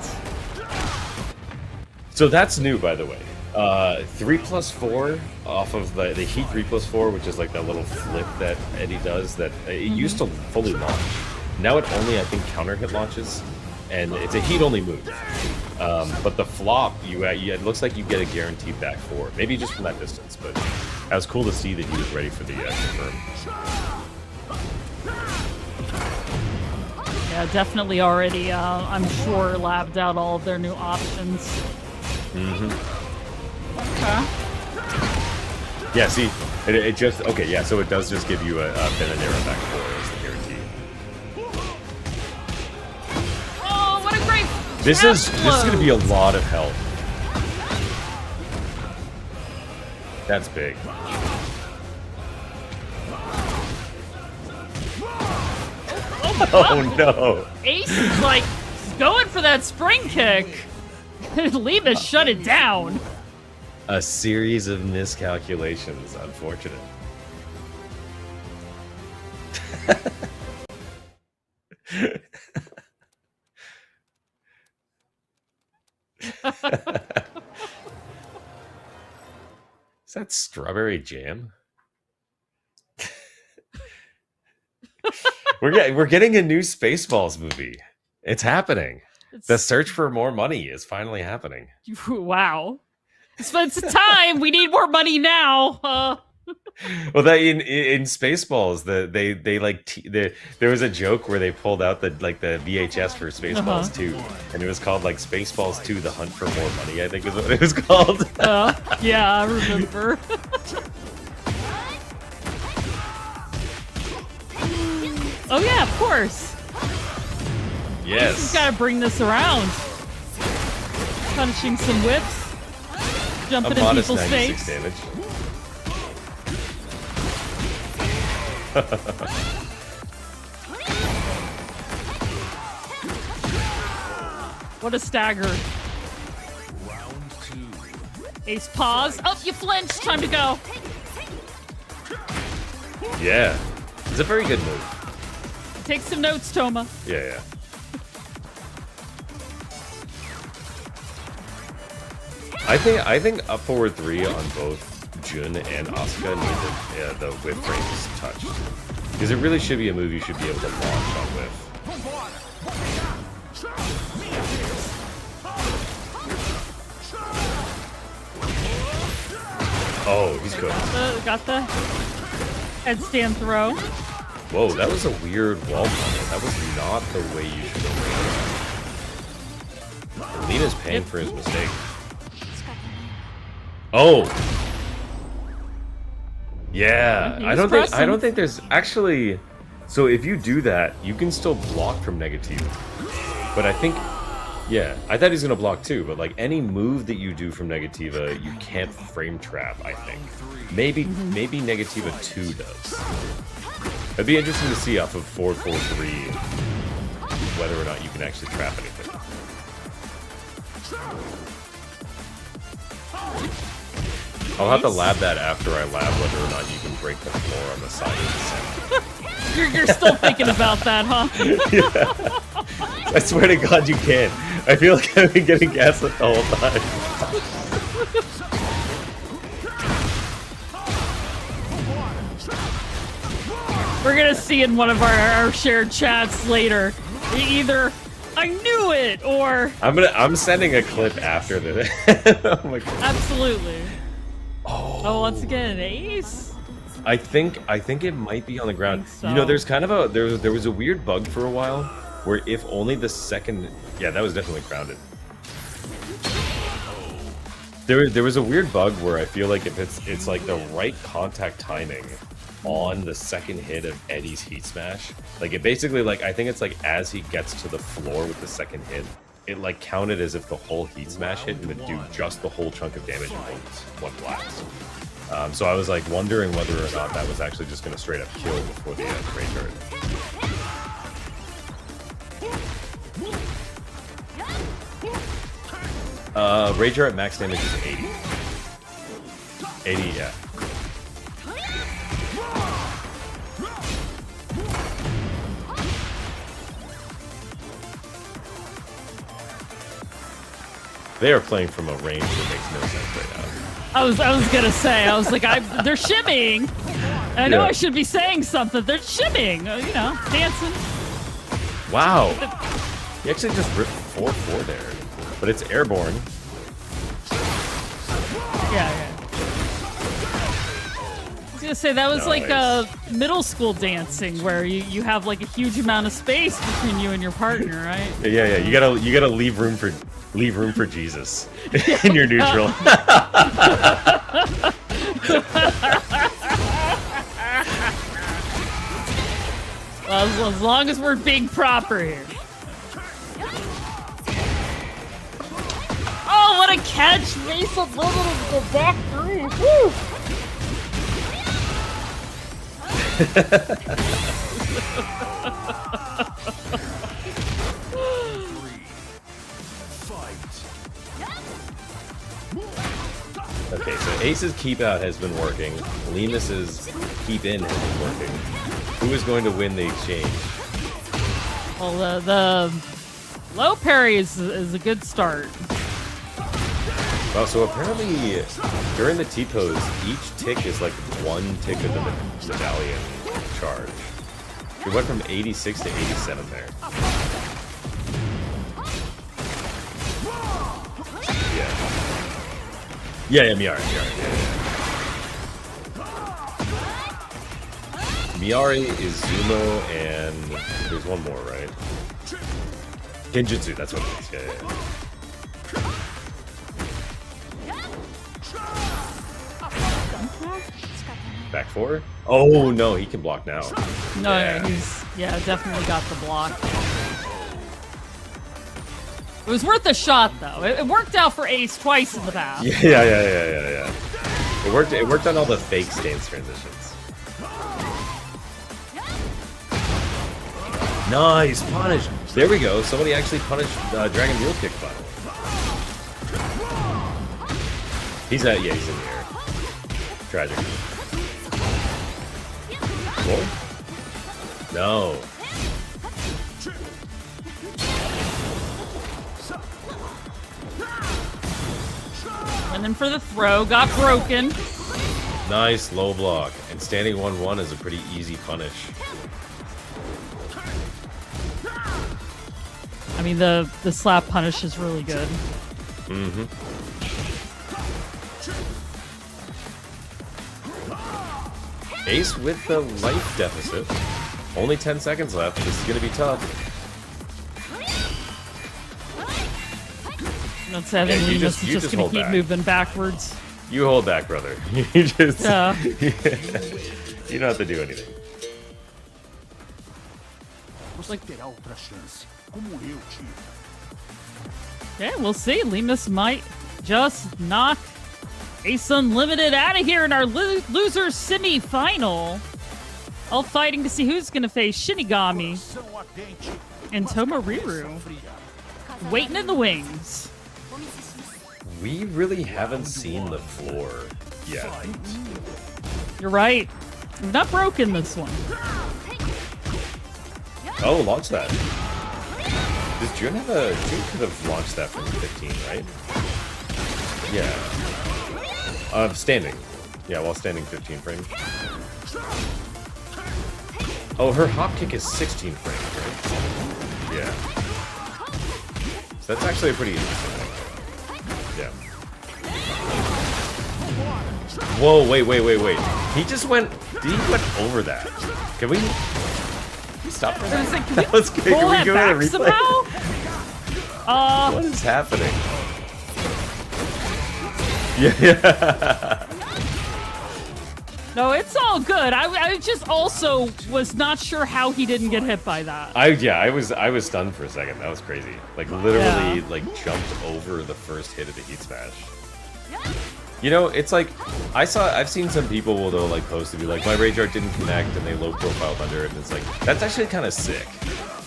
So that's new, by the way. 3+4 off of the heat 3+4, which is like that little flip that Eddie does. That it used to fully launch. Now it only, I think, counter hit launches, and it's a heat only move. But the flop, it looks like you get a guaranteed back 4, maybe just from that distance. But that was cool to see that he was ready for the confirm. Yeah, definitely already, I'm sure, labbed out all of their new options. Mm-hmm. Okay. Yeah, see, it just, okay, yeah, so it does just give you a Ben and Arrow back 4 as the guarantee. Oh, what a great This is going to be a lot of help. That's big. Oh no! Ace is like going for that spring kick. Lemus shut it down. A series of miscalculations, unfortunate. Is that strawberry jam? We're getting a new Spaceballs movie. It's happening. The search for more money is finally happening. Wow. It's time. We need more money now. Well, that in Spaceballs, there was a joke where they pulled out the VHS for Spaceballs 2, and it was called like Spaceballs 2: The Hunt for More Money, I think is what it was called. Yeah, I remember. Oh yeah, of course. Yes. He's got to bring this around. Punishing some whips. Jumping in modest people's 96 face. damage. What a stagger. Round 2. Ace pause. Oh, you flinched. Time to go. Yeah. It's a very good move. Take some notes, Toma. Yeah. I think up forward 3 on both Jun and Asuka need the whip frames touched. Because it really should be a move you should be able to launch on whip. Oh, he's good. Got the headstand throw. Whoa, that was a weird wall punish. That was not the way you should have ran. Lena's paying for his mistake. Oh. Yeah, I don't think there's actually. So if you do that, you can still block from Negativa. But I think, yeah, I thought he's gonna block too. But like any move that you do from Negativa, you can't frame trap. I think maybe Negativa 2 does. It'd be interesting to see off of 4-4-3 whether or not you can actually trap anything. I'll have to lab that after I lab whether or not you can break the floor on the side of the set. You're still thinking about that, huh? Yeah. I swear to God you can. I feel like I've been getting gaslit the whole time. We're gonna see in one of our shared chats later. Either I knew it or I'm sending a clip after this. Oh my God. Absolutely. Oh, once again, an ace? I think it might be on the ground. So. You know, there's kind of there was a weird bug for a while where if only the second, yeah, that was definitely grounded. There was a weird bug where I feel like if it's like the right contact timing on the second hit of Eddie's heat smash, like it basically, like, I think it's like as he gets to the floor with the second hit, it like counted as if the whole heat smash hit and would do just the whole chunk of damage in one blast. So I was like wondering whether or not that was actually just going to straight up kill before the raid turret. Rager at max damage is 80. 80, yeah. They are playing from a range that makes no sense right now. I was gonna say, I was like, they're shimmying. I know Yeah. I should be saying something. They're shimmying, you know, dancing. Wow. He actually just ripped 4-4 there. But it's airborne. Yeah. I was gonna say that was like middle school dancing where you have like a huge amount of space between you and your partner, right? Yeah. You gotta leave room for Jesus in your neutral. Well, as long as we're being proper here. Oh, what a catch! Mesa Limited to go back through. Woo! Okay, so Ace's keep out has been working. Lemus's keep in has been working. Who is going to win the exchange? Well, the low parry is a good start. Well, so apparently during the T-pose, each tick is like one tick of the medallion charge. It went from 86 to 87 there. Yeah, Miyari, Miyari is Zumo, and there's one more, right? Genjutsu, that's what it is, yeah. Back four? Oh, no, he can block now. No, yeah. He's definitely got the block. It was worth a shot, though. It worked out for Ace twice in the past. Yeah. It worked on all the fake stance transitions. Nice punish. There we go. Somebody actually punished Dragon Wheel Kick finally. He's in the air. Tragic. More? No. And then for the throw, got broken. Nice low block. And standing 1-1 is a pretty easy punish. I mean, the slap punish is really good. Mm-hmm. Ace with the life deficit. Only 10 seconds left. This is going to be tough. That's having Yeah, Lemus is just going to keep moving backwards. You hold back, brother. You just... Yeah. You don't have to do anything. Você terá outra chance, como eu tive. Yeah, we'll see. Lemus might just knock Ace Unlimited out of here in our loser semi-final. All fighting to see who's going to face Shinigami and Tomoriru. Waiting in the wings. We really haven't seen the floor yet. You're right. We've not broken this one. Oh, launch that. Does June have a... June could have launched that from 15, right? Yeah. Standing. Yeah, while standing 15 frames. Oh, her hop kick is 16 frames, right? Yeah. So that's actually a pretty interesting thing. Yeah. Whoa, wait. He just went... He went over that. Can we stop for that? Like, That was good. pull Can we that go back to the replay? somehow? What is happening? Yeah. No, it's all good. I just also was not sure how he didn't get hit by that. I was stunned for a second. That was crazy. Like literally, like jumped over the first hit of the heat smash. You know, it's like I've seen some people will though like post to be like, my rage art didn't connect and they low profiled under it, and it's like that's actually kind of sick.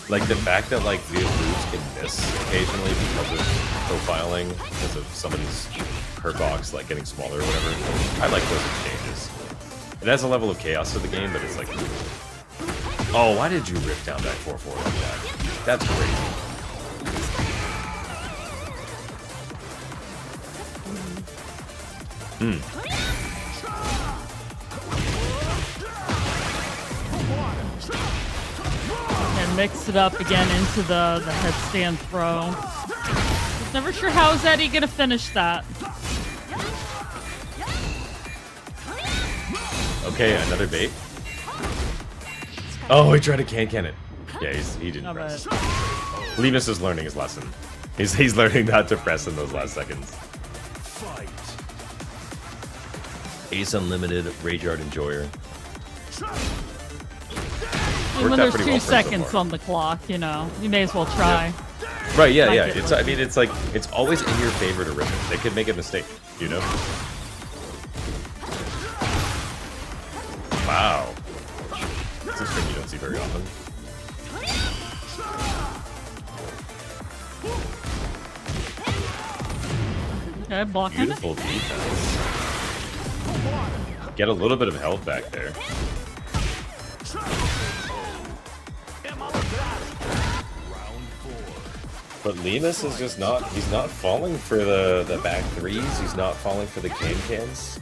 Like the fact that like the moves can miss occasionally because of profiling, because of somebody's hurt box like getting smaller or whatever. I like those exchanges. It has a level of chaos to the game, but it's like, oh, why did you rip down that 4-4 like that? That's crazy. And mix it up again into the headstand throw. Just never sure how is Eddie gonna finish that. Okay, another bait. Oh, he tried to can it. Yeah, he didn't Not press. bad. Lemus is learning his lesson. He's learning not to press in those last seconds. Fight. Ace Unlimited, Rage Art Enjoyer. And when out there's pretty 2 well so seconds far. on the clock, you know, you may as well try. Right, yeah. Might get It's I mean it's like it's always in your favor to rip it. They could make a mistake, you know? Wow. It's a string you don't see very often. Okay, blocking. Beautiful defense. Get a little bit of health back there. But Lemus is just not, he's not falling for the back threes, he's not falling for the can-cans.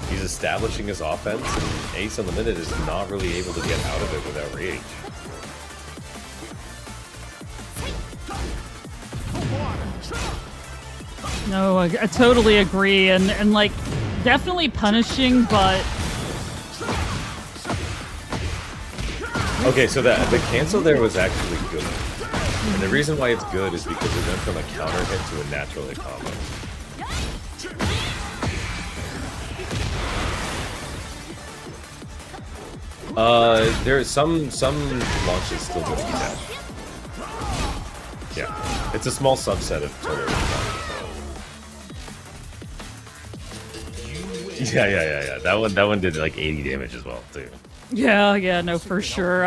He's establishing his offense, and Ace Unlimited is not really able to get out of it without rage. No, I totally agree, and like definitely punishing, but Okay, so the cancel there was actually good. And the reason why it's good is because it went from a counter hit to a natural hit combo. There's some launches still go to dash. Yeah, it's a small subset of total. Yeah. That one did like 80 damage as well too. yeah, no, for sure.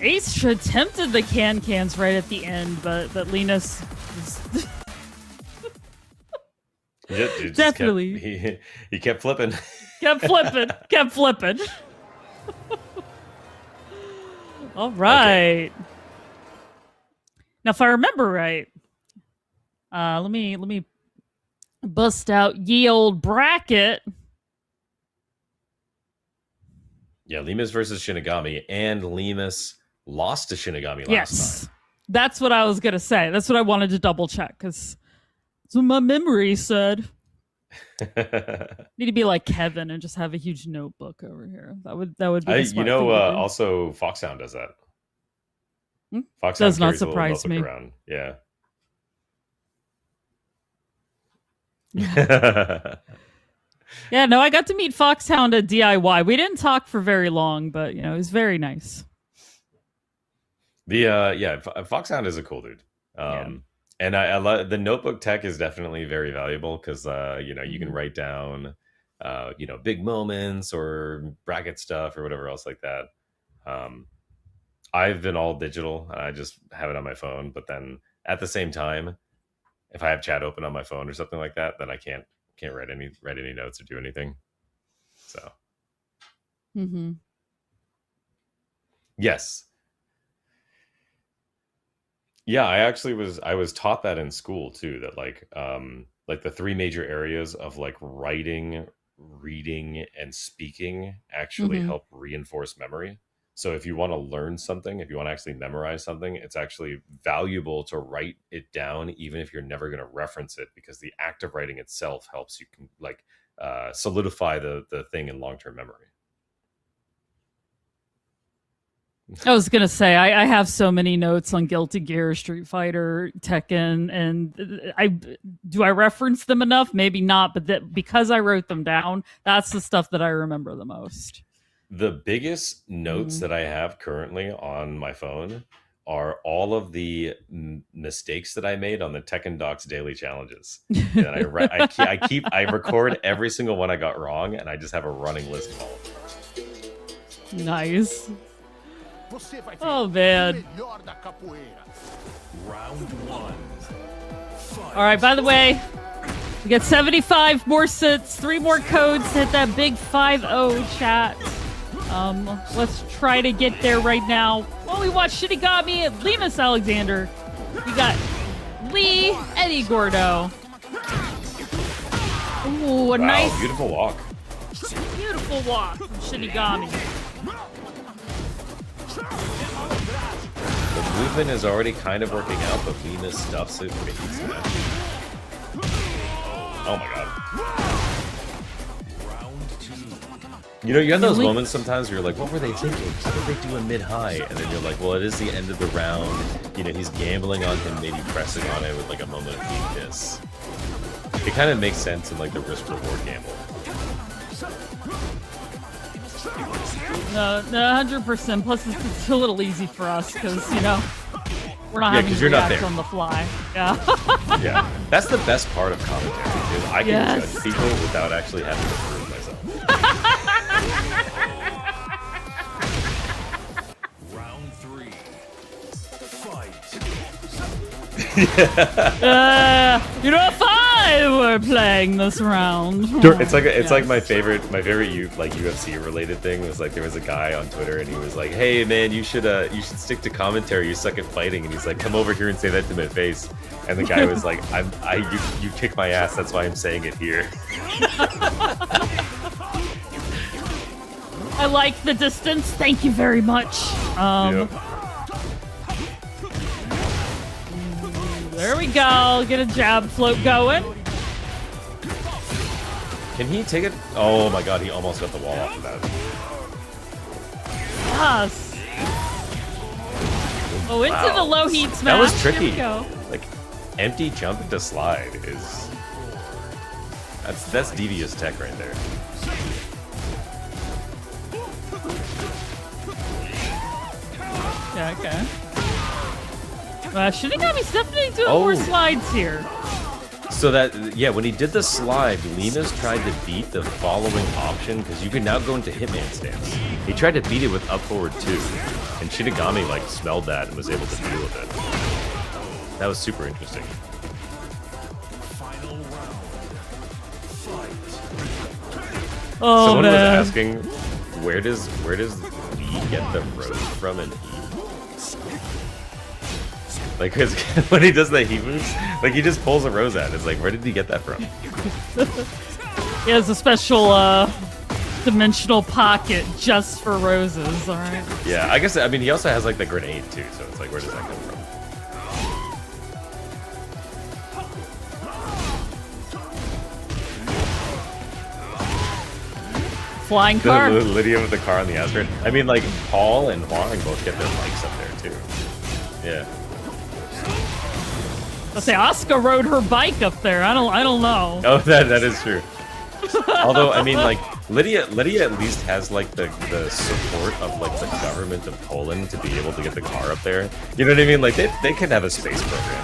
Ace attempted the cans right at the end, but Linus Just Definitely. he kept flipping. kept flipping. All right. Okay. Now, if I remember right, let me bust out ye old bracket. Yeah, Lemus versus Shinigami, and Lemus lost to Shinigami last Yes, time. that's what I was gonna say. That's what I wanted to double check because that's what my memory said. Need to be like Kevin and just have a huge notebook over here. That would be the smart thing to do. Also Foxhound does that. Hmm? Foxhound Does not carries a little surprise notebook me. around. Yeah. Yeah, no, I got to meet Foxhound at DIY. We didn't talk for very long, but you know, it was very nice. Foxhound is a cool dude. Yeah. And I love the notebook tech is definitely very valuable because you Mm-hmm. can write down big moments or bracket stuff or whatever else like that. I've been all digital. I just have it on my phone, but then at the same time, if I have chat open on my phone or something like that, then I can't write any notes or do anything. So yes. Yeah, I was taught that in school too, that like the three major areas of like writing, reading, and speaking actually help reinforce memory. So if you want to learn something, if you want to actually memorize something, it's actually valuable to write it down, even if you're never going to reference it, because the act of writing itself helps you can like solidify the thing in long-term memory. I was gonna say I have so many notes on Guilty Gear, Street Fighter, Tekken, and I reference them enough? Maybe not, but because I wrote them down, that's the stuff that I remember the most. The biggest notes that I have currently on my phone are all of the mistakes that I made on the Tekken Docs daily challenges. And I record every single one I got wrong, and I just have a running list of all of them. Nice. Oh man. Round 1. Fight. All right, by the way, we got 75 more sits, 3 more codes to hit that big 5-0 chat. Let's try to get there right now. While we watch Shinigami and Lemus Alexander, we got Lee, Eddie Gordo. Ooh, a nice, beautiful walk. beautiful walk from Shinigami. The movement is already kind of working out, but Lemus stuffs it and makes it smash. Oh my god. You know, you have those moments sometimes where you're like, what were they thinking? How did they do a mid-high? And then you're like, well, it is the end of the round. You know, he's gambling on him, maybe pressing on it with like a moment of weakness. It kind of makes sense in like the risk-reward gamble. No, 100%. Plus, it's a little easy for us because, you know, we're not having to you're not react there. on the fly. Yeah. Yeah. That's the best part of commentary, is I can judge people without actually having to prove myself. Round 3. Fight. You know, if I were playing this round, It's like my favorite UFC related thing was like there was a guy on Twitter and he was like, hey man, you should stick to commentary, you suck at fighting, and he's like, come over here and say that to my face, and the guy was like, you kick my ass, that's why I'm saying it here. I like the distance. Thank you very much. There we go. Get a jab float going. Can he take it? Oh my god, he almost got the wall off of that. Yes. Oh, into the low heat smash. That was tricky. Here we go. Like, empty jump into slide is... That's devious tech right there. Yeah, okay. Shinigami's definitely doing more slides here. So that, yeah, when he did the slide, Lemus tried to beat the following option, because you can now go into Hitman stance. He tried to beat it with up forward 2, and Shinigami, like, smelled that and was able to deal with it. That was super interesting. Final round. Fight. Oh, Someone man. was asking, where does Lee get the rose from in Heat? Like, cause when he does the heat moves, like he just pulls a rose out. It's like, where did he get that from? He has a special dimensional pocket just for roses, alright? Yeah, I guess, I mean, he also has like the grenade too, so it's like, where does that come from? Flying car. Lydia with the car on the asteroid. I mean, like, Paul and Huang both get their bikes up there too. Yeah. Let's say Asuka rode her bike up there. I don't know. Oh, that is true. Although, I mean, like, Lydia at least has like the support of like the government of Poland to be able to get the car up there. You know what I mean? Like, they can have a space program,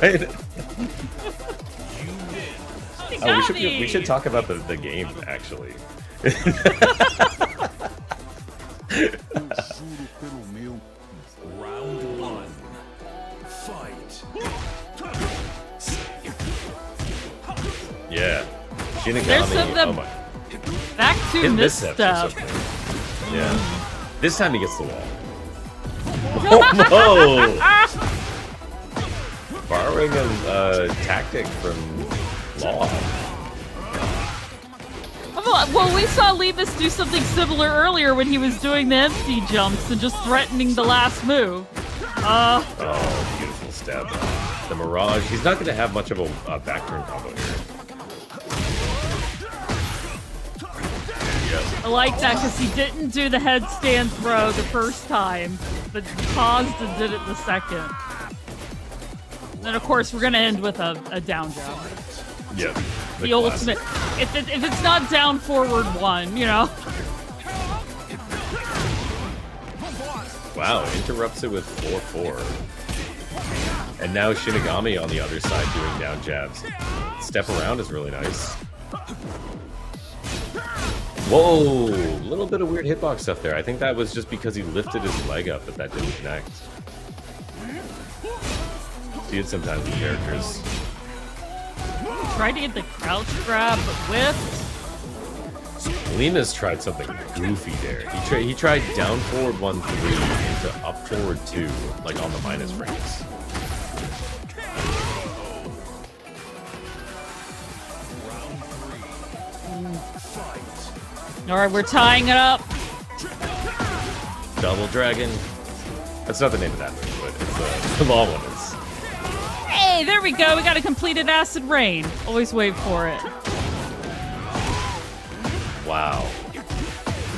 right? Oh, we should talk about the game actually. Round 1. Fight. Shinigami. There's some of them- Oh my. Back to Hit misstep. missteps or something. Yeah. This time he gets the wall. Whoa! Borrowing a tactic from Law. Well, we saw Levis do something similar earlier when he was doing the empty jumps and just threatening the last move. Oh, beautiful stab. The Mirage. He's not going to have much of a back turn combo here. I like that because he didn't do the headstand throw the first time, but paused and did it the second. And of course, we're going to end with a down jab. Yep. The ultimate. If it's not down forward one, you know. Wow, interrupts it with 4-4. And now Shinigami on the other side doing down jabs. Step around is really nice. Whoa, a little bit of weird hitbox stuff there. I think that was just because he lifted his leg up, but that didn't connect. See it sometimes with characters. Tried to get the crouch grab, but whiffed. Lena's tried something goofy there. He tried down forward 1-3 into up forward 2, like on the minus rings. All right, we're tying it up. Double Dragon. That's not the name of that move, but it's the law one is. Hey, there we go. We got a completed acid rain. Always wait for it. Wow.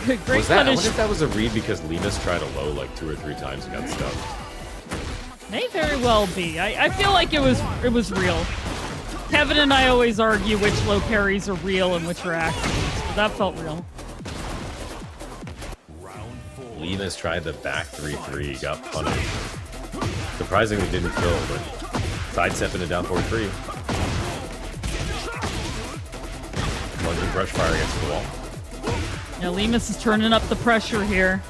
Great Was that, I punish. wonder if that was a read because Lena's tried a low like 2 or 3 times and got stuck. May very well be. I feel like it was real. Kevin and I always argue which low parries are real and which are accidents, but that felt real. Lena's tried the back 3-3, got punished. Surprisingly didn't kill, but sidestep into down forward 3. Lunging brush fire against the wall. Yeah, Lemus is turning up the pressure here.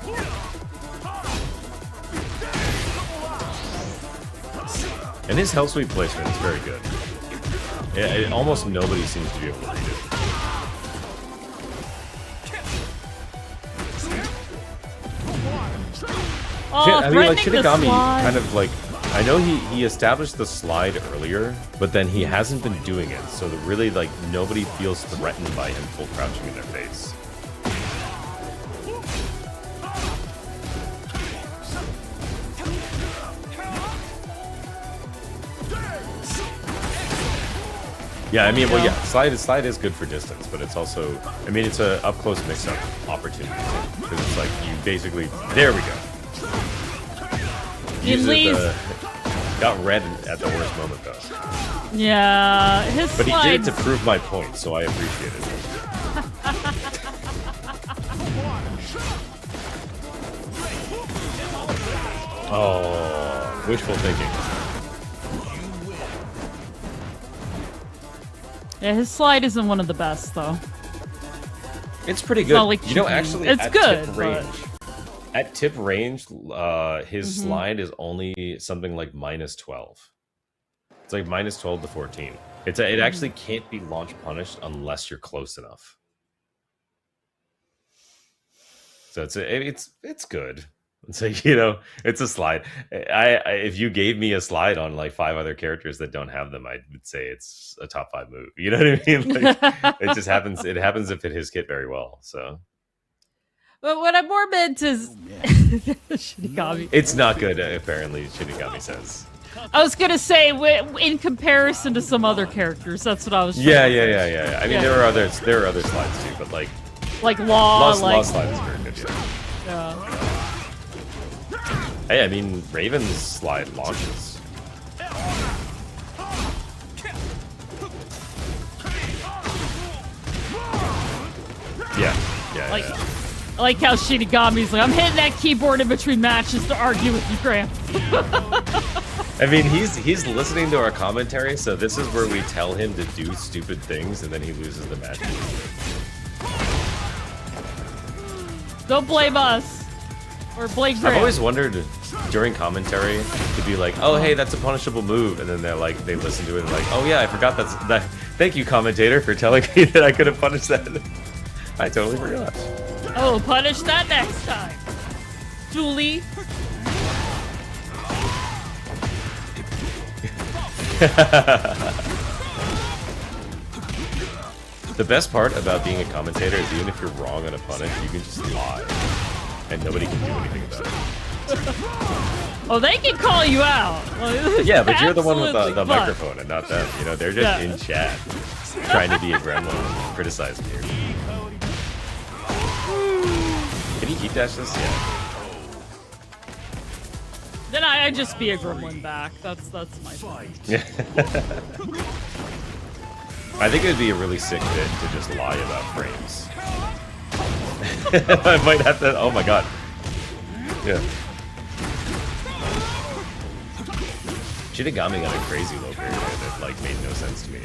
And his hell sweep placement is very good. Yeah, almost nobody seems to be able to read it. Oh, I mean, like threatening the Shinigami slide. kind of like, I know he established the slide earlier, but then he hasn't been doing it. So that really, like, nobody feels threatened by him full crouching in their face. Yeah, I mean, well, yeah, slide is good for distance, but it's also, I mean, it's a up close mix-up opportunity because it's like you basically, there we go. Got red at the worst moment though. Yeah, his But he did it slides. to prove my point, so I appreciate it. Oh, wishful thinking. Yeah, his slide isn't one of the best though. It's pretty It's good. not like You know, cheating. actually, It's at good, tip but- range, at tip range, his slide is only something like -12. It's like -12 to 14. It actually can't be launch punished unless you're close enough. So it's good. So, you know, it's a slide. If you gave me a slide on like 5 other characters that don't have them, I would say it's a top 5 move. You know what I mean? Like, it just happens. It happens to fit his kit very well. So, But what I'm more meant is Shinigami. it's not good. Apparently, Shinigami says. I was gonna say in comparison to some other characters. That's what I was. Yeah. trying to say. I mean, Yeah. there are other slides too, but like Like Law, Law like slide is very good. Yeah. yeah. Hey, I mean, Raven's slide launches. Yeah. Like, I like how Shinigami's like, I'm hitting that keyboard in between matches to argue with you, Graham. I mean, he's listening to our commentary, so this is where we tell him to do stupid things, and then he loses the match. Don't blame us. Or blame Graham. I've always wondered during commentary to be like, oh hey, that's a punishable move, and then they're like, they listen to it and like, oh yeah, I forgot that's that. Thank you, commentator, for telling me that I could have punished that. I totally forgot. Oh, punish that next time, Julie. The best part about being a commentator is even if you're wrong on a punish, you can just lie, and nobody can do anything about it. Oh, they can call you out. Yeah, but you're the one with the Absolutely fun. microphone and not them. You know, they're just in chat trying to be a gremlin and criticizing you. Can you heat dash this? Yeah. Then I just be a gremlin back. That's my thing. Yeah. I think it would be a really sick bit to just lie about frames. I might have to. Oh my god. Yeah. Shinigami got a crazy low period that like made no sense to me.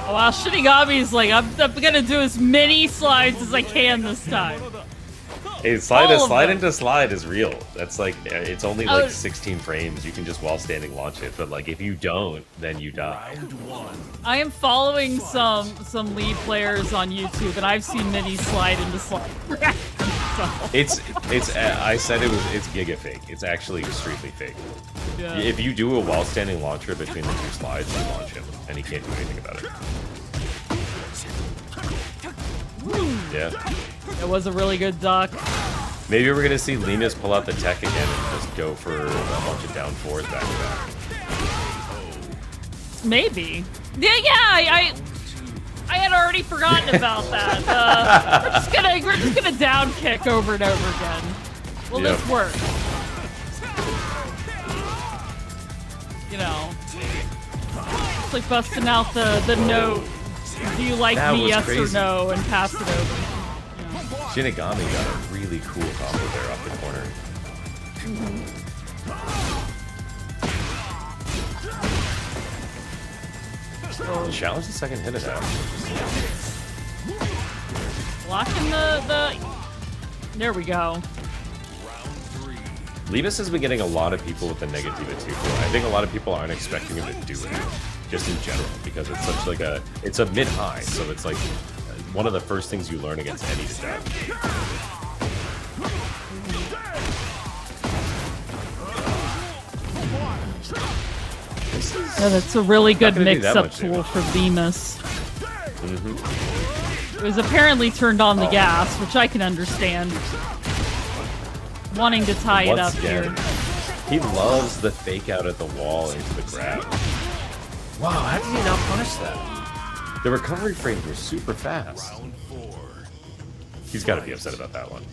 Oh, wow, Shinigami's like, I'm gonna do as many slides as I can this time. Hey, slide into slide is real. That's like, it's only like 16 frames. You can just while standing launch it, but like if you don't, then you die. I am following some lead players on YouTube, and I've seen many slide into slide. It's I said it's giga fake. It's actually extremely fake. Yeah. If you do a while standing launcher between the two slides, you launch him, and he can't do anything about it. Yeah. It was a really good duck. Maybe we're gonna see Linus pull out the tech again and just go for a bunch of down fours back to back. Maybe. Yeah. I had already forgotten about that. We're just gonna down kick over and over again. Will this work? You know, it's like busting out the note. Do you like That me, was yes crazy. or no, and pass it over. Shinigami got a really cool combo there off the corner. Challenge the second hit attack. Blocking the. There we go. Linus has been getting a lot of people with the Negativa 2. I think a lot of people aren't expecting him to do it, just in general, because it's such like it's a mid-high, so it's like one of the first things you learn against any step. Yeah, that's a really good gonna do that mix-up much tool damage. for Bemis. It was apparently turned on the gas, which I can understand. Wanting to tie it up Once again, here. he loves the fake out at the wall into the grab. Wow, how did he not punish that? The recovery frames were super fast. He's got to be upset about that one.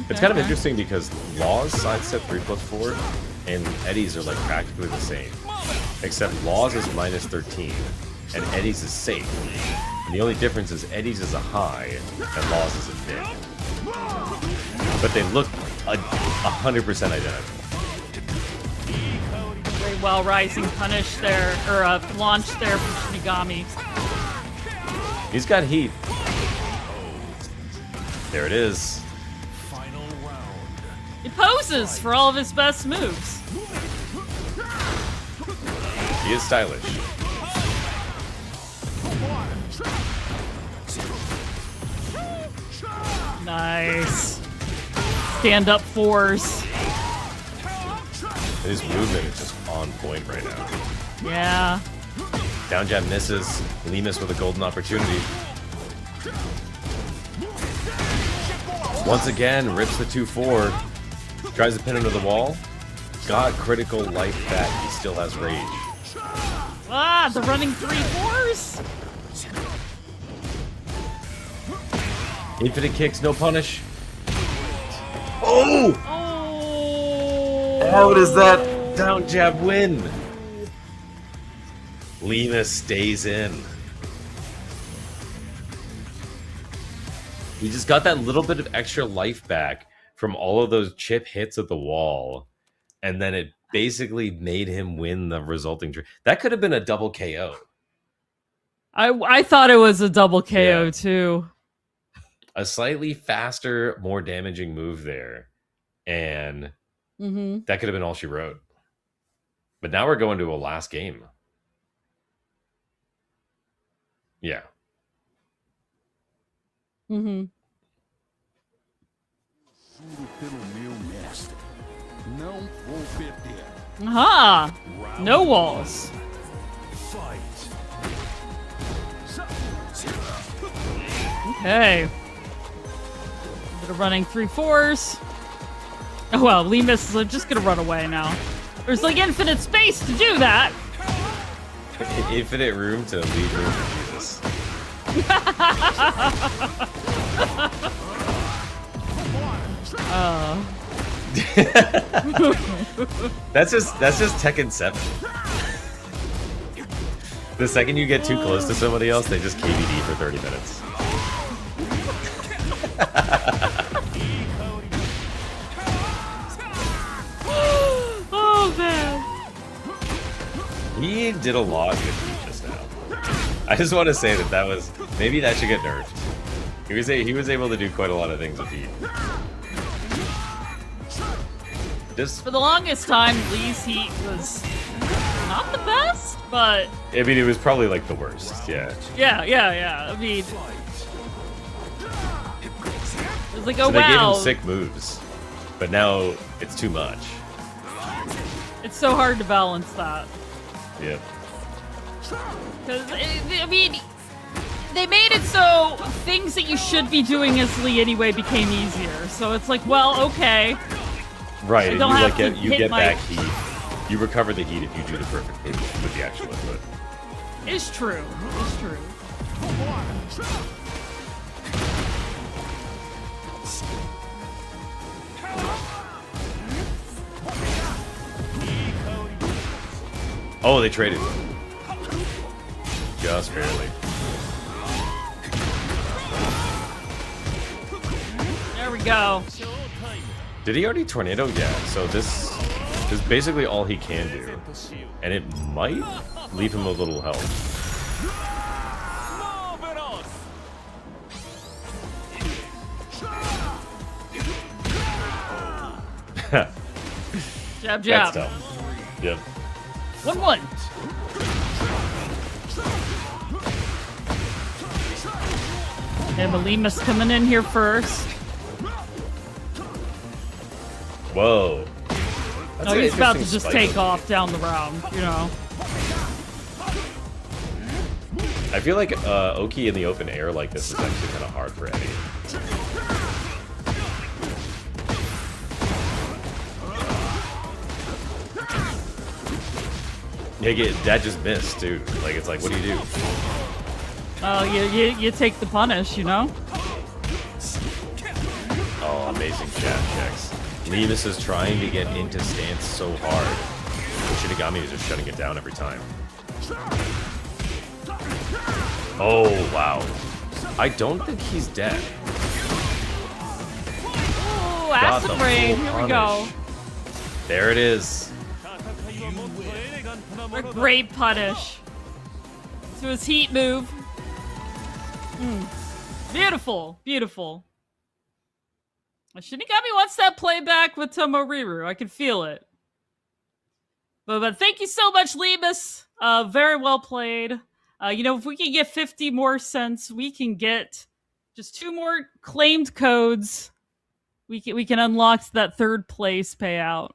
It's kind of interesting because Law's sidestep 3+4 and Eddie's are like practically the same. Except Law's is -13 and Eddie's is safe. And the only difference is Eddie's is a high and Law's is a mid. But they look 100% identical. Very well rising punish there, or launch there from Shinigami. He's got heat. There it is. He poses for all of his best moves. He is stylish. Nice. Stand up fours. His movement is just on point right now. Yeah. Down jab misses. Lemus with a golden opportunity. Once again, rips the 2-4. Tries to pin into the wall. Got critical life back. He still has rage. Ah, the running 3-4s. Infinite kicks, no punish. Oh! Oh. How does that down jab win? Lemus stays in. He just got that little bit of extra life back from all of those chip hits at the wall, and then it basically made him win the resulting. That could have been a double KO. I thought it was a double KO Yeah. too. A slightly faster, more damaging move there, and that could have been all she wrote. But now we're going to a last game. Yeah. Juro pelo meu mestre, não vou perder. Aha! No walls. Fight. Okay. Bit of running 3-4s. Oh well, Lemus is just gonna run away now. There's like infinite space to do that. Infinite room to leave room for Jesus. That's just Tekken 7. The second you get too close to somebody else, they just KBD for 30 minutes. Oh man. He did a lot with Heat just now. I just want to say that was maybe that should get nerfed. He was able to do quite a lot of things with Heat. Just, For the longest time, Lee's Heat was not the best, but I mean, it was probably like the worst. Yeah. yeah. I mean, it was like, oh So they gave wow, him sick moves, but now it's too much. it's so hard to balance that. Yep. Because, I mean, they made it so things that you should be doing as Lee anyway became easier. So it's like, well, okay. Right. I And don't you have like to you hit get my- back heat. You recover the heat if you do the perfect move with the actual input. It's true. It's true. Oh, they traded. Just barely. There we go. Did he already tornado? Yeah. So this is basically all he can do, and it might leave him a little health. Jab, That's jab. tough. Yep. 1-1. Okay, Malima's coming in here first. Whoa. That's Oh, an he's about to interesting just spike take up. off down the round, you know. I feel like Oki in the open air like this is actually kind of hard for Eddie. Yeah, that just missed too. Like it's like, what do you do? You take the punish, you know. Oh, amazing jab checks. Lemus is trying to get into stance so hard. Shinigami is just shutting it down every time. Oh, wow. I don't think he's dead. Ooh, Got the acid rain. full Here we go. punish. There it is. A great punish. To his heat move. Beautiful, beautiful. Shinigami wants that playback with Tomoriru. I can feel it. But thank you so much, Lemus. Very well played. You know, if we can get 50 more cents, we can get just 2 more claimed codes. We can unlock that 3rd place payout.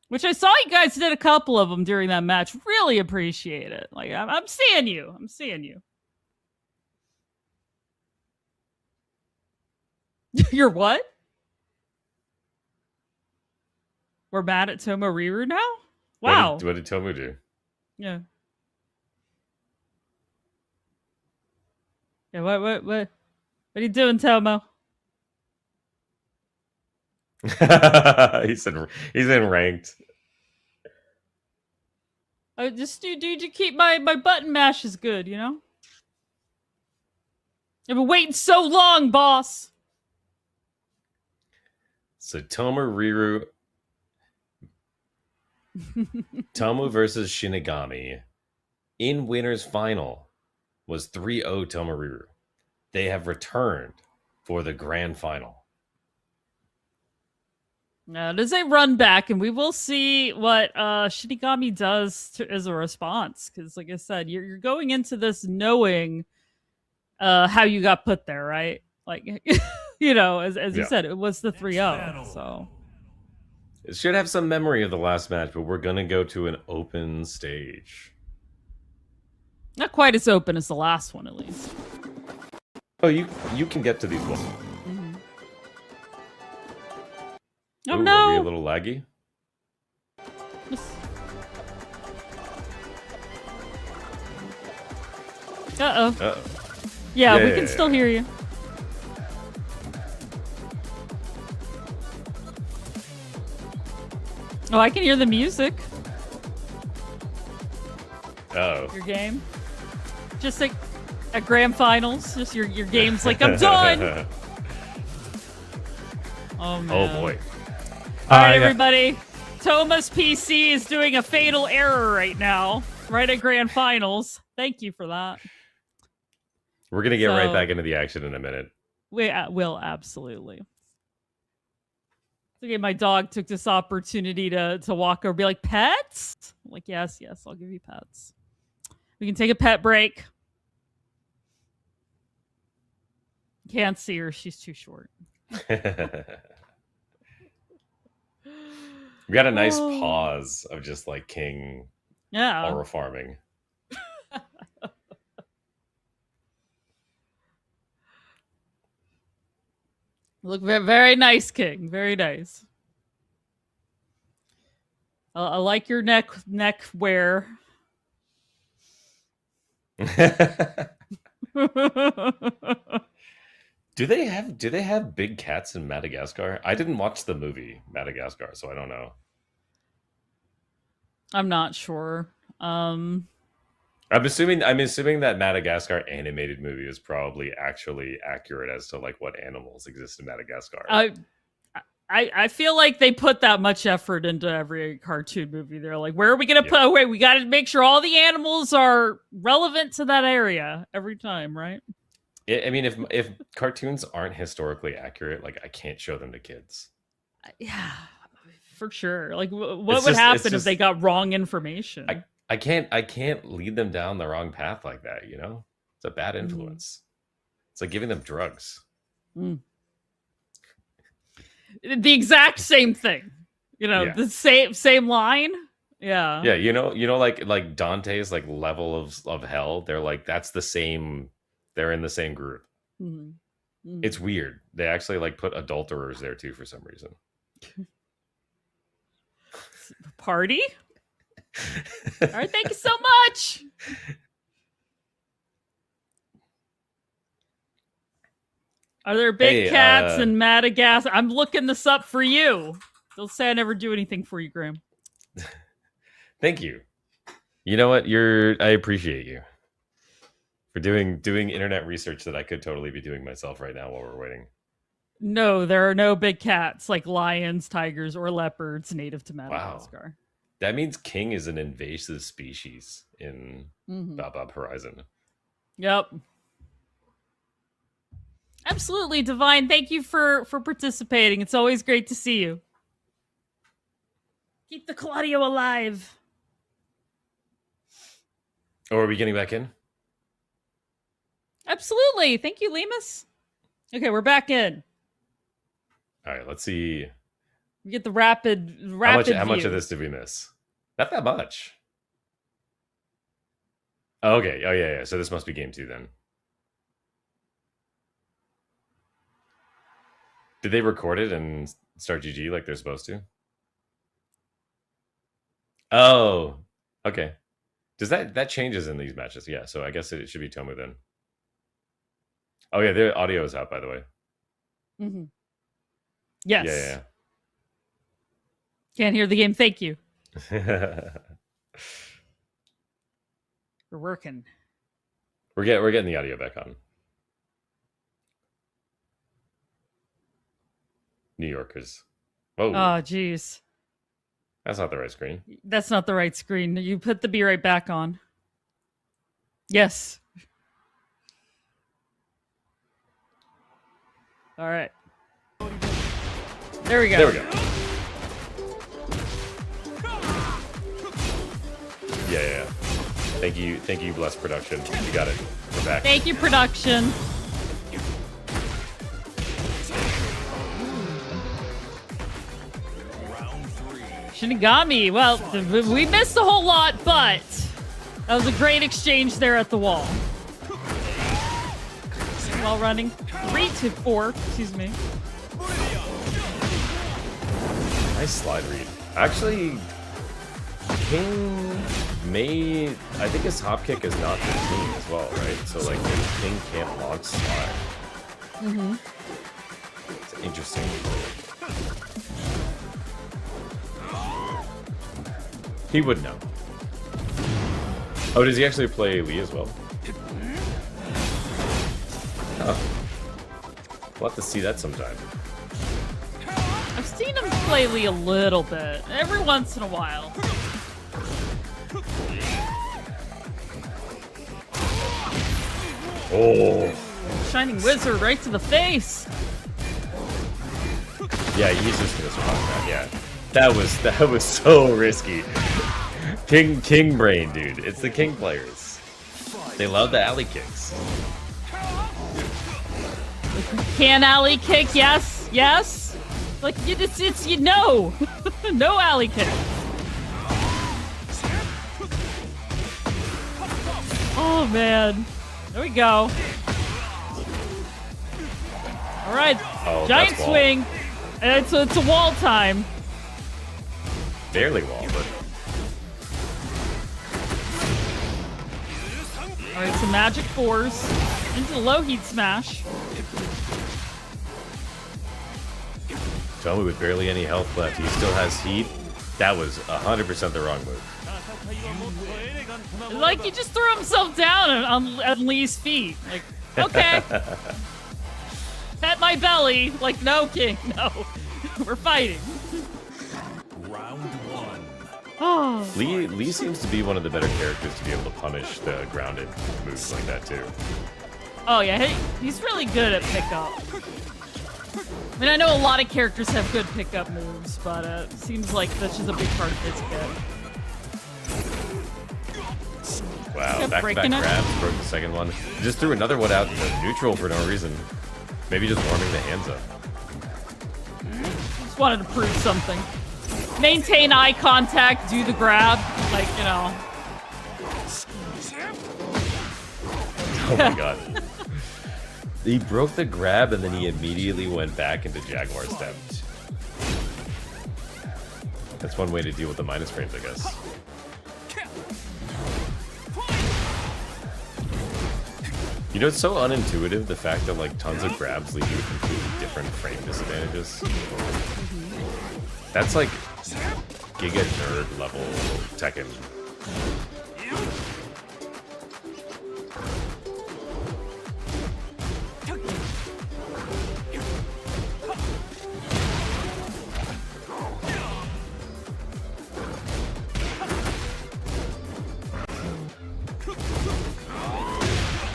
Which I saw you guys did a couple of them during that match. Really appreciate it. Like, I'm seeing you. I'm seeing you. You're what? We're mad at Tomoriru now? Wow. What did Tomu do? Yeah. Yeah, what are you doing, Tomo? he's in ranked. Just dude, you keep my button mash is good, you know? I've been waiting so long, boss. So Tomoriru Tomu versus Shinigami in winners final was 3-0 Tomoru. They have returned for the grand final. Now, it is a run back, and we will see what Shinigami does as a response. Because, like I said, you're going into this knowing how you got put there, right? Like, you know, as you said, it was the 3-0. So it should have some memory of the last match, but we're gonna go to an open stage. not quite as open as the last one, at least. Oh, you can get to these ones. Oh Ooh, no! Are we a little laggy? Uh-oh. Uh-oh. Yeah, we can still hear you. Oh, I can hear the music. Uh-oh. Your game. Just like at grand finals, just your game's like, I'm done! Oh, man. Oh, boy. All right, everybody. Toma's PC is doing a fatal error right now, right at grand finals. Thank you for that. We're going to get right back into the action in a minute. We will, absolutely. Okay, my dog took this opportunity to walk over and be like, pets? I'm like, yes, I'll give you pets. We can take a pet break. Can't see her. She's too short. We got a nice pause of just like King aura farming. Look, very nice, King. Very nice. I like your neck wear. Do they have big cats in Madagascar? I didn't watch the movie Madagascar, so I don't know. I'm not sure. I'm assuming that Madagascar animated movie is probably actually accurate as to like what animals exist in Madagascar. I feel like they put that much effort into every cartoon movie. They're like, where are we going to put? Wait, we got to make sure all the animals are relevant to that area every time, right? I mean, if cartoons aren't historically accurate, like I can't show them to kids. Yeah, for sure. Like, what would happen if they got wrong information? I can't lead them down the wrong path like that. You know, it's a bad influence. It's like giving them drugs. The exact same thing. You know, the same line. Yeah. Yeah, you know, like Dante's like level of hell. They're like that's the same. They're in the same group. It's weird. They actually like put adulterers there too for some reason. Party? All right, thank you so much. Are there big cats in Madagascar? I'm looking this up for you. Don't say I never do anything for you, Graham. Thank you. You know what? I appreciate you for doing internet research that I could totally be doing myself right now while we're waiting. No, there are no big cats like lions, tigers, or leopards native to Madagascar. Wow. That means King is an invasive species in Bob Horizon. Yep. Absolutely, Divine. Thank you for participating. It's always great to see you. Keep the Claudio alive. Oh, are we getting back in? Absolutely. Thank you, Lemus. Okay, we're back in. All right, let's see. We get the rapid How much of this did we miss? Not that much. Oh, okay. Oh, yeah. So this must be game 2 then. Did they record it and start GG like they're supposed to? Oh, okay. Does that changes in these matches? Yeah. So I guess it should be Tomu then. Oh yeah, their audio is out by the way. Yes. Yeah. Can't hear the game. Thank you. We're working. We're getting the audio back on. New Yorkers. Oh. Oh, jeez. That's not the right screen. That's not the right screen. You put the be right back on. Yes. All right. There we go. There we go. Yeah. Thank you, Bless Production. You got it. We're back. Thank you, production. Shinigami. Well, we missed a whole lot, but that was a great exchange there at the wall. While running 3 to 4. Excuse me. Nice slide read. Actually, King may... I think his hop kick is not 15 as well, right? So, like, King can't launch slide. Mm-hmm. It's interesting. He would know. Oh, does he actually play Lee as well? Oh. We'll have to see that sometime. I've seen him play Lee a little bit, every once in a while. Oh. Shining Wizard right to the face. Yeah, he's just gonna survive that. Yeah, that was so risky. King brain, dude. It's the King players. They love the alley kicks. Can alley kick? Yes, yes. Like it's you know, no alley kick. Oh man, there we go. All right, Oh, giant that's wall. swing. And it's a wall time. Barely wall, but All right, some magic fours into the low heat smash. Tomo with barely any health left. He still has heat. That was 100% the wrong move. Like he just threw himself down on Lee's feet. Like, okay. Pet my belly. Like, no, King, no. We're fighting. Round 1. Oh. Lee seems to be one of the better characters to be able to punish the grounded moves like that too. Oh yeah, he's really good at pickup. I mean, I know a lot of characters have good pickup moves, but it seems like that's just a big part of his kit. Wow, Kept back-to-back breaking it. grabs, broke the second one. Just threw another one out to neutral for no reason. Maybe just warming the hands up. Just wanted to prove something. Maintain eye contact, do the grab, like, you know. Oh my god. He broke the grab and then he immediately went back into Jaguar step. That's one way to deal with the minus frames, I guess. You know, it's so unintuitive, the fact that like tons of grabs lead you to completely different frame disadvantages. That's like Giga Nerd level Tekken.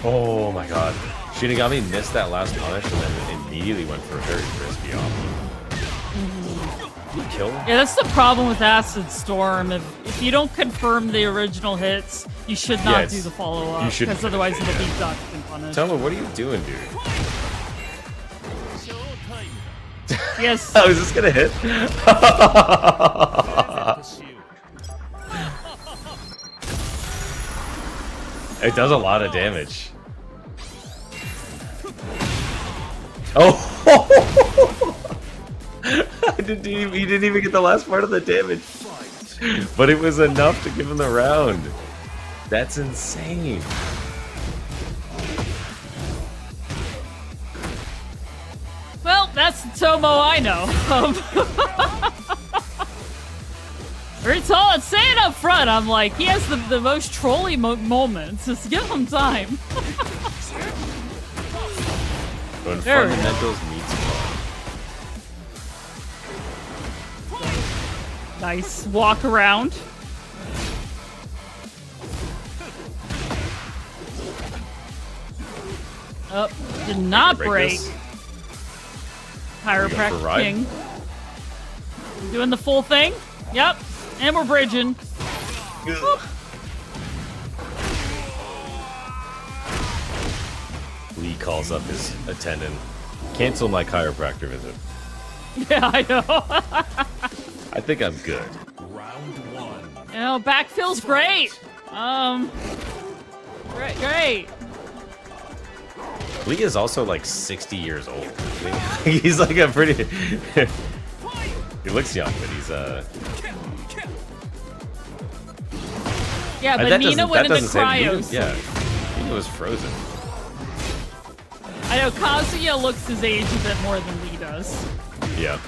Oh my god. Shinigami missed that last punish and then immediately went for a very crispy off. Kill? Yeah, that's the problem with Acid Storm. If you don't confirm the original hits, you should not do the follow-up. you should- Because otherwise it'll be ducked and punished. Tell me, what are you doing, dude? Yes. Oh, is this gonna hit? It does a lot of damage. Oh! He didn't even get the last part of the damage. But it was enough to give him the round. That's insane. Well, that's the Tomo I know. Very tall. Say it up front. I'm like, he has the most trolly moments. Just give him time. When There we go. fundamentals meets fun. Nice walk around. Oh, did not break. Chiropractic King. Doing the full thing. Yep. And we're bridging. Lee calls up his attendant. Cancel my chiropractor visit. Yeah, I know. I think I'm good. Round one. You know, back feels great. Great. Lee is also like 60 years old. He's like a pretty... He looks young, but he's Yeah, but Nina went into cryos. Yeah, Nina was frozen. I know Kazuya looks his age a bit more than Lee does. Yeah.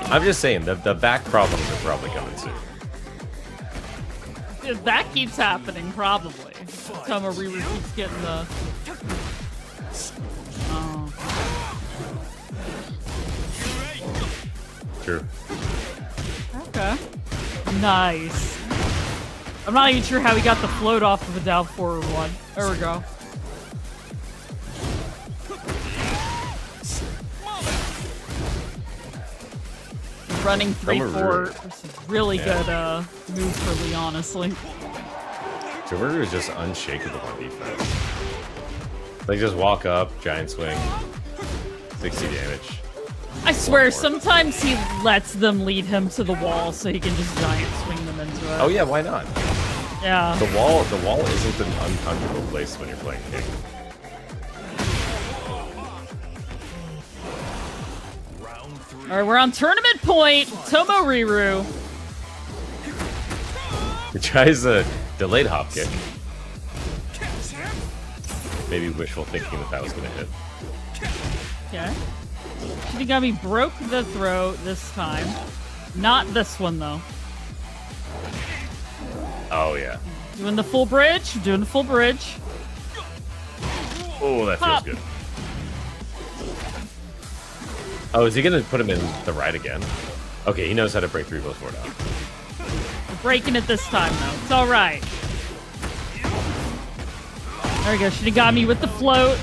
I'm just saying, the back problems are probably coming soon. If that keeps happening, probably. Tomoriru keeps getting the... Oh. True. Okay. Nice. I'm not even sure how he got the float off of a down forward one. There we go. Running 3-4. This is really good move for Lee, honestly. Tomoriru is just unshakable on defense. Like, just walk up, giant swing, 60 damage. I swear, sometimes he lets them lead him to the wall so he can just giant swing them into it. Oh yeah, why not? Yeah. The wall isn't an uncomfortable place when you're playing King. All right, we're on tournament point. Tomoriru. He tries a delayed hop kick. Maybe wishful thinking that was going to hit. Okay. Shinigami broke the throw this time. Not this one, though. Oh, yeah. Doing the full bridge. Doing the full bridge. Oh, that Pop. feels good. Oh, is he going to put him in the right again? Okay, he knows how to break 3 both 4 down. We're breaking it this time, though. It's all right. There we go. Shinigami with the float.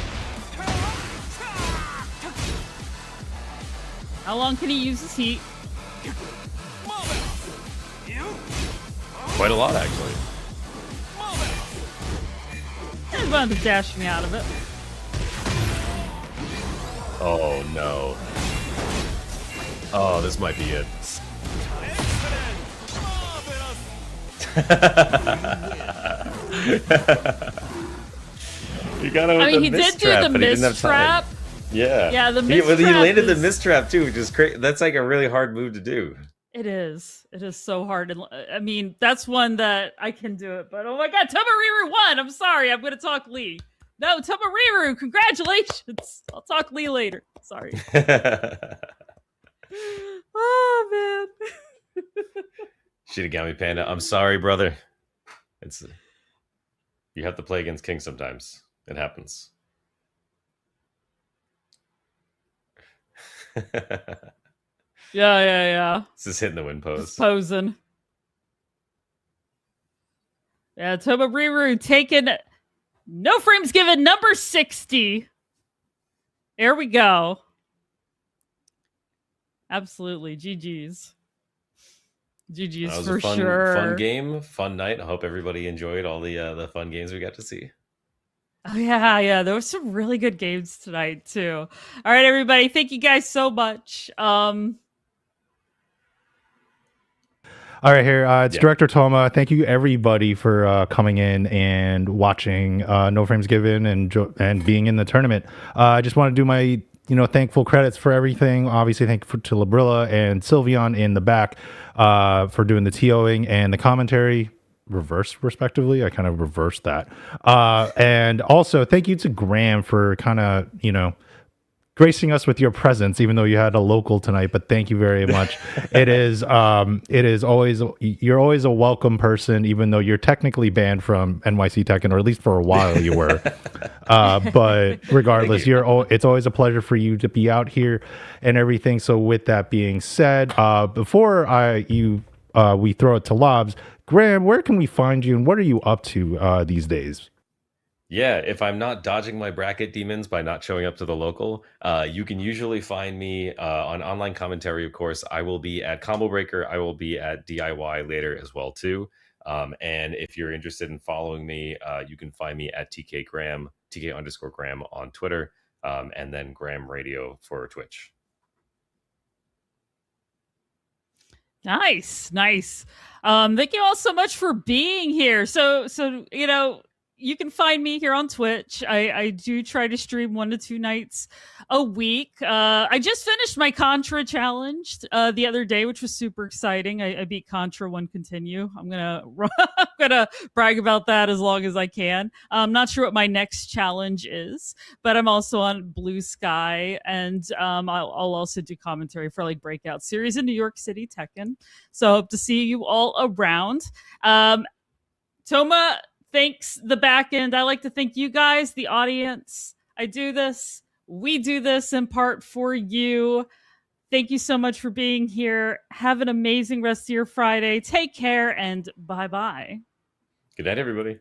How long can he use his heat? Quite a lot, actually. He's going to dash me out of it. Oh, no. Oh, this might be it. You got him with he did do the mist trap. Yeah. Yeah, the mist trap. He landed the mist trap too, which is crazy. That's like a really hard move to do. It is. It is so hard. And I mean, that's one that I can do it. But oh my God, Tomoriru won. I'm sorry. I'm going to talk Lee. No, Tomoriru, congratulations. I'll talk Lee later. Sorry. Oh, man. Shinigami Panda, I'm sorry, brother. You have to play against King sometimes. It happens. Yeah. This is hitting the win pose. Just posing. Yeah, Tomoriru taking no frames given, number 60. There we go. Absolutely. GG's. GG's for sure. Fun game, fun night. I hope everybody enjoyed all the fun games we got to see. Oh, yeah. There were some really good games tonight, too. All right, everybody. Thank you guys so much. All right, here it's Director Toma. Thank you, everybody, for coming in and watching No Frames Given and being in the tournament. I just want to do my thankful credits for everything. Obviously, thank you to Lobrylla and Sylveon in the back for doing the TOing and the commentary. Reverse, respectively. I kind of reversed that. And also, thank you to Graham for kind of, Graham gracing us with your presence, even though you had a local tonight. But thank you very much. It is always, you're always a welcome person, even though you're technically banned from NYC Tekken, or at least for a while you were. But regardless, it's always a pleasure for you to be out here and everything. So with that being said, before we throw it to Lobs, Graham, where can we find you and what are you up to these days? Yeah, if I'm not dodging my bracket demons by not showing up to the local, you can usually find me on online commentary, of course. I will be at Combo Breaker. I will be at DIY later as well, too. And if you're interested in following me, you can find me at TK Graham, TK_Graham on Twitter, and then Graham Radio for Twitch. Nice. Thank you all so much for being here. So you can find me here on Twitch. I do try to stream 1 to 2 nights a week. I just finished my Contra challenge the other day, which was super exciting. I beat Contra 1 Continue. I'm gonna brag about that as long as I can. I'm not sure what my next challenge is, but I'm also on Blue Sky, and I'll also do commentary for like breakout series in New York City Tekken. So I hope to see you all around. Toma thanks the back end. I like to thank you guys, the audience. We do this in part for you. Thank you so much for being here. Have an amazing rest of your Friday. Take care and bye-bye. Good night, everybody.